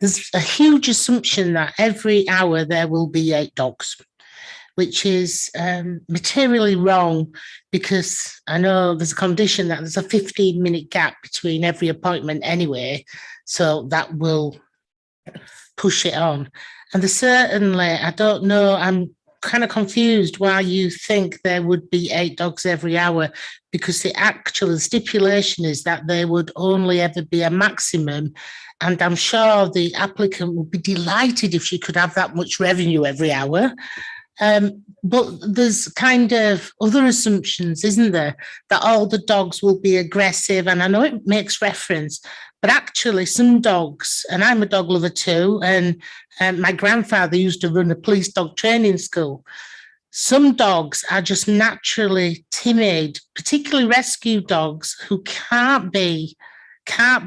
S5: There's a huge assumption that every hour there will be 8 dogs, which is materially wrong, because I know there's a condition that there's a 15-minute gap between every appointment anyway, so that will push it on. And there's certainly, I don't know, I'm kind of confused why you think there would be 8 dogs every hour, because the actual stipulation is that there would only ever be a maximum. And I'm sure the applicant would be delighted if she could have that much revenue every hour. But there's kind of other assumptions, isn't there? That all the dogs will be aggressive. And I know it makes reference, but actually some dogs, and I'm a dog lover too, and my grandfather used to run a police dog training school. Some dogs are just naturally timid, particularly rescue dogs who can't be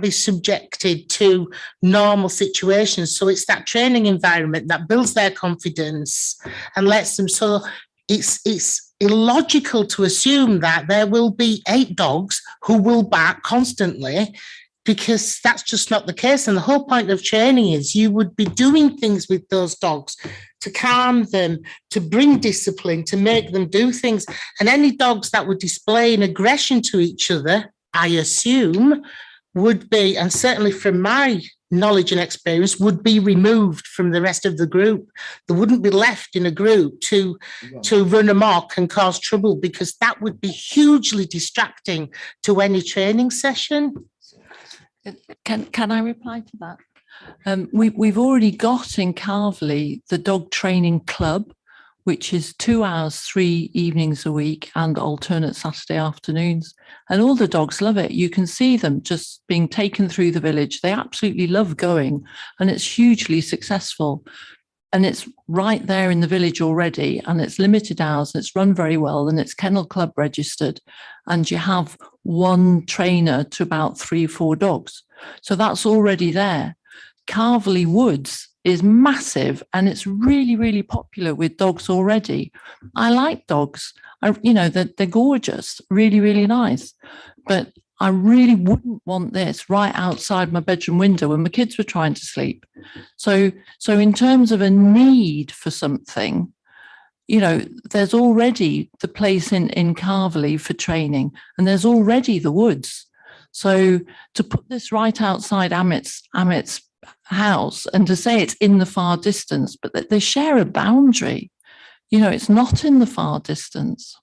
S5: subjected to normal situations. So it's that training environment that builds their confidence and lets them. So it's illogical to assume that there will be 8 dogs who will bark constantly, because that's just not the case. And the whole point of training is you would be doing things with those dogs to calm them, to bring discipline, to make them do things. And any dogs that would display an aggression to each other, I assume, would be, and certainly from my knowledge and experience, would be removed from the rest of the group. They wouldn't be left in a group to run amok and cause trouble, because that would be hugely distracting to any training session.
S22: Can I reply to that? We've already got in Carverley the dog training club, which is 2 hours, 3 evenings a week and alternate Saturday afternoons. And all the dogs love it. You can see them just being taken through the village. They absolutely love going, and it's hugely successful. And it's right there in the village already, and it's limited hours, and it's run very well, and it's kennel club registered. And you have one trainer to about 3 or 4 dogs. So that's already there. Carverley Woods is massive, and it's really, really popular with dogs already. I like dogs. They're gorgeous, really, really nice. But I really wouldn't want this right outside my bedroom window when my kids were trying to sleep. So in terms of a need for something, there's already the place in Carverley for training, and there's already the woods. So to put this right outside Amit's house and to say it's in the far distance, but that they share a boundary, it's not in the far distance.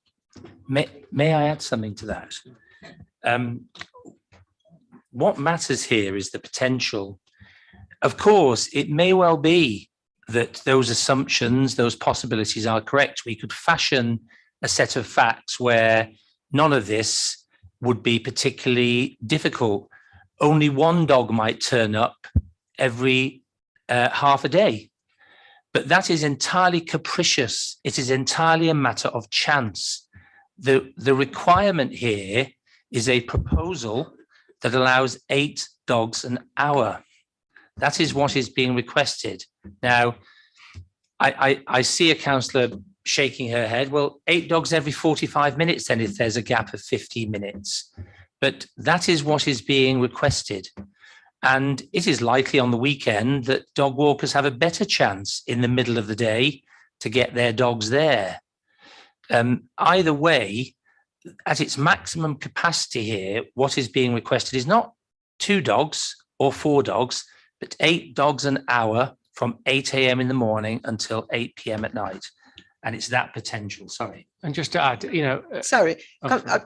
S13: May I add something to that? What matters here is the potential. Of course, it may well be that those assumptions, those possibilities are correct. We could fashion a set of facts where none of this would be particularly difficult. Only one dog might turn up every half a day. But that is entirely capricious. It is entirely a matter of chance. The requirement here is a proposal that allows 8 dogs an hour. That is what is being requested. Now, I see a councillor shaking her head. Well, 8 dogs every 45 minutes then, if there's a gap of 15 minutes. But that is what is being requested. And it is likely on the weekend that dog walkers have a better chance in the middle of the day to get their dogs there. Either way, at its maximum capacity here, what is being requested is not 2 dogs or 4 dogs, but 8 dogs an hour from 8 a.m. in the morning until 8 p.m. at night. And it's that potential, sorry.
S9: And just to add,
S1: Sorry,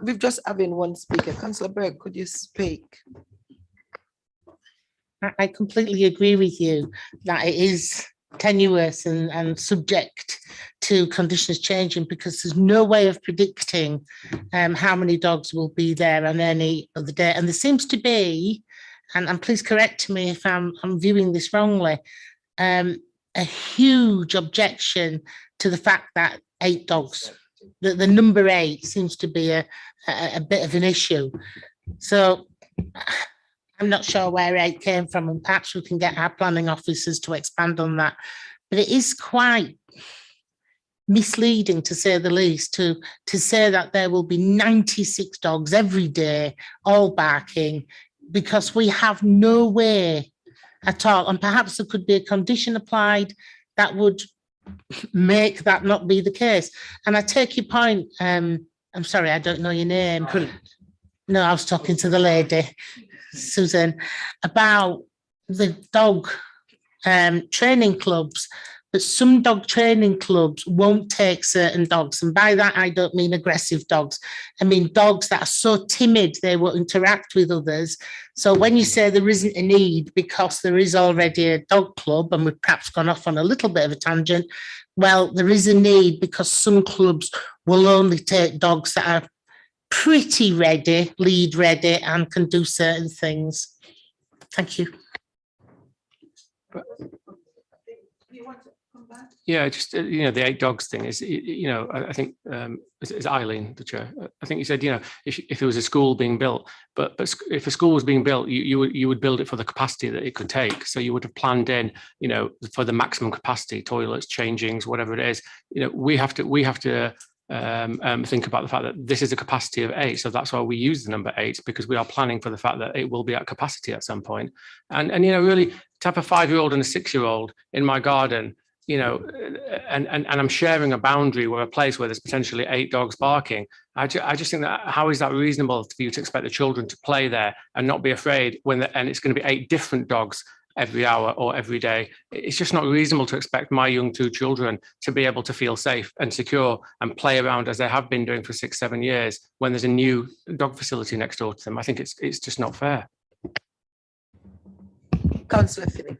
S1: we've just having one speaker. Councillor Berg, could you speak?
S5: I completely agree with you that it is tenuous and subject to conditions changing, because there's no way of predicting how many dogs will be there on any other day. And there seems to be, and please correct me if I'm viewing this wrongly, a huge objection to the fact that 8 dogs, the number 8 seems to be a bit of an issue. So I'm not sure where 8 came from, and perhaps we can get our planning officers to expand on that. But it is quite misleading, to say the least, to say that there will be 96 dogs every day, all barking. because we have no way at all, and perhaps there could be a condition applied that would make that not be the case. And I take your point, I'm sorry, I don't know your name. No, I was talking to the lady, Susan, about the dog training clubs, but some dog training clubs won't take certain dogs. And by that, I don't mean aggressive dogs. I mean dogs that are so timid they won't interact with others. So when you say there isn't a need because there is already a dog club, and we've perhaps gone off on a little bit of a tangent, well, there is a need because some clubs will only take dogs that are pretty ready, lead ready, and can do certain things. Thank you.
S18: Yeah, just the 8 dogs thing is, I think it's Eileen, the chair. I think you said, if it was a school being built, but if a school was being built, you would build it for the capacity that it could take. So you would have planned in, for the maximum capacity, toilets, changings, whatever it is. We have to think about the fact that this is a capacity of 8. So that's why we use the number 8, because we are planning for the fact that it will be at capacity at some point. And really to have a 5-year-old and a 6-year-old in my garden, and I'm sharing a boundary or a place where there's potentially 8 dogs barking. I just think that how is that reasonable for you to expect the children to play there and not be afraid and it's going to be 8 different dogs every hour or every day? It's just not reasonable to expect my young 2 children to be able to feel safe and secure and play around as they have been doing for 6-7 years when there's a new dog facility next door to them. I think it's just not fair.
S1: Councillor Finnegan.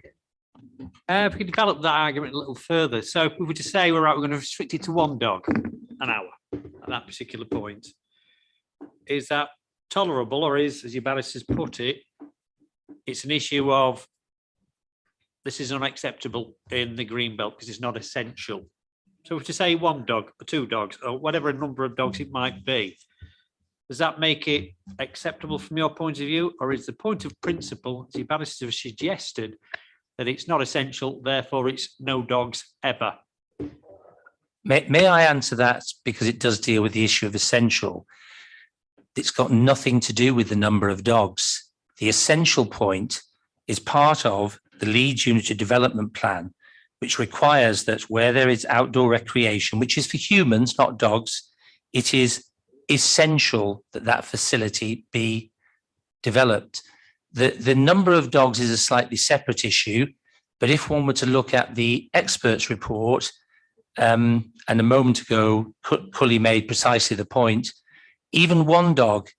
S11: If we could develop that argument a little further. So if we were to say, we're going to restrict it to 1 dog an hour at that particular point, is that tolerable, or is, as your barristers put it, it's an issue of this is unacceptable in the green belt because it's not essential? So if we to say 1 dog or 2 dogs or whatever number of dogs it might be, does that make it acceptable from your point of view, or is the point of principle, as your barristers have suggested, that it's not essential, therefore it's no dogs ever?
S13: May I answer that, because it does deal with the issue of essential. It's got nothing to do with the number of dogs. The essential point is part of the Leeds Unitary Development Plan, which requires that where there is outdoor recreation, which is for humans, not dogs, it is essential that that facility be developed. The number of dogs is a slightly separate issue, but if one were to look at the experts' report, and a moment ago, Cully made precisely the point, even 1 dog,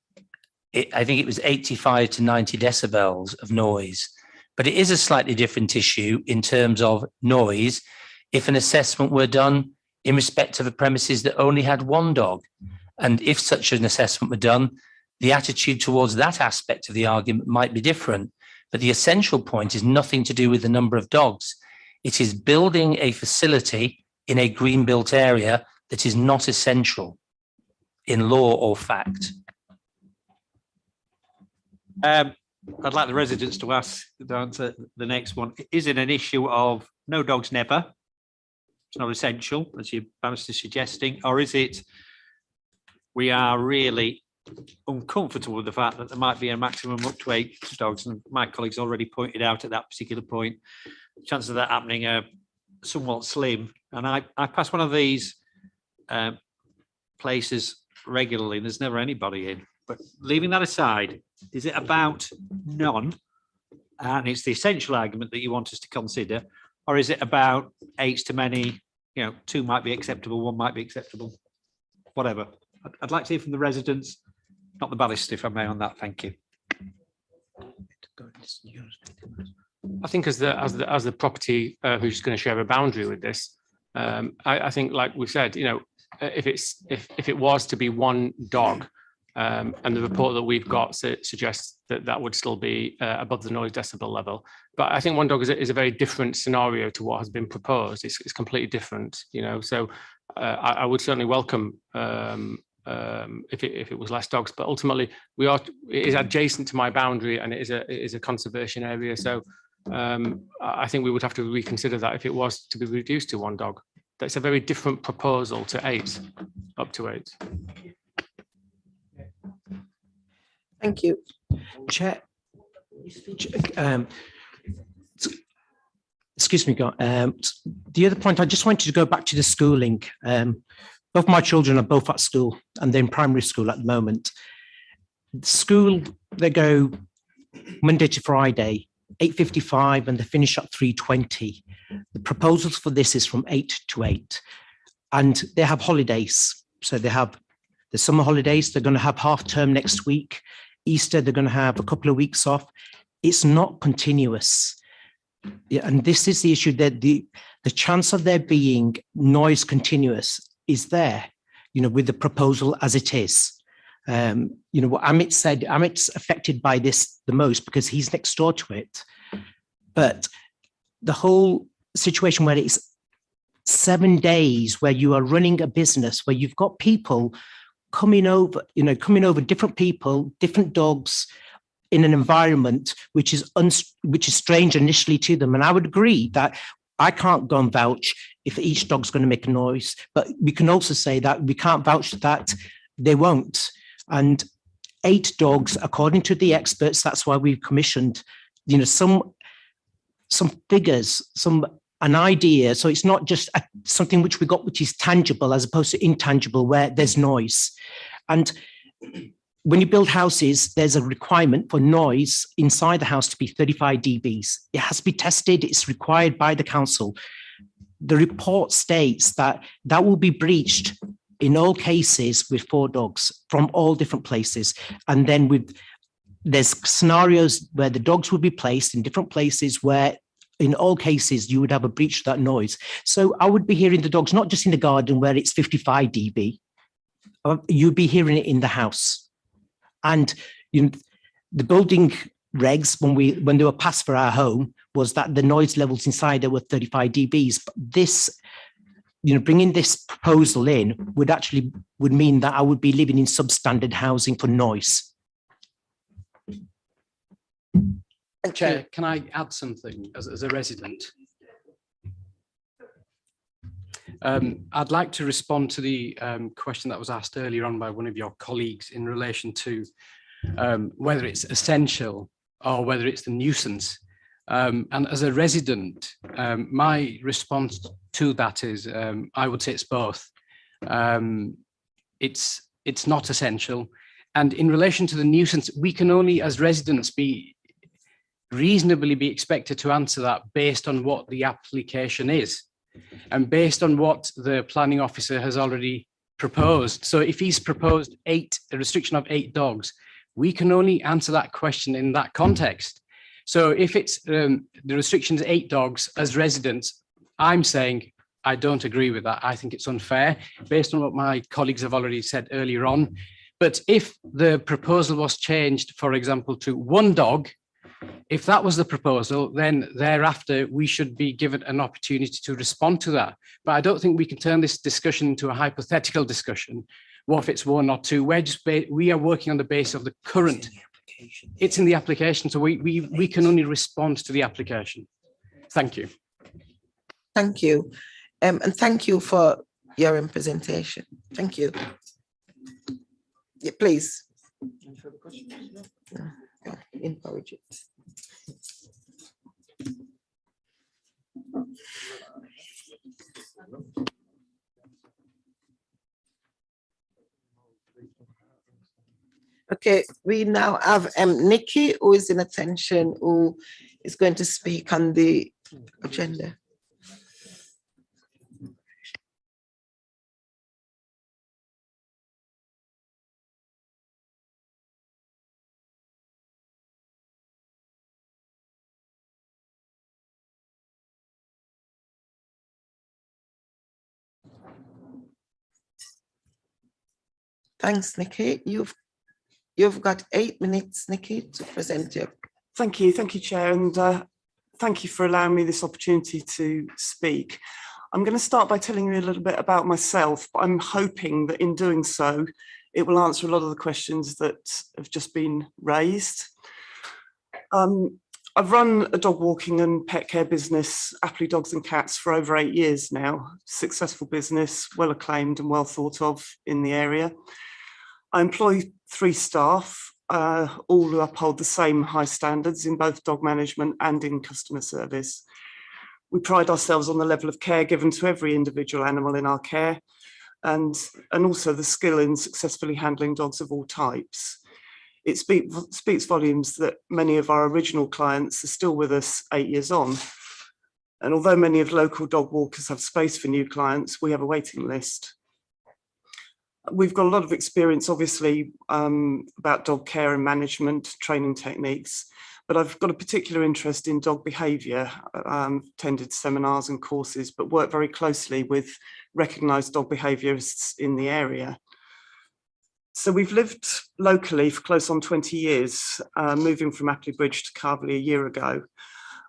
S13: I think it was 85 to 90 decibels of noise, but it is a slightly different issue in terms of noise if an assessment were done in respect of a premises that only had 1 dog. And if such an assessment were done, the attitude towards that aspect of the argument might be different. But the essential point is nothing to do with the number of dogs. It is building a facility in a green built area that is not essential in law or fact.
S11: I'd like the residents to answer the next one. Is it an issue of no dogs never? It's not essential, as your barrister is suggesting, or is it we are really uncomfortable with the fact that there might be a maximum up to 8 dogs, and my colleagues already pointed out at that particular point, chances of that happening are somewhat slim. And I pass one of these places regularly, and there's never anybody in. But leaving that aside, is it about none, and it's the essential argument that you want us to consider, or is it about 8's too many, 2 might be acceptable, 1 might be acceptable, whatever? I'd like to hear from the residents, not the barrister, if I may, on that. Thank you.
S18: I think as the property who's going to share a boundary with this, I think, like we said, if it was to be 1 dog, and the report that we've got suggests that would still be above the noise decibel level. But I think 1 dog is a very different scenario to what has been proposed. It's completely different, So I would certainly welcome if it was less dogs, but ultimately it is adjacent to my boundary, and it is a conservation area. So I think we would have to reconsider that if it was to be reduced to 1 dog. That's a very different proposal to 8, up to 8.
S1: Thank you.
S8: Chair, Excuse me, the other point, I just wanted to go back to the schooling. Both my children are both at school and they're in primary school at the moment. School, they go Monday to Friday, 8:55, and they finish at 3:20. The proposals for this is from 8 to 8. And they have holidays. So they have the summer holidays, they're going to have half term next week. Easter, they're going to have a couple of weeks off. It's not continuous. Yeah, and this is the issue, that the chance of there being noise continuous is there, with the proposal as it is. What Amit said, Amit's affected by this the most because he's next door to it. But the whole situation where it's 7 days where you are running a business, where you've got people coming over, different people, different dogs, in an environment which is strange initially to them. And I would agree that I can't go and vouch if each dog's going to make a noise, but we can also say that we can't vouch that they won't. And 8 dogs, according to the experts, that's why we've commissioned, some figures, an idea. So it's not just something which we got, which is tangible as opposed to intangible, where there's noise. And when you build houses, there's a requirement for noise inside the house to be 35 dBs. It has to be tested. It's required by the council. The report states that will be breached in all cases with 4 dogs from all different places. And then there's scenarios where the dogs will be placed in different places where in all cases you would have a breach of that noise. So I would be hearing the dogs, not just in the garden where it's 55 dB, you'd be hearing it in the house. And the building regs, when they were passed for our home, was that the noise levels inside there were 35 dBs. But this, bringing this proposal in would mean that I would be living in substandard housing for noise.
S15: Chair, can I add something as a resident? I'd like to respond to the question that was asked earlier on by one of your colleagues in relation to whether it's essential or whether it's the nuisance. And as a resident, my response to that is, I would say it's both. It's not essential. And in relation to the nuisance, we can only, as residents, reasonably be expected to answer that based on what the application is and based on what the planning officer has already proposed. So if he's proposed a restriction of 8 dogs, we can only answer that question in that context. So if it's the restriction is 8 dogs as residents, I'm saying I don't agree with that. I think it's unfair based on what my colleagues have already said earlier on. But if the proposal was changed, for example, to 1 dog, if that was the proposal, then thereafter we should be given an opportunity to respond to that. But I don't think we can turn this discussion into a hypothetical discussion. What if it's 1 or 2? We are working on the basis of the current. It's in the application, so we can only respond to the application. Thank you.
S1: Thank you. And thank you for your representation. Thank you. Yeah, please. Any further questions? No. Encourage it. Okay, we now have Nikki, who is in attention, who is going to speak on the agenda. Thanks, Nikki. You've got 8 minutes, Nikki, to present your.
S19: Thank you, Chair, and thank you for allowing me this opportunity to speak. I'm going to start by telling you a little bit about myself, but I'm hoping that in doing so, it will answer a lot of the questions that have just been raised. I've run a dog walking and pet care business, Appley Dogs and Cats, for over 8 years now. Successful business, well acclaimed and well thought of in the area. I employ 3 staff. all who uphold the same high standards in both dog management and in customer service. We pride ourselves on the level of care given to every individual animal in our care, and also the skill in successfully handling dogs of all types. It speaks volumes that many of our original clients are still with us 8 years on. And although many of local dog walkers have space for new clients, we have a waiting list. We've got a lot of experience, obviously, about dog care and management, training techniques, but I've got a particular interest in dog behaviour, attended seminars and courses, but work very closely with recognised dog behaviourists in the area. So we've lived locally for close on 20 years, moving from Appley Bridge to Carverley a year ago.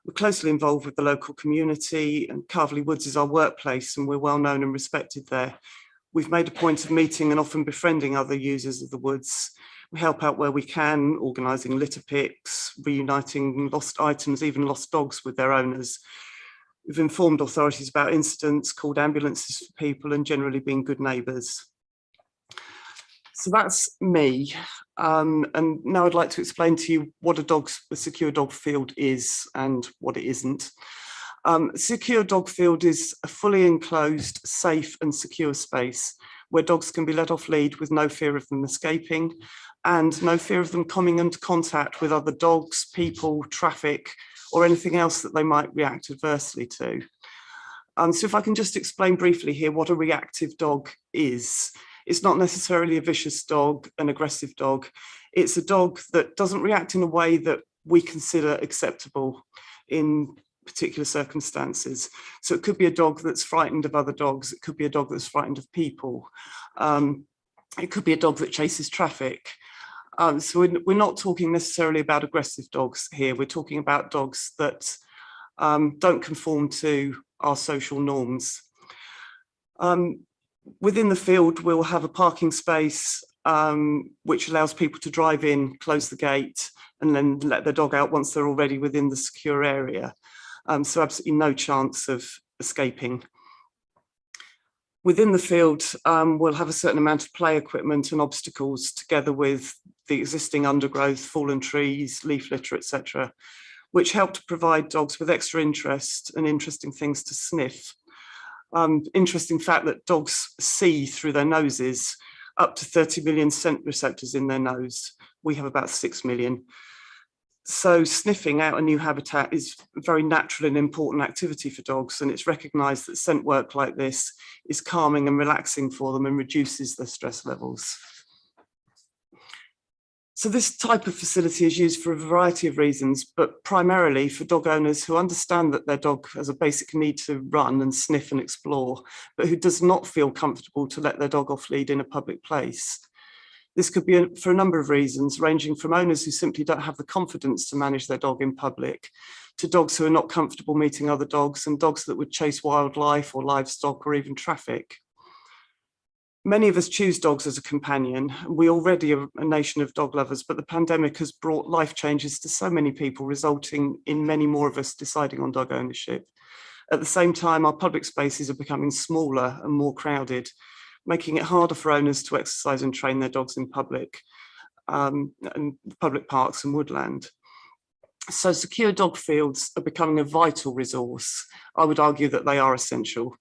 S19: We're closely involved with the local community, and Carverley Woods is our workplace, and we're well known and respected there. We've made a point of meeting and often befriending other users of the woods. We help out where we can, organising litter picks, reuniting lost items, even lost dogs with their owners. We've informed authorities about incidents, called ambulances for people, and generally been good neighbours. So that's me. And now I'd like to explain to you what a secure dog field is and what it isn't. A secure dog field is a fully enclosed, safe and secure space where dogs can be let off lead with no fear of them escaping and no fear of them coming into contact with other dogs, people, traffic, or anything else that they might react adversely to. So if I can just explain briefly here what a reactive dog is. It's not necessarily a vicious dog, an aggressive dog. It's a dog that doesn't react in a way that we consider acceptable in particular circumstances. So it could be a dog that's frightened of other dogs. It could be a dog that's frightened of people. It could be a dog that chases traffic. So we're not talking necessarily about aggressive dogs here. We're talking about dogs that don't conform to our social norms. Within the field, we'll have a parking space which allows people to drive in, close the gate, and then let their dog out once they're already within the secure area. So absolutely no chance of escaping. Within the field, we'll have a certain amount of play equipment and obstacles together with the existing undergrowth, fallen trees, leaf litter, etc., which help to provide dogs with extra interest and interesting things to sniff. Interesting fact that dogs see through their noses, up to 30 million scent receptors in their nose. We have about 6 million. So sniffing out a new habitat is a very natural and important activity for dogs, and it's recognised that scent work like this is calming and relaxing for them and reduces their stress levels. So this type of facility is used for a variety of reasons, but primarily for dog owners who understand that their dog has a basic need to run and sniff and explore, but who does not feel comfortable to let their dog off lead in a public place. This could be for a number of reasons, ranging from owners who simply don't have the confidence to manage their dog in public, to dogs who are not comfortable meeting other dogs, and dogs that would chase wildlife or livestock or even traffic. Many of us choose dogs as a companion. We already are a nation of dog lovers, but the pandemic has brought life changes to so many people, resulting in many more of us deciding on dog ownership. At the same time, our public spaces are becoming smaller and more crowded, making it harder for owners to exercise and train their dogs in public, and public parks and woodland. So secure dog fields are becoming a vital resource. I would argue that they are essential.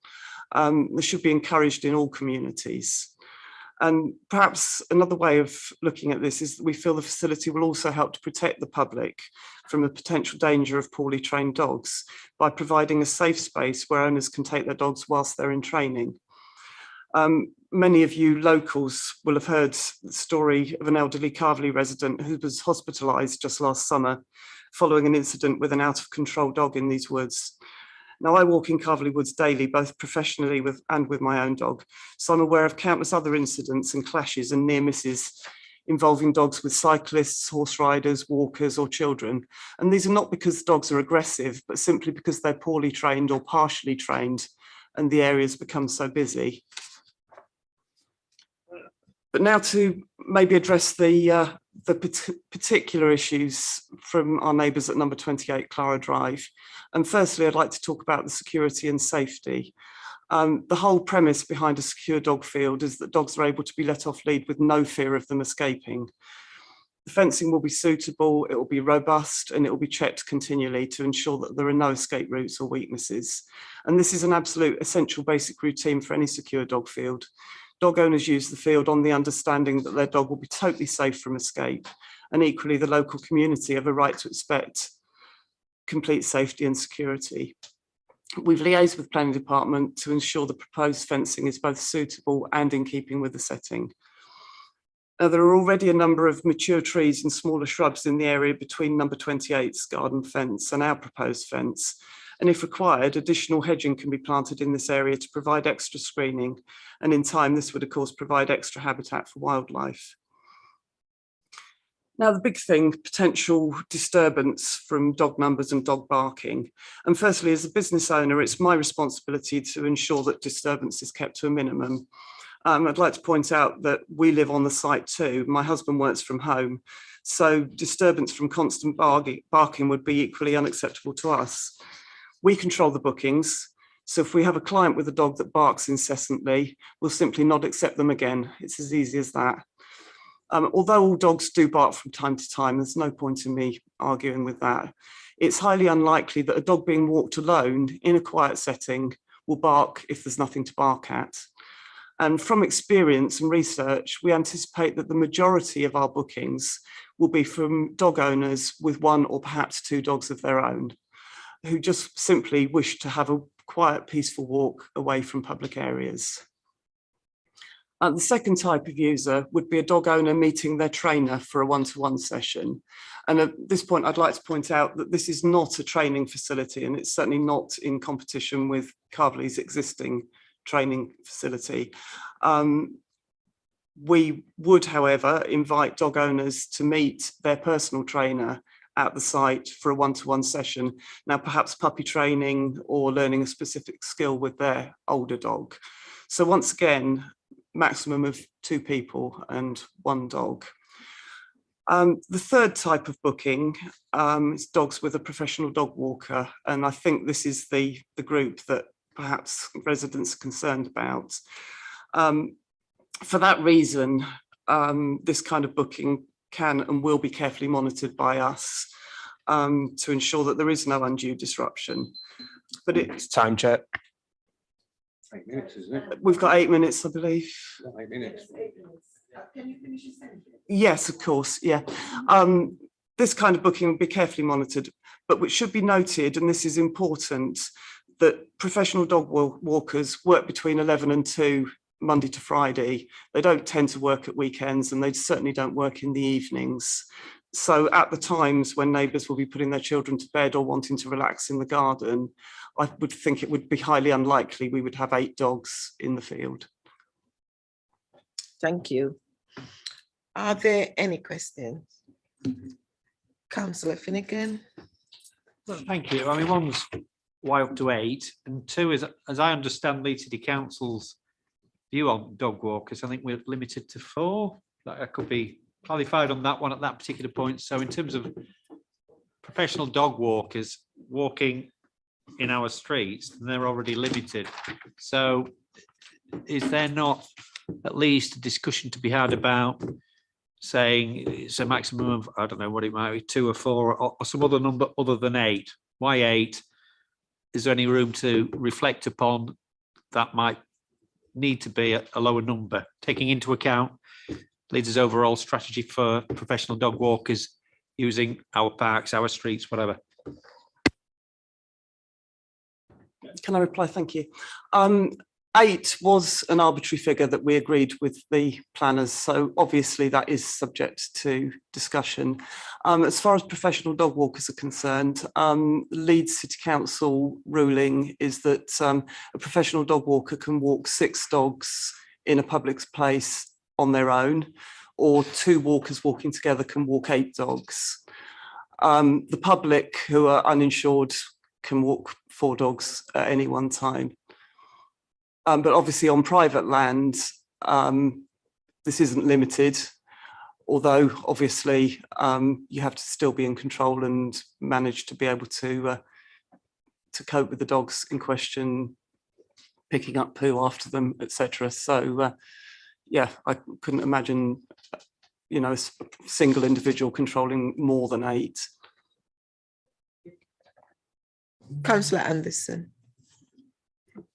S19: They should be encouraged in all communities. And perhaps another way of looking at this is that we feel the facility will also help to protect the public from the potential danger of poorly trained dogs by providing a safe space where owners can take their dogs whilst they're in training. Many of you locals will have heard the story of an elderly Carverley resident who was hospitalised just last summer following an incident with an out-of-control dog in these woods. Now, I walk in Carverley Woods daily, both professionally and with my own dog, so I'm aware of countless other incidents and clashes and near misses involving dogs with cyclists, horse riders, walkers or children. And these are not because dogs are aggressive, but simply because they're poorly trained or partially trained and the areas become so busy. But now to maybe address the particular issues from our neighbours at number 28 Clara Drive. And firstly, I'd like to talk about the security and safety. The whole premise behind a secure dog field is that dogs are able to be let off lead with no fear of them escaping. The fencing will be suitable, it will be robust, and it will be checked continually to ensure that there are no escape routes or weaknesses. And this is an absolute essential basic routine for any secure dog field. Dog owners use the field on the understanding that their dog will be totally safe from escape, and equally the local community have a right to expect complete safety and security. We've liaised with the planning department to ensure the proposed fencing is both suitable and in keeping with the setting. Now, there are already a number of mature trees and smaller shrubs in the area between number 28's garden fence and our proposed fence. And if required, additional hedging can be planted in this area to provide extra screening. And in time, this would of course provide extra habitat for wildlife. Now, the big thing, potential disturbance from dog numbers and dog barking. And firstly, as a business owner, it's my responsibility to ensure that disturbance is kept to a minimum. I'd like to point out that we live on the site too. My husband works from home, so disturbance from constant barking would be equally unacceptable to us. We control the bookings, so if we have a client with a dog that barks incessantly, we'll simply not accept them again. It's as easy as that. Although all dogs do bark from time to time, there's no point in me arguing with that. It's highly unlikely that a dog being walked alone in a quiet setting will bark if there's nothing to bark at. And from experience and research, we anticipate that the majority of our bookings will be from dog owners with one or perhaps two dogs of their own, who just simply wish to have a quiet, peaceful walk away from public areas. The second type of user would be a dog owner meeting their trainer for a one-to-one session. And at this point, I'd like to point out that this is not a training facility, and it's certainly not in competition with Carverley's existing training facility. We would, however, invite dog owners to meet their personal trainer at the site for a one-to-one session. Now, perhaps puppy training or learning a specific skill with their older dog. So once again, maximum of 2 people and 1 dog. The third type of booking is dogs with a professional dog walker. And I think this is the group that perhaps residents are concerned about. For that reason, this kind of booking can and will be carefully monitored by us to ensure that there is no undue disruption. But it's time, Chair.
S11: 8 minutes, isn't it?
S19: We've got 8 minutes, I believe.
S11: 8 minutes.
S19: Can you finish your sentence? Yes, of course, yeah. This kind of booking will be carefully monitored, but which should be noted, and this is important, that professional dog walkers work between 11 and 2 Monday to Friday. They don't tend to work at weekends, and they certainly don't work in the evenings. So at the times when neighbours will be putting their children to bed or wanting to relax in the garden, I would think it would be highly unlikely we would have 8 dogs in the field.
S1: Thank you. Are there any questions? Councillor Finnegan.
S11: Well, thank you. I mean, one's why up to 8, and 2 is, as I understand Leeds City Council's view on dog walkers, I think we're limited to 4. I could be qualified on that one at that particular point. So in terms of professional dog walkers walking in our streets, they're already limited. So is there not at least a discussion to be had about saying it's a maximum of, I don't know what it might be, 2 or 4 or some other number other than 8? Why 8? Is there any room to reflect upon that might need to be a lower number, taking into account Leeds' overall strategy for professional dog walkers using our parks, our streets, whatever?
S19: Can I reply? Thank you. 8 was an arbitrary figure that we agreed with the planners, so obviously that is subject to discussion. As far as professional dog walkers are concerned, Leeds City Council ruling is that a professional dog walker can walk 6 dogs in a public place on their own, or 2 walkers walking together can walk 8 dogs. The public who are uninsured can walk 4 dogs at any one time. But obviously on private land, this isn't limited, although obviously you have to still be in control and manage to be able to cope with the dogs in question, picking up poo after them, etc. So yeah, I couldn't imagine you know, a single individual controlling more than 8.
S1: Councillor Anderson.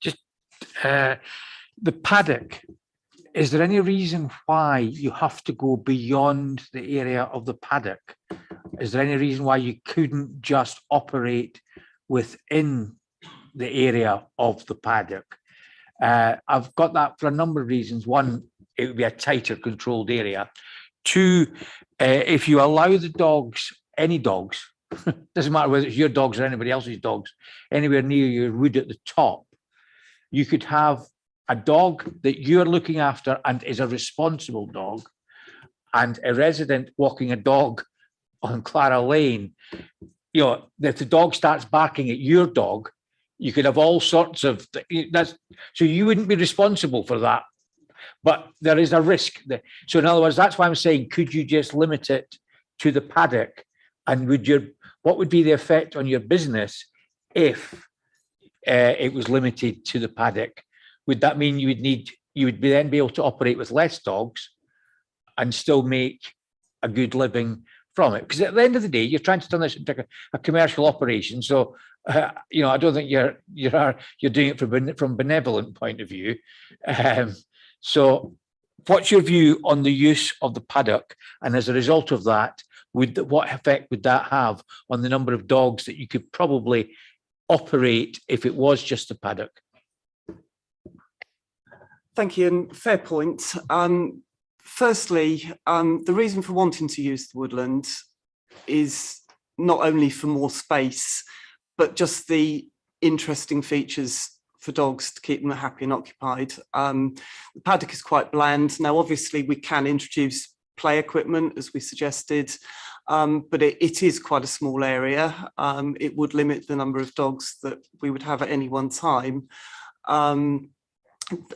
S4: Just the paddock, is there any reason why you have to go beyond the area of the paddock? Is there any reason why you couldn't just operate within the area of the paddock? I've got that for a number of reasons. One, it would be a tighter controlled area. 2, if you allow the dogs, any dogs, doesn't matter whether it's your dogs or anybody else's dogs, anywhere near your wood at the top, you could have a dog that you're looking after and is a responsible dog, and a resident walking a dog on Clara Lane. You know, if the dog starts barking at your dog, you could have all sorts of, so you wouldn't be responsible for that, but there is a risk. So in other words, that's why I'm saying, could you just limit it to the paddock? And what would be the effect on your business if it was limited to the paddock? Would that mean you would then be able to operate with less dogs and still make a good living from it? Because at the end of the day, you're trying to turn this into a commercial operation. So, you know, I don't think you're doing it from benevolent point of view. So what's your view on the use of the paddock? And as a result of that, what effect would that have on the number of dogs that you could probably operate if it was just a paddock?
S19: Thank you, and fair point. Firstly, the reason for wanting to use the woodland is not only for more space, but just the interesting features for dogs to keep them happy and occupied. The paddock is quite bland. Now, obviously, we can introduce play equipment, as we suggested, but it is quite a small area. It would limit the number of dogs that we would have at any one time.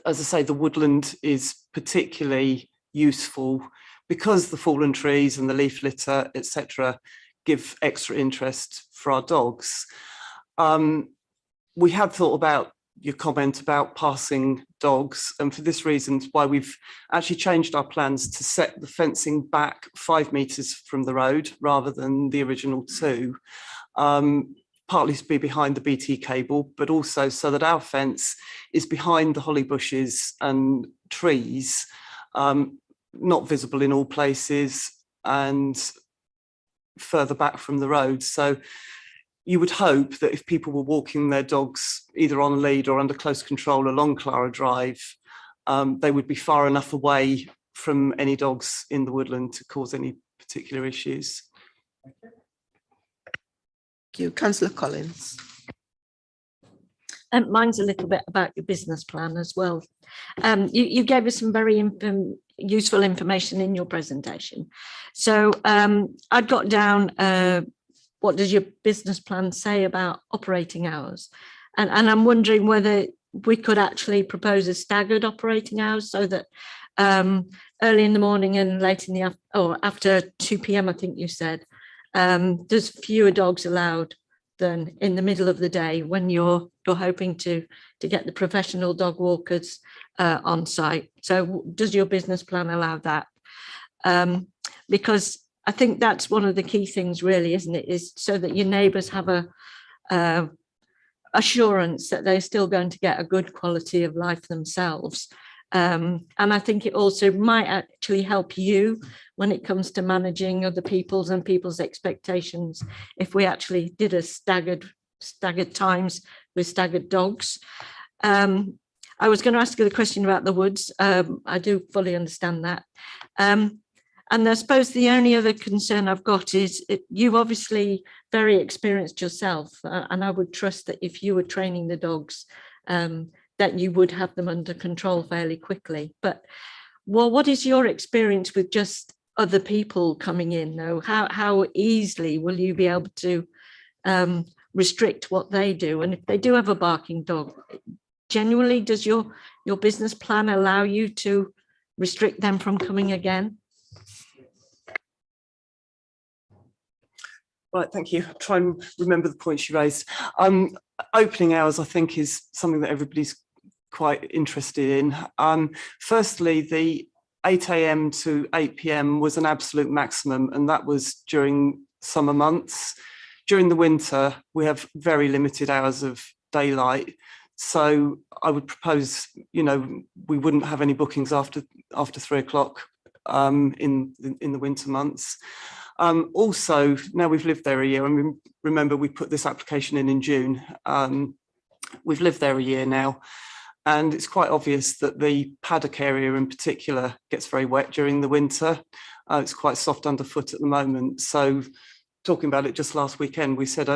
S19: As I say, the woodland is particularly useful because the fallen trees and the leaf litter, etc., give extra interest for our dogs. We had thought about your comment about passing dogs, and for this reason why we've actually changed our plans to set the fencing back 5 metres from the road rather than the original 2. Partly to be behind the BT cable, but also so that our fence is behind the holly bushes and trees, not visible in all places and further back from the road. So you would hope that if people were walking their dogs either on lead or under close control along Clara Drive, they would be far enough away from any dogs in the woodland to cause any particular issues.
S1: Thank you. Councillor Collins.
S12: Mine's a little bit about your business plan as well. You gave us some very useful information in your presentation. So I'd got down, what does your business plan say about operating hours? And I'm wondering whether we could actually propose a staggered operating hours so that early in the morning and late in the afternoon, or after 2 p.m, I think you said, there's fewer dogs allowed than in the middle of the day when you're hoping to get the professional dog walkers on site. So does your business plan allow that? Because I think that's one of the key things really, isn't it, is so that your neighbours have a assurance that they're still going to get a good quality of life themselves. And I think it also might actually help you when it comes to managing other people's and people's expectations if we actually did a staggered times with staggered dogs. I was going to ask you the question about the woods. I do fully understand that. And I suppose the only other concern I've got is you're obviously very experienced yourself, and I would trust that if you were training the dogs, that you would have them under control fairly quickly. But well, what is your experience with just other people coming in though? How easily will you be able to restrict what they do? And if they do have a barking dog, genuinely, does your business plan allow you to restrict them from coming again?
S19: Right, thank you. I'll try and remember the points you raised. Opening hours, I think, is something that everybody's quite interested in. Firstly, the 8 a.m. to 8 p.m. was an absolute maximum, and that was during summer months. During the winter, we have very limited hours of daylight. So I would propose, we wouldn't have any bookings after 3 o'clock in the winter months. Also, now we've lived there a year, and remember we put this application in June. We've lived there a year now, and it's quite obvious that the paddock area in particular gets very wet during the winter. It's quite soft underfoot at the moment. So talking about it just last weekend, we said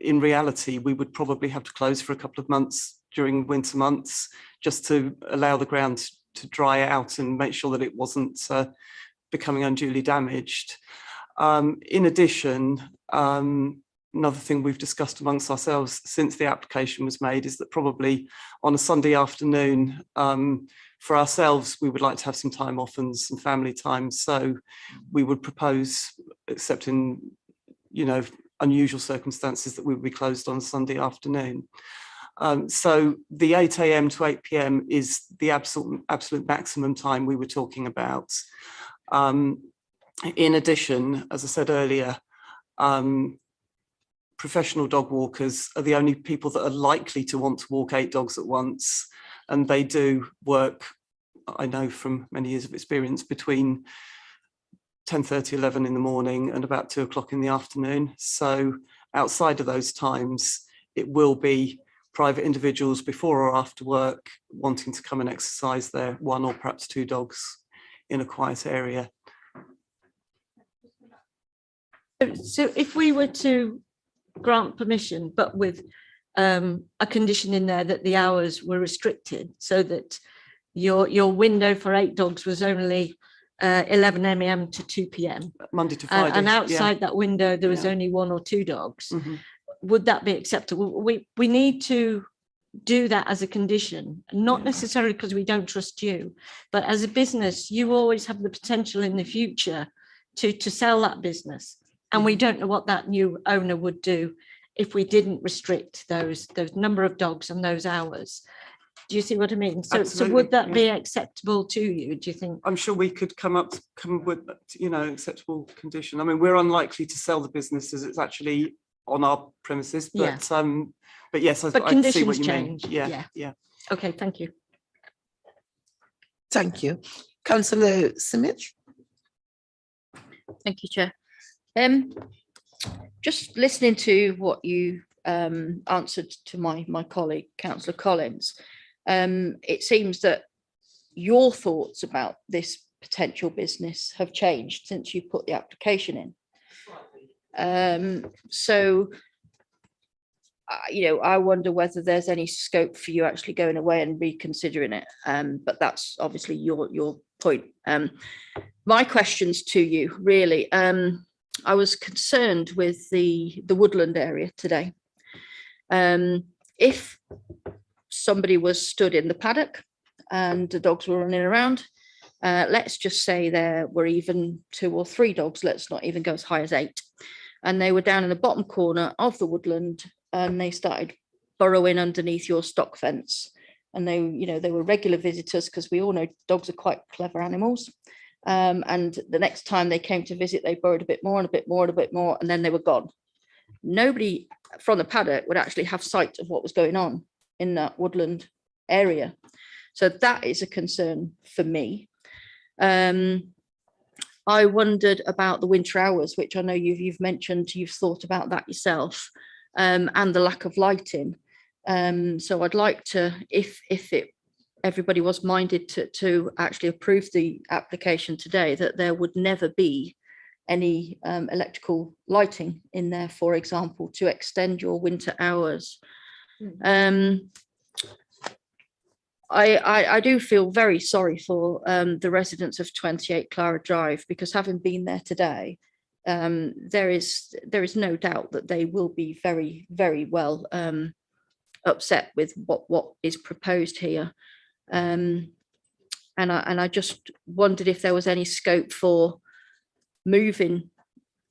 S19: in reality, we would probably have to close for a couple of months during winter months just to allow the ground to dry out and make sure that it wasn't becoming unduly damaged. In addition, another thing we've discussed amongst ourselves since the application was made is that probably on a Sunday afternoon, for ourselves, we would like to have some time off and some family time. So we would propose, except in, unusual circumstances, that we would be closed on Sunday afternoon. So the 8 a.m. to 8 p.m. is the absolute maximum time we were talking about. In addition, as I said earlier, professional dog walkers are the only people that are likely to want to walk 8 dogs at once. And they do work, I know from many years of experience, between 10:30, 11 in the morning and about 2 o'clock in the afternoon. So outside of those times, it will be private individuals before or after work wanting to come and exercise their 1 or perhaps 2 dogs in a quiet area.
S12: So if we were to grant permission, but with a condition in there that the hours were restricted, so that your window for 8 dogs was only 11 a.m. to 2 p.m.
S19: Monday to Friday.
S12: And outside that window, there was only 1 or 2 dogs.
S19: Mm-hmm.
S12: Would that be acceptable? We need to do that as a condition, not necessarily because we don't trust you, but as a business, you always have the potential in the future to sell that business. And we don't know what that new owner would do if we didn't restrict those number of dogs and those hours. Do you see what I mean? So would that be acceptable to you, do you think?
S19: I'm sure we could come with, acceptable condition. I mean, we're unlikely to sell the business as it's actually on our premises, but yes, I see what you mean. Yeah.
S12: Okay, thank you.
S1: Thank you. Councillor Smith.
S14: Thank you, Chair. Just listening to what you answered to my colleague, Councillor Collins, it seems that your thoughts about this potential business have changed since you put the application in. So, I wonder whether there's any scope for you actually going away and reconsidering it. But that's obviously your point. My questions to you, really. I was concerned with the woodland area today. If somebody was stood in the paddock and the dogs were running around, let's just say there were even 2 or 3 dogs, let's not even go as high as 8, and they were down in the bottom corner of the woodland and they started burrowing underneath your stock fence, and they were regular visitors, because we all know dogs are quite clever animals. And the next time they came to visit, they burrowed a bit more and a bit more and a bit more, and then they were gone. Nobody from the paddock would actually have sight of what was going on in that woodland area. So that is a concern for me. I wondered about the winter hours, which I know you've mentioned, you've thought about that yourself, and the lack of lighting. So I'd like to, if everybody was minded to actually approve the application today, that there would never be any electrical lighting in there, for example, to extend your winter hours. I do feel very sorry for the residents of 28 Clara Drive, because having been there today, there is no doubt that they will be very, very well upset with what is proposed here. And I just wondered if there was any scope for moving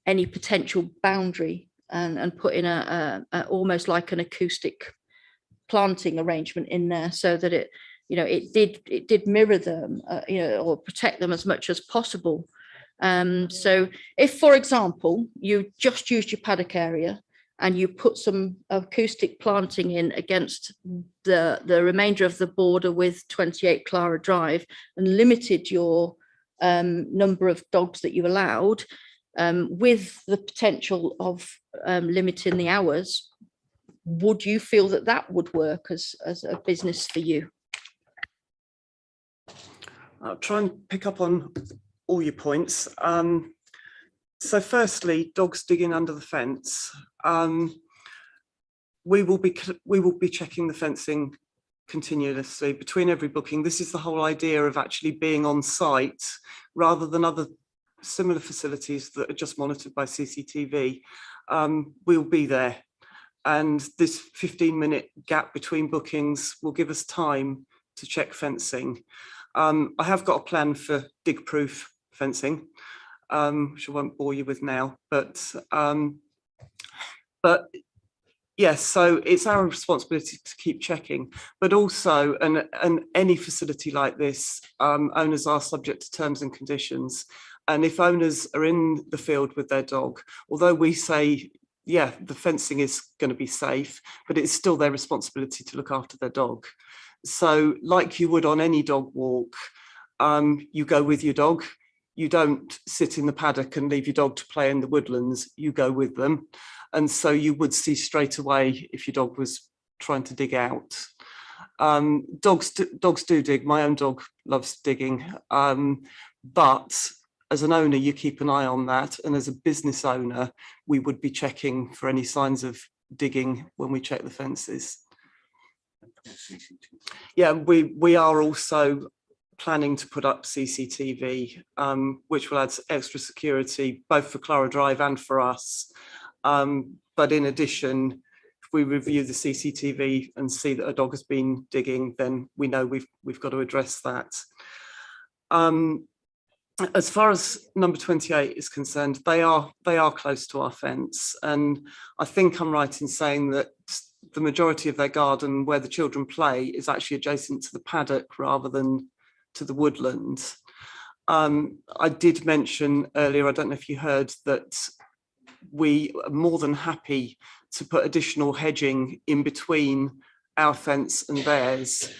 S14: any potential boundary and putting a almost like an acoustic planting arrangement in there, so that it did mirror them, or protect them as much as possible. So if, for example, you just used your paddock area and you put some acoustic planting in against the remainder of the border with 28 Clara Drive and limited your number of dogs that you allowed, with the potential of limiting the hours, would you feel that that would work as a business for you?
S19: I'll try and pick up on all your points. So firstly, dogs digging under the fence. We will be checking the fencing continuously between every booking. This is the whole idea of actually being on site rather than other similar facilities that are just monitored by CCTV. We'll be there, and this 15-minute gap between bookings will give us time to check fencing. I have got a plan for dig-proof fencing, which I won't bore you with now, but yes, so it's our responsibility to keep checking, but also, and any facility like this, owners are subject to terms and conditions. And if owners are in the field with their dog, although we say, yeah, the fencing is going to be safe, but it's still their responsibility to look after their dog. So like you would on any dog walk, you go with your dog. You don't sit in the paddock and leave your dog to play in the woodlands, you go with them. And so you would see straight away if your dog was trying to dig out. Dogs do dig. My own dog loves digging. But as an owner, you keep an eye on that. And as a business owner, we would be checking for any signs of digging when we check the fences. Yeah, we are also planning to put up CCTV, which will add extra security, both for Clara Drive and for us. But in addition, if we review the CCTV and see that a dog has been digging, then we know we've got to address that. As far as number 28 is concerned, they are close to our fence, and I think I'm right in saying that the majority of their garden where the children play is actually adjacent to the paddock rather than to the woodland. I did mention earlier, I don't know if you heard, that we are more than happy to put additional hedging in between our fence and theirs,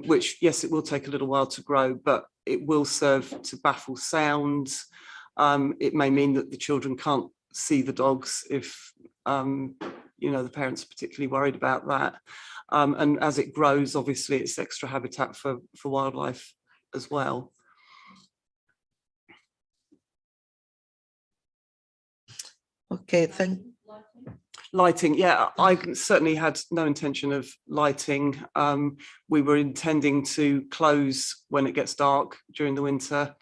S19: which, yes, it will take a little while to grow, but it will serve to baffle sound. It may mean that the children can't see the dogs if the parents are particularly worried about that. And as it grows, obviously it's extra habitat for wildlife as well.
S1: Okay, thank you.
S19: Lighting, yeah, I certainly had no intention of lighting. We were intending to close when it gets dark during the winter.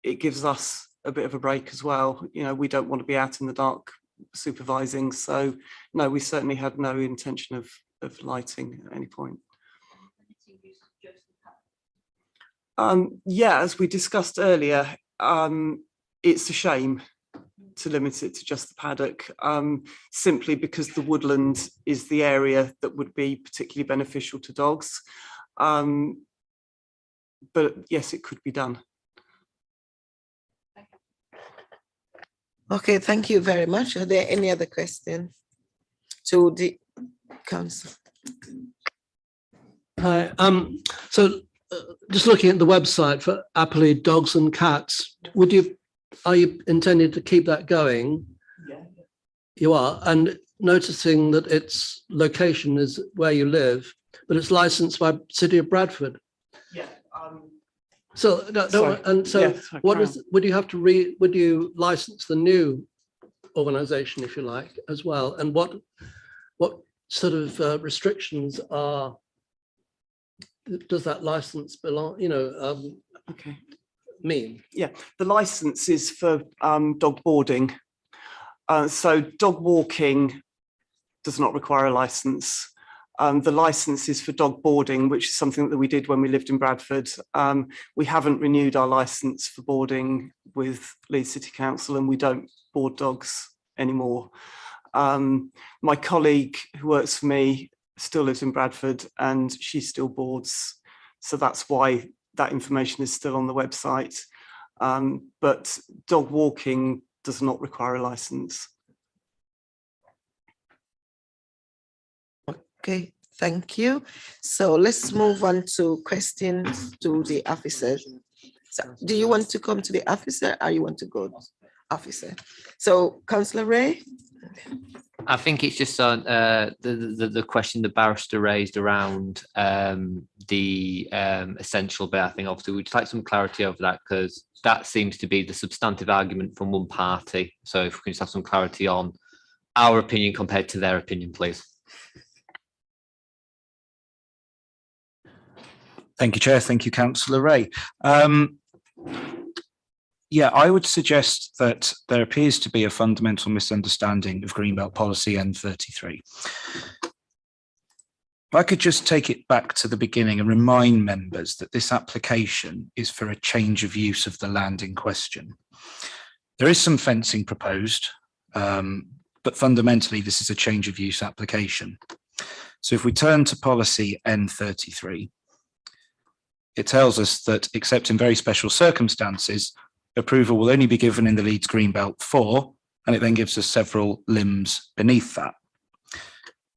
S19: It gives us a bit of a break as well. We don't want to be out in the dark supervising. So no, we certainly had no intention of lighting at any point. Yeah, as we discussed earlier, it's a shame to limit it to just the paddock, simply because the woodland is the area that would be particularly beneficial to dogs. But yes, it could be done.
S1: Okay, thank you very much. Are there any other questions to the council?
S16: Hi. Just looking at the website for Applicant dogs and cats, are you intending to keep that going?
S19: Yeah.
S16: You are, and noticing that its location is where you live, but it's licensed by City of Bradford.
S19: Yeah.
S16: Would you have to would you license the new organisation, if you like, as well? And what sort of restrictions does that license belong?
S19: Okay.
S16: Mean?
S19: Yeah, the license is for dog boarding. So dog walking does not require a license. The license is for dog boarding, which is something that we did when we lived in Bradford. We haven't renewed our license for boarding with Leeds City Council, and we don't board dogs anymore. My colleague who works for me still lives in Bradford and she still boards. So that's why that information is still on the website. But dog walking does not require a licence.
S1: Okay, thank you. So let's move on to questions to the officers. So do you want to come to the officer or you want to go officer? So Councillor Ray?
S7: I think it's just on the question the barrister raised around the essential bit. I think obviously we'd like some clarity over that, because that seems to be the substantive argument from one party. So if we can just have some clarity on our opinion compared to their opinion, please.
S10: Thank you, Chair. Thank you, Councillor Ray. Yeah, I would suggest that there appears to be a fundamental misunderstanding of Greenbelt Policy N33. If I could just take it back to the beginning and remind members that this application is for a change of use of the land in question. There is some fencing proposed, but fundamentally this is a change of use application. So if we turn to policy N33, it tells us that except in very special circumstances, approval will only be given in the Leeds Greenbelt 4, and it then gives us several limbs beneath that.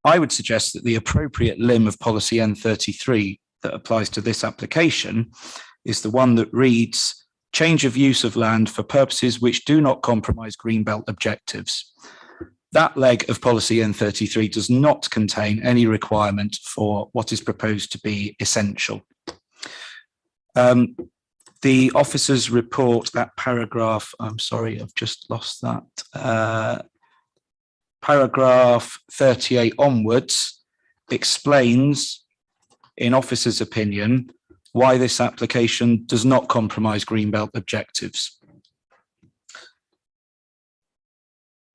S10: I would suggest that the appropriate limb of policy N33 that applies to this application is the one that reads, change of use of land for purposes which do not compromise Greenbelt objectives. That leg of policy N33 does not contain any requirement for what is proposed to be essential. The officers report, that paragraph, I'm sorry, I've just lost that. Paragraph 38 onwards explains, in officers' opinion, why this application does not compromise Greenbelt objectives.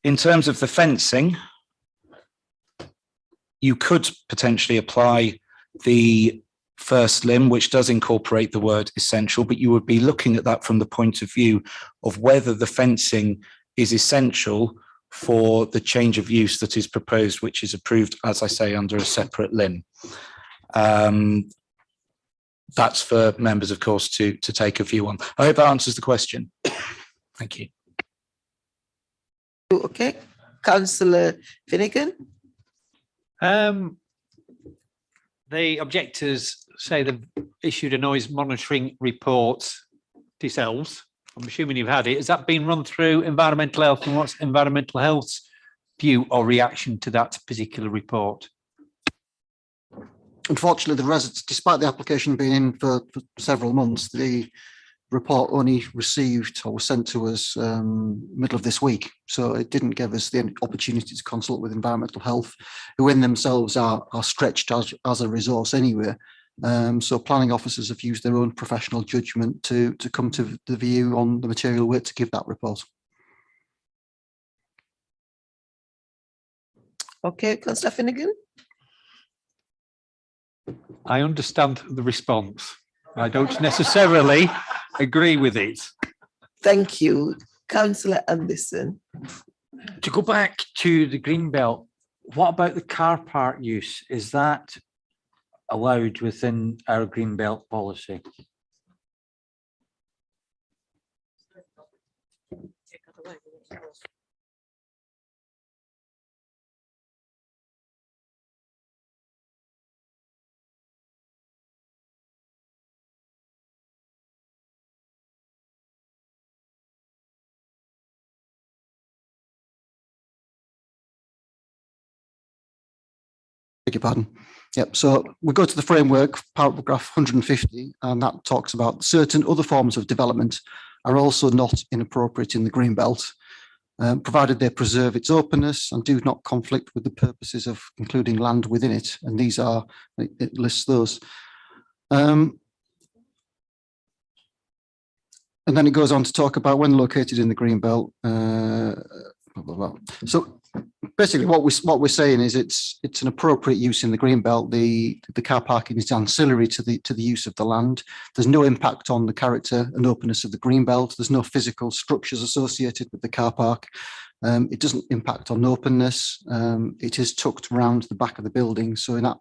S10: In terms of the fencing, you could potentially apply the first limb, which does incorporate the word essential, but you would be looking at that from the point of view of whether the fencing is essential for the change of use that is proposed, which is approved, as I say, under a separate limb. That's for members, of course, to take a view on. I hope that answers the question. Thank you.
S1: Okay, Councillor Finnegan.
S11: The objectors say they've issued a noise monitoring report to yourselves. I'm assuming you've had it. Has that been run through environmental health, and what's environmental health's view or reaction to that particular report?
S3: Unfortunately, the residents, despite the application being in for several months, the report only received or was sent to us middle of this week. So it didn't give us the opportunity to consult with environmental health, who in themselves are stretched as a resource anyway. So planning officers have used their own professional judgment to come to the view on the material weight to give that report.
S1: Okay, Councillor Finnegan.
S11: I understand the response. I don't necessarily agree with it.
S1: Thank you. Councillor Anderson.
S4: To go back to the Greenbelt, what about the car park use? Is that allowed within our Greenbelt policy?
S3: Beg your pardon. Yep. So we go to the framework, paragraph 150, and that talks about certain other forms of development are also not inappropriate in the Greenbelt, provided they preserve its openness and do not conflict with the purposes of including land within it. And these are, it lists those. And then it goes on to talk about when located in the Greenbelt. Blah, blah, blah. So basically what we're saying is it's an appropriate use in the Greenbelt. The car parking is ancillary to the use of the land. There's no impact on the character and openness of the Greenbelt. There's no physical structures associated with the car park. It doesn't impact on openness. It is tucked around the back of the building. So in that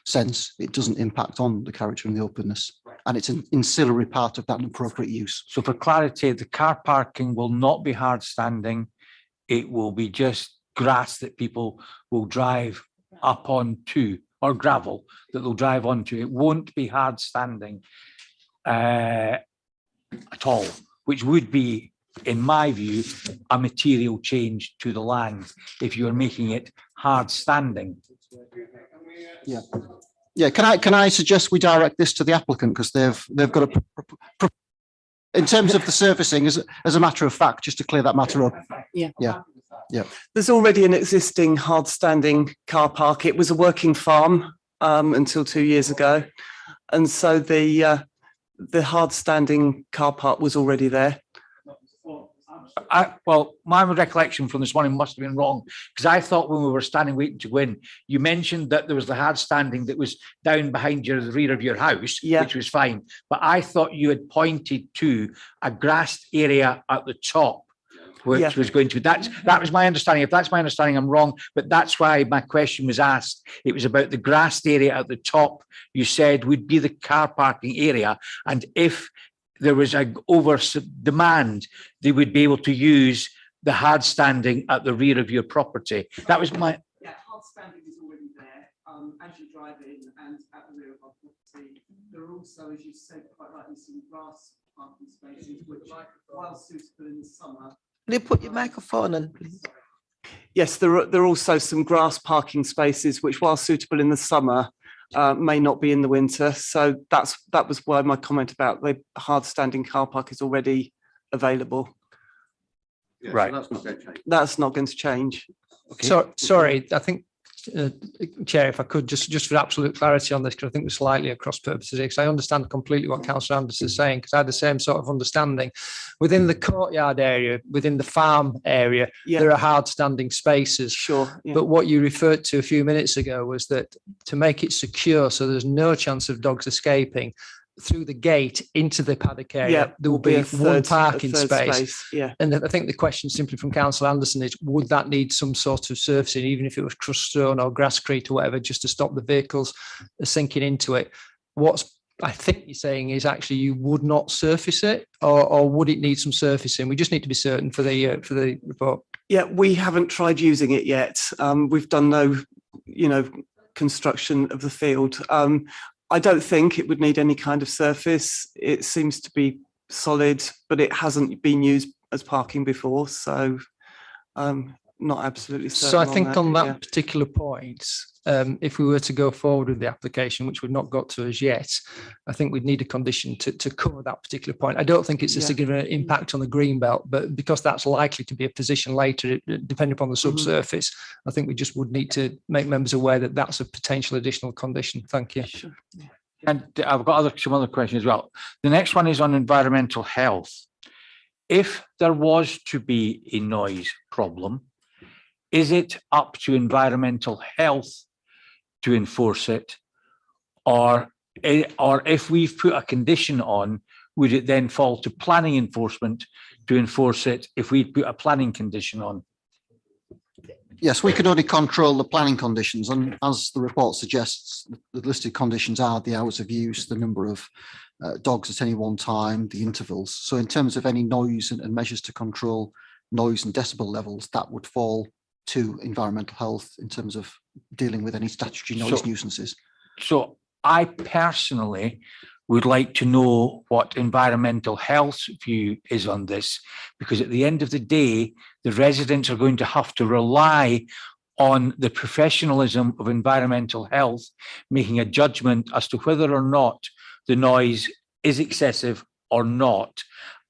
S3: sense, it doesn't impact on the character and the openness. And it's an ancillary part of that appropriate use.
S4: So for clarity, the car parking will not be hard standing. It will be just grass that people will drive up onto, or gravel that they'll drive onto. It won't be hard standing at all, which would be, in my view, a material change to the land if you're making it hard standing.
S3: Yeah. Yeah. Can I suggest we direct this to the applicant, because they've got a in terms of the surfacing, as a matter of fact, just to clear that matter up.
S19: Yeah.
S3: Yeah. Yeah.
S19: There's already an existing hard standing car park. It was a working farm until 2 years ago. And so the hard standing car park was already there.
S4: Well, my recollection from this morning must have been wrong, because I thought when we were standing waiting to go in, you mentioned that there was the hard standing that was down behind the rear of your house, which was fine. But I thought you had pointed to a grassed area at the top, which was going to, that was my understanding. If that's my understanding, I'm wrong, but that's why my question was asked. It was about the grassed area at the top, you said would be the car parking area. And if there was a over demand, they would be able to use the hard standing at the rear of your property. That was my.
S19: Yeah, hard standing is already there as you drive in and at the rear of our property. There are also, as you said quite rightly, some grass parking spaces, which, while suitable in the summer.
S1: Can you put your microphone on, please?
S19: Yes, there are also some grass parking spaces, which, while suitable in the summer, may not be in the winter. So that was why my comment about the hard standing car park is already available.
S10: Yeah,
S4: right.
S10: So
S19: that's not going to change.
S17: Okay. So sorry, I think, Chair, if I could just for absolute clarity on this, because I think we're slightly at cross purposes, because I understand completely what Councillor Anderson is saying, because I had the same sort of understanding. Within the courtyard area, within the farm area, there are hard standing spaces.
S19: Sure. Yeah.
S17: But what you referred to a few minutes ago was that to make it secure, so there's no chance of dogs escaping, through the gate into the paddock area, there will be one parking space.
S19: Yeah.
S17: And I think the question simply from Councillor Anderson is, would that need some sort of surfacing, even if it was crushed stone or grasscrete or whatever, just to stop the vehicles sinking into it? What's I think you're saying is actually you would not surface it, or would it need some surfacing? We just need to be certain for the report.
S19: Yeah, we haven't tried using it yet. We've done no, construction of the field. I don't think it would need any kind of surface. It seems to be solid, but it hasn't been used as parking before, so not absolutely certain.
S17: So I think on that
S19: yeah.
S17: particular point, if we were to go forward with the application, which we've not got to as yet, I think we'd need a condition to cover that particular point. I don't think it's a significant impact on the green belt, but because that's likely to be a position later, depending upon the subsurface, I think we just would need to make members aware that that's a potential additional condition. Thank you.
S19: Sure. Yeah.
S4: And I've got some other questions as well. The next one is on environmental health. If there was to be a noise problem, is it up to environmental health to enforce it, or if we've put a condition on, would it then fall to planning enforcement to enforce it if we put a planning condition on?
S3: Yes, we could only control the planning conditions, and as the report suggests, the listed conditions are the hours of use, the number of dogs at any one time, the intervals. So in terms of any noise and measures to control noise and decibel levels, that would fall to environmental health in terms of dealing with any statutory noise nuisances.
S4: So I personally would like to know what environmental health's view is on this, because at the end of the day, the residents are going to have to rely on the professionalism of environmental health, making a judgment as to whether or not the noise is excessive or not,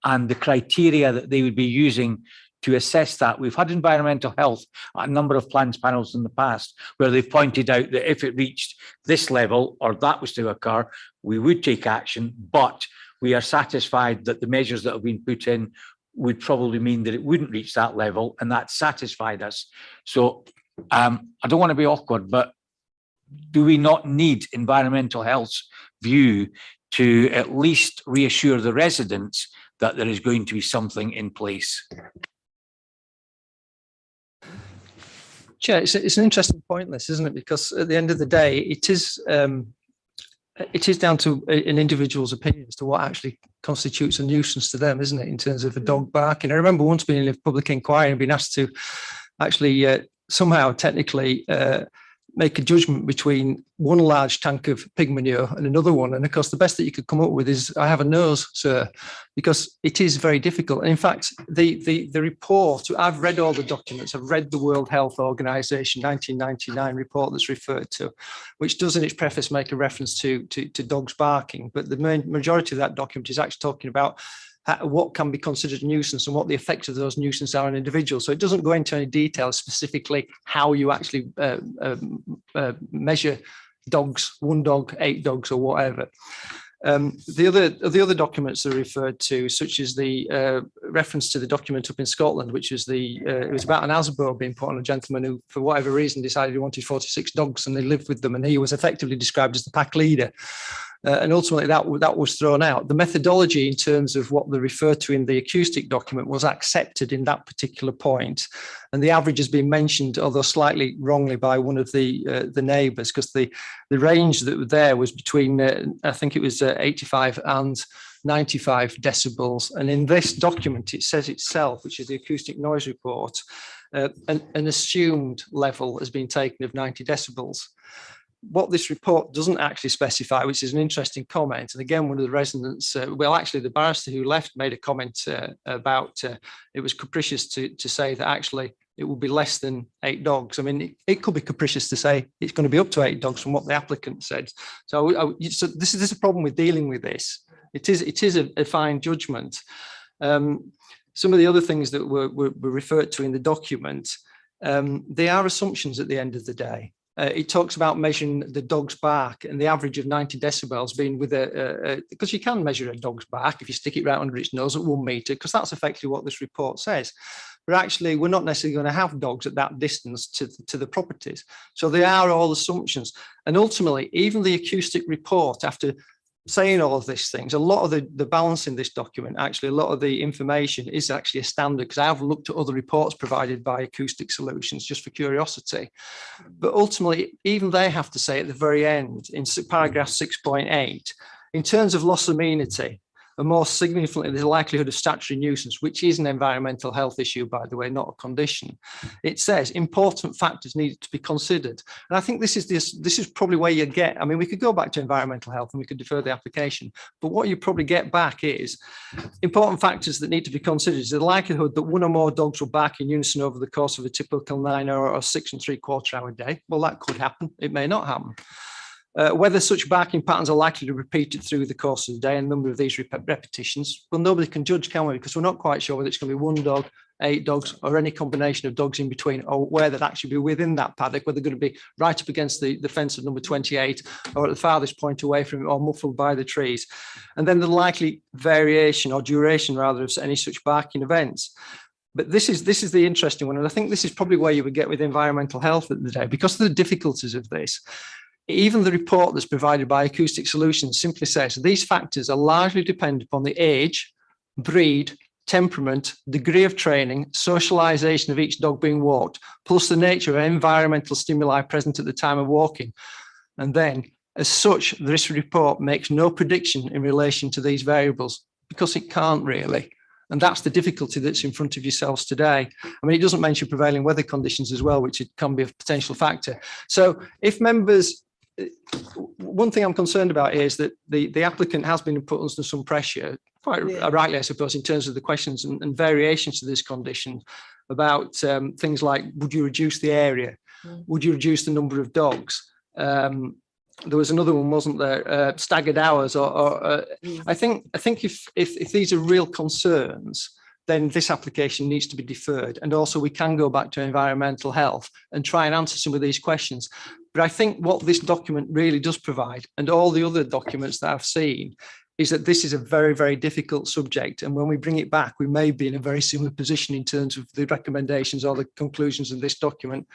S4: and the criteria that they would be using to assess that. We've had environmental health at a number of plans panels in the past where they've pointed out that if it reached this level or that was to occur, we would take action, but we are satisfied that the measures that have been put in would probably mean that it wouldn't reach that level, and that satisfied us. So I don't want to be awkward, but do we not need environmental health's view to at least reassure the residents that there is going to be something in place?
S17: Chair, it's an interesting point, this, isn't it? Because at the end of the day, it is down to an individual's opinion as to what actually constitutes a nuisance to them, isn't it, in terms of a dog barking. I remember once being in a public inquiry and being asked to actually somehow technically make a judgment between one large tank of pig manure and another one. And of course, the best that you could come up with is, I have a nose, sir, because it is very difficult. And in fact, the report, I've read all the documents, I've read the World Health Organization 1999 report that's referred to, which does in its preface make a reference to dogs barking. But the majority of that document is actually talking about what can be considered a nuisance and what the effects of those nuisances are on individuals. So it doesn't go into any detail specifically how you actually measure dogs, 1 dog, 8 dogs or whatever. The other documents that are referred to, such as the reference to the document up in Scotland, which was it was about an ASBO being put on a gentleman who, for whatever reason, decided he wanted 46 dogs and they lived with them, and he was effectively described as the pack leader. And ultimately that was thrown out. The methodology in terms of what they refer to in the acoustic document was accepted in that particular point. And the average has been mentioned, although slightly wrongly, by one of the neighbours, because the range that was there was between, I think it was 85 and 95 decibels. And in this document, it says itself, which is the acoustic noise report, an assumed level has been taken of 90 decibels. What this report doesn't actually specify, which is an interesting comment, and again, one of the residents, well, actually the barrister who left made a comment about it was capricious to say that actually it will be less than 8 dogs. I mean, it could be capricious to say it's going to be up to 8 dogs from what the applicant said. So this is a problem with dealing with this. It is a fine judgment. Some of the other things that were referred to in the document, they are assumptions at the end of the day. It talks about measuring the dog's bark and the average of 90 decibels being with because you can measure a dog's bark if you stick it right under its nose at 1 metre, because that's effectively what this report says. But actually, we're not necessarily going to have dogs at that distance to the properties. So they are all assumptions. And ultimately, even the acoustic report, after saying all of these things, a lot of the balance in this document, actually, a lot of the information is actually a standard, because I have looked at other reports provided by Acoustic Solutions just for curiosity. But ultimately, even they have to say at the very end, in paragraph 6.8, in terms of loss of amenity, and more significantly, the likelihood of statutory nuisance, which is an environmental health issue, by the way, not a condition. It says important factors need to be considered. And I think this is probably where you get, I mean, we could go back to environmental health and we could defer the application, but what you probably get back is important factors that need to be considered is the likelihood that 1 or more dogs will bark in unison over the course of a typical 9 or 6 3/4 hour day. Well, that could happen. It may not happen. Whether such barking patterns are likely to repeat it through the course of the day and number of these repetitions, well, nobody can judge, can we? Because we're not quite sure whether it's going to be 1 dog, 8 dogs, or any combination of dogs in between, or where they'd actually be within that paddock, whether they're going to be right up against the fence of number 28, or at the farthest point away from it, or muffled by the trees. And then the likely variation or duration, rather, of any such barking events. But this is the interesting one, and I think this is probably where you would get with environmental health at the day, because of the difficulties of this. Even the report that's provided by Acoustic Solutions simply says these factors are largely dependent upon the age, breed, temperament, degree of training, socialization of each dog being walked, plus the nature of environmental stimuli present at the time of walking. And then, as such, this report makes no prediction in relation to these variables, because it can't really. And that's the difficulty that's in front of yourselves today. I mean, it doesn't mention prevailing weather conditions as well, which it can be a potential factor. So if members, one thing I'm concerned about is that the applicant has been put under some pressure, quite rightly, I suppose, in terms of the questions and variations to this condition about things like, would you reduce the area? Would you reduce the number of dogs? There was another one, wasn't there? Staggered hours, I think if these are real concerns, then this application needs to be deferred. And also we can go back to environmental health and try and answer some of these questions. But I think what this document really does provide, and all the other documents that I've seen, is that this is a very, very difficult subject. And when we bring it back, we may be in a very similar position in terms of the recommendations or the conclusions of this document.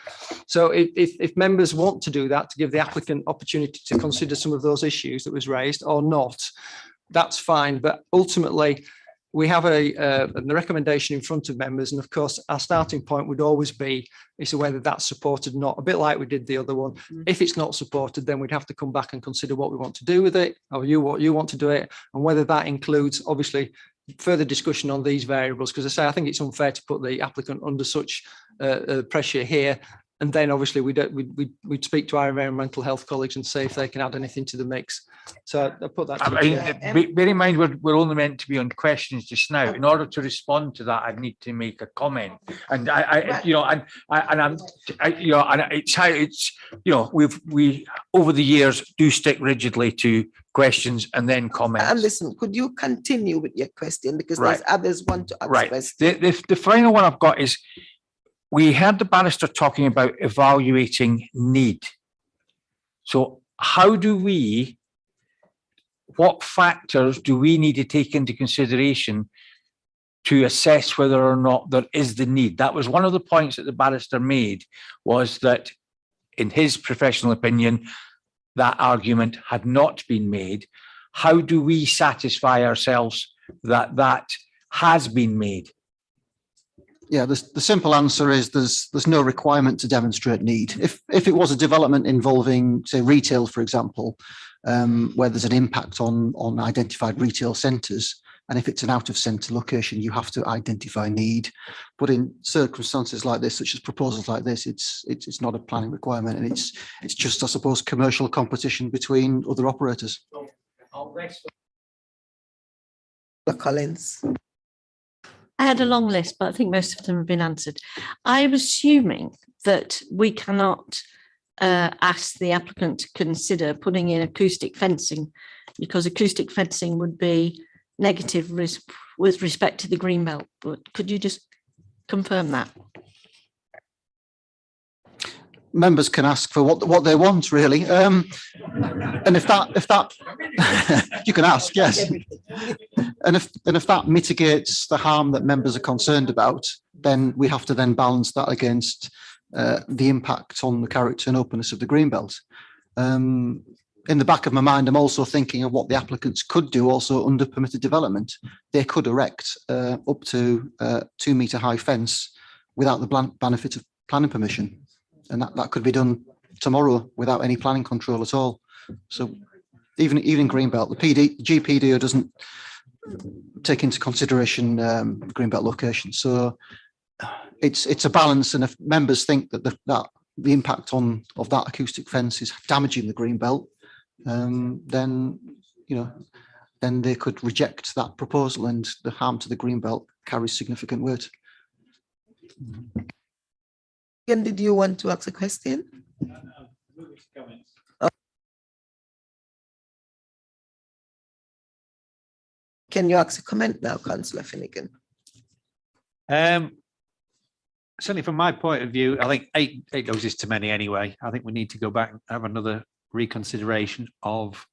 S17: So if members want to do that, to give the applicant opportunity to consider some of those issues that was raised or not, that's fine. But ultimately, we have the recommendation in front of members, and of course, our starting point would always be as to whether that's supported or not, a bit like we did the other one. If it's not supported, then we'd have to come back and consider what we want to do with it, or what you want to do it, and whether that includes, obviously, further discussion on these variables, because I think it's unfair to put the applicant under such pressure here. And then obviously we'd speak to our environmental health colleagues and see if they can add anything to the mix. So I put that.
S4: Bear in mind, we're only meant to be on questions just now. In order to respond to that, I need to make a comment. And we over the years do stick rigidly to questions and then comments.
S1: And listen, could you continue with your question, because there's others want to ask questions.
S4: The final one I've got is, we heard the barrister talking about evaluating need. So what factors do we need to take into consideration to assess whether or not there is the need? That was one of the points that the barrister made, was that in his professional opinion, that argument had not been made. How do we satisfy ourselves that that has been made?
S6: Yeah, the simple answer is there's no requirement to demonstrate need. If it was a development involving, say, retail, for example, where there's an impact on identified retail centres, and if it's an out-of-centre location, you have to identify need. But in circumstances like this, such as proposals like this, it's not a planning requirement, and it's just, I suppose, commercial competition between other operators.
S1: Collins.
S12: I had a long list, but I think most of them have been answered. I'm assuming that we cannot ask the applicant to consider putting in acoustic fencing, because acoustic fencing would be negative with respect to the green belt. But could you just confirm that?
S6: Members can ask for what they want, really, and if that you can ask, yes, and if that mitigates the harm that members are concerned about, then we have to then balance that against the impact on the character and openness of the greenbelt. In the back of my mind, I'm also thinking of what the applicants could do also under permitted development. They could erect up to 2 metre high fence without the benefit of planning permission. And that could be done tomorrow without any planning control at all. So even Greenbelt, the GPDO doesn't take into consideration Greenbelt location. So it's a balance. And if members think that the impact of that acoustic fence is damaging the Greenbelt, then they could reject that proposal, and the harm to the Greenbelt carries significant weight.
S1: And did you want to ask a question? Can you ask a comment now, Councillor Finnegan?
S11: Certainly from my point of view, I think eight dogs is too many anyway. I think we need to go back and have another reconsideration of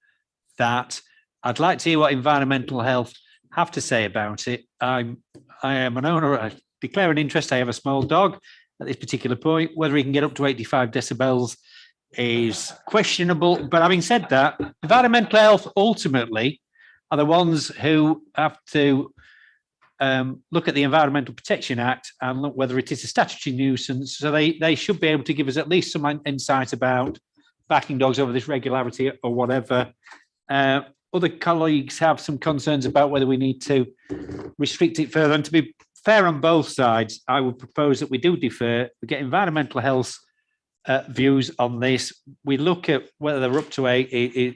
S11: that. I'd like to hear what environmental health have to say about it. I am an owner, I declare an interest, I have a small dog. At this particular point, whether he can get up to 85 decibels is questionable. But having said that, environmental health ultimately are the ones who have to look at the Environmental Protection Act and look whether it is a statutory nuisance. So they should be able to give us at least some insight about backing dogs over this regularity or whatever. Other colleagues have some concerns about whether we need to restrict it further. And to be fair on both sides, I would propose that we do defer, we get environmental health views on this. We look at whether they're up to 8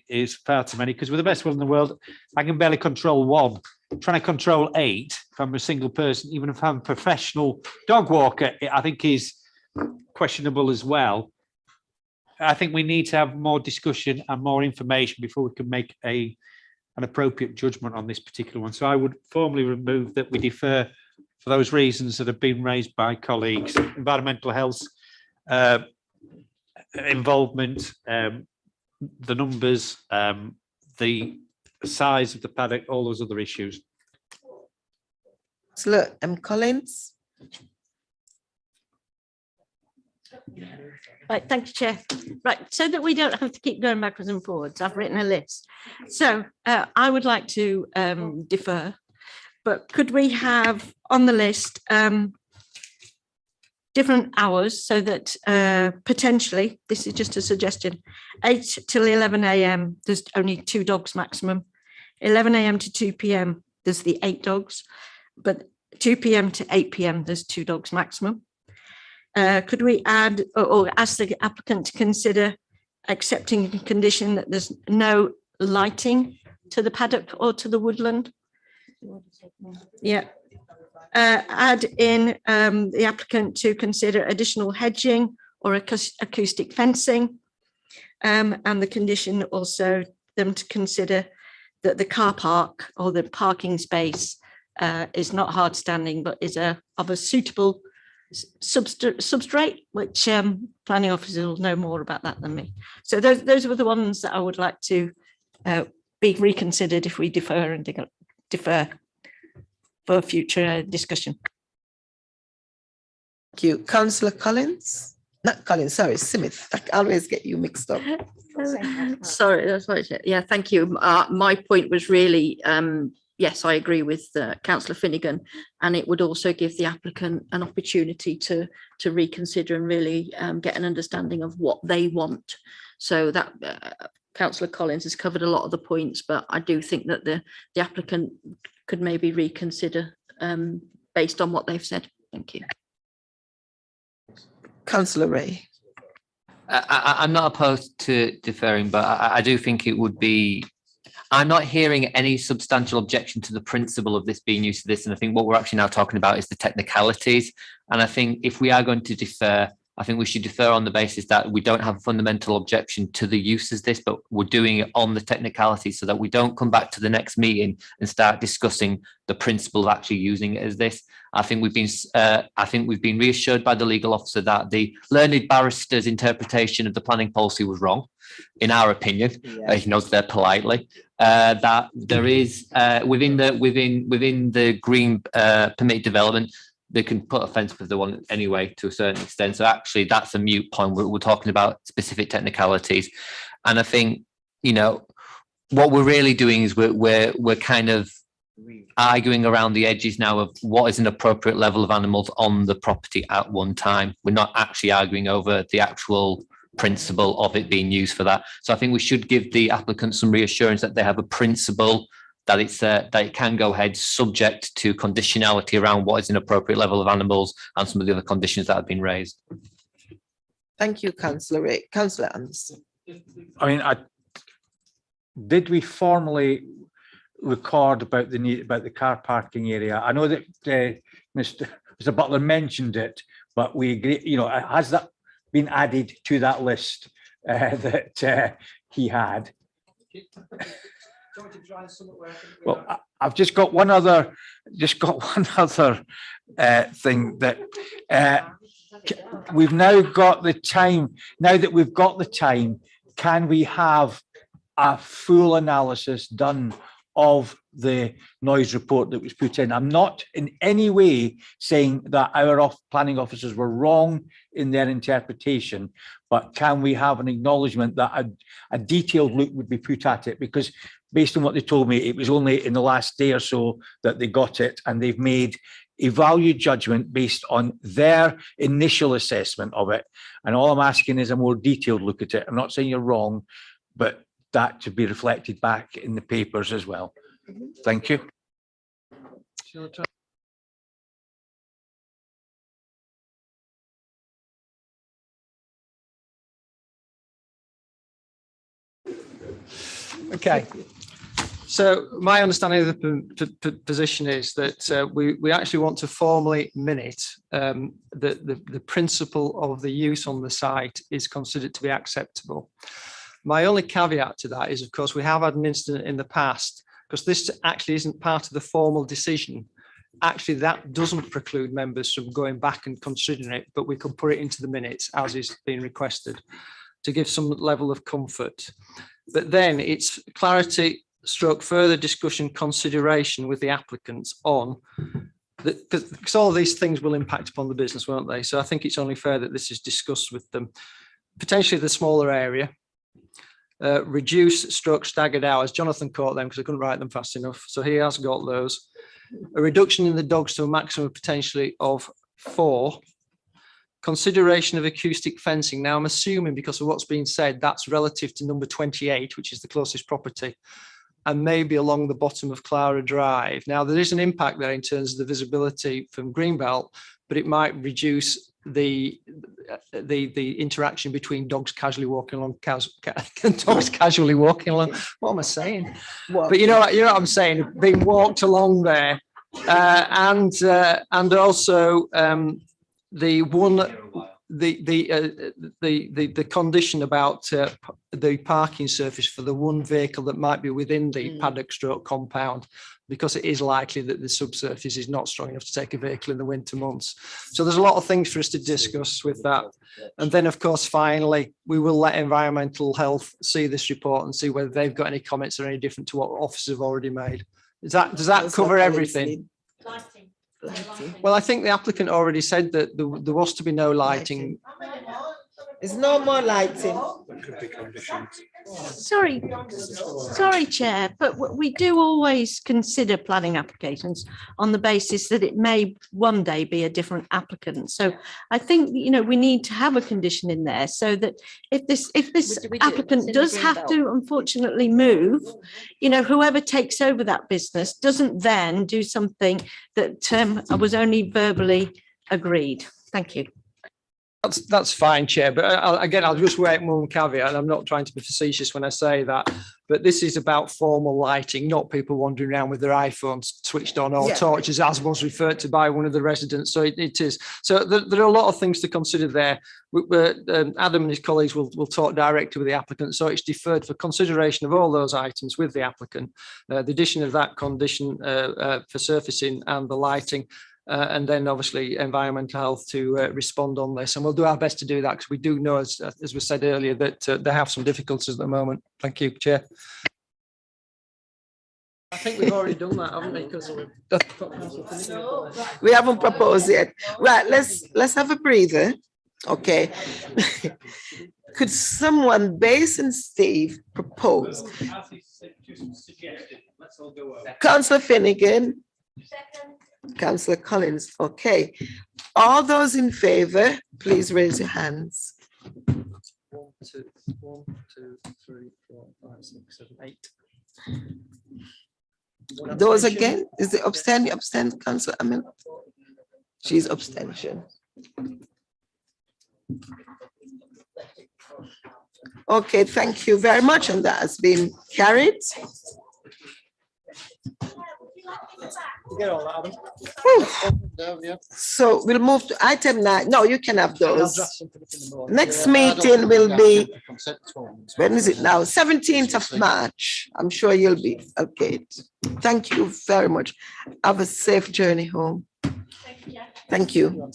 S11: is far too many, because with the best will in the world, I can barely control 1. Trying to control 8 if I'm a single person, even if I'm a professional dog walker, I think is questionable as well. I think we need to have more discussion and more information before we can make an appropriate judgment on this particular one. So I would formally remove that we defer for those reasons that have been raised by colleagues: environmental health, involvement, the numbers, the size of the paddock, all those other issues.
S1: Councillor Collins.
S12: Right, thank you, Chair. Right, so that we don't have to keep going backwards and forwards, I've written a list. So I would like to defer but could we have on the list different hours so that potentially, this is just a suggestion, 8 till 11 a.m. there's only 2 dogs maximum. 11 a.m. to 2 p.m. there's the 8 dogs, but 2 p.m. to 8 p.m. there's 2 dogs maximum. Could we add or ask the applicant to consider accepting a condition that there's no lighting to the paddock or to the woodland? Yeah. Add in the applicant to consider additional hedging or acoustic fencing, and the condition also them to consider that the car park or the parking space is not hard standing but is of a suitable substrate, which planning officers will know more about that than me. So those were the ones that I would like to be reconsidered if we defer for future discussion.
S1: Thank you. Councillor Collins? Not Collins, sorry, Smith. I always get you mixed up.
S14: Sorry, that's what I said. Yeah, thank you. My point was really, yes, I agree with Councillor Finnegan, and it would also give the applicant an opportunity to reconsider and really get an understanding of what they want. So that Councillor Collins has covered a lot of the points, but I do think that the applicant could maybe reconsider based on what they've said. Thank you.
S1: Councillor Ray.
S7: I'm not opposed to deferring, but I do think it would be, I'm not hearing any substantial objection to the principle of this being used to this. And I think what we're actually now talking about is the technicalities. And I think if we are going to defer, I think we should defer on the basis that we don't have a fundamental objection to the use of this, but we're doing it on the technicalities so that we don't come back to the next meeting and start discussing the principle of actually using it as this. I think we've been reassured by the legal officer that the learned barrister's interpretation of the planning policy was wrong, in our opinion. He notes there politely. That there is within the green permitted development, they can put a fence if they want anyway to a certain extent. So actually that's a moot point. We're talking about specific technicalities. And I think, you know, what we're really doing is we're kind of arguing around the edges now of what is an appropriate level of animals on the property at one time. We're not actually arguing over the actual principle of it being used for that. So I think we should give the applicant some reassurance that they have a principle that it can go ahead, subject to conditionality around what is an appropriate level of animals and some of the other conditions that have been raised.
S1: Thank you, Councillor Ray. Councillor Anderson.
S4: I mean, did we formally record about the car parking area? I know that Mr. Butler mentioned it, but we agree. You know, has that been added to that list that he had? Well, I've just got one other thing that we've now got the time. Now that we've got the time, can we have a full analysis done of the noise report that was put in? I'm not in any way saying that our planning officers were wrong in their interpretation, but can we have an acknowledgement that a detailed look would be put at it? Because based on what they told me, it was only in the last day or so that they got it, and they've made a value judgment based on their initial assessment of it. And all I'm asking is a more detailed look at it. I'm not saying you're wrong, but that to be reflected back in the papers as well. Thank you.
S17: Okay. So my understanding of the position is that we actually want to formally minute the principle of the use on the site is considered to be acceptable. My only caveat to that is, of course, we have had an incident in the past, because this actually isn't part of the formal decision. Actually, that doesn't preclude members from going back and considering it, but we can put it into the minutes as is being requested to give some level of comfort. But then it's clarity stroke further discussion consideration with the applicants on, because all of these things will impact upon the business, won't they? So I think it's only fair that this is discussed with them. Potentially the smaller area, reduce stroke staggered hours. Jonathan caught them because I couldn't write them fast enough. So he has got those. a reduction in the dogs to a maximum potentially of 4. Consideration of acoustic fencing. Now, I'm assuming because of what's been said, that's relative to number 28, which is the closest property, and maybe along the bottom of Clara Drive. Now, there is an impact there in terms of the visibility from Greenbelt, but it might reduce the interaction between dogs casually walking along, dogs casually walking along. What am I saying? But you know what I'm saying, being walked along there, and also the condition about the parking surface for the one vehicle that might be within the paddock stroke compound, because it is likely that the subsurface is not strong enough to take a vehicle in the winter months. So there's a lot of things for us to discuss with that. And then, of course, finally, we will let environmental health see this report and see whether they've got any comments that are any different to what officers have already made. Does that cover everything? Well, I think the applicant already said that there was to be no lighting.
S1: There's no more lighting.
S12: Sorry, Chair, but we do always consider planning applications on the basis that it may one day be a different applicant. So I think, you know, we need to have a condition in there so that if this applicant does have to unfortunately move, you know, whoever takes over that business doesn't then do something that was only verbally agreed. Thank you.
S17: That's fine, Chair, but I'll just wait one caveat, and I'm not trying to be facetious when I say that, but this is about formal lighting, not people wandering around with their iPhones switched on or torches, as was referred to by one of the residents. So it is. So there are a lot of things to consider there. Adam and his colleagues will talk directly with the applicant, so it's deferred for consideration of all those items with the applicant, the addition of that condition for surfacing and the lighting. And then obviously environmental health to respond on this, and we'll do our best to do that, because we do know, as was said earlier, that they have some difficulties at the moment. Thank you, Chair. I think we've already done that, haven't we? Because
S1: we haven't proposed yet. Right, let's have a breather. Okay. Could someone, based on Steve, propose? Councillor Finnegan. Councillor Collins, okay. All those in favour, please raise your hands.
S17: 1, 2, 3, 4, 5, 6, 7, 8.
S1: Those again, is it abstain, Councillor Amil? She's abstention. Okay, thank you very much, and that has been carried. So we'll move to item 9. No, you can have those. Next meeting will be, when is it now? 17th of March. I'm sure you'll be okay. Thank you very much. Have a safe journey home. Thank you.